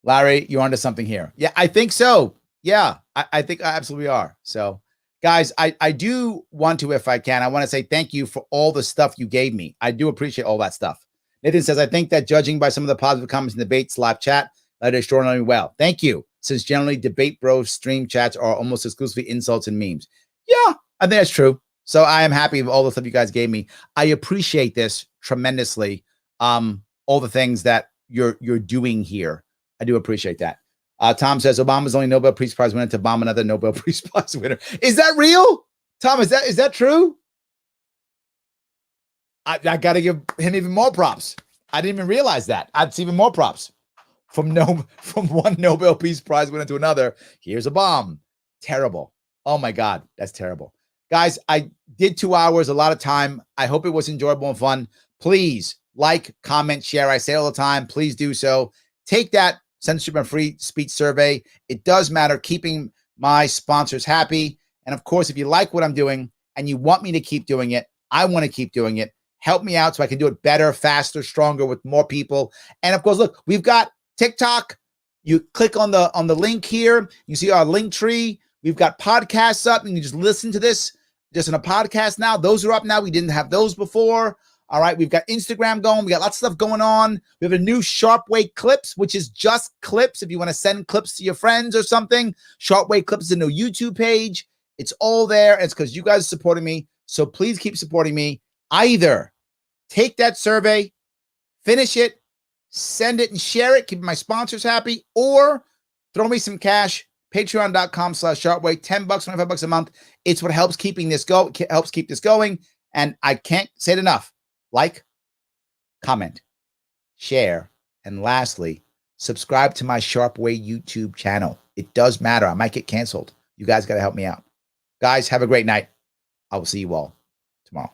Larry, you're onto something here. Yeah, I think so. Yeah, I think I absolutely are. So guys, I do want to, if I can, I want to say thank you for all the stuff you gave me. I do appreciate all that stuff. Nathan says, I think that judging by some of the positive comments in debates, live chat, that is extraordinarily well. Thank you. Since generally debate bros stream chats are almost exclusively insults and memes. Yeah, I think that's true. So I am happy with all the stuff you guys gave me. I appreciate this tremendously. All the things that you're doing here. I do appreciate that. Tom says Obama's only Nobel Peace Prize winner to bomb another Nobel Peace Prize winner. Is that real? Tom, is that true? I got to give him even more props. I didn't even realize that. That's even more props. From one Nobel Peace Prize winner to another, here's a bomb. Terrible. Oh my God, that's terrible. Guys, I did 2 hours, a lot of time. I hope it was enjoyable and fun. Please like, comment, share. I say all the time, please do so. Take that censorship and free speech survey. It does matter, keeping my sponsors happy. And of course, if you like what I'm doing and you want me to keep doing it, I want to keep doing it. Help me out so I can do it better, faster, stronger with more people. And of course, look, we've got TikTok. You click on the link here. You see our link tree. We've got podcasts up, and you just listen to this just in a podcast now. Those are up now. We didn't have those before. All right. We've got Instagram going. We got lots of stuff going on. We have a new Sharpe clips, which is just clips. If you want to send clips to your friends or something, Sharpe clips is a new YouTube page. It's all there. It's because you guys are supporting me. So please keep supporting me. Either take that survey, finish it, send it and share it, keep my sponsors happy, or throw me some cash. Patreon.com/Sharpe, $10, $25 a month. It's what helps keep this going. And I can't say it enough. Like, comment, share, and lastly, subscribe to my Sharpe YouTube channel. It does matter. I might get canceled. You guys got to help me out. Guys, have a great night. I will see you all tomorrow.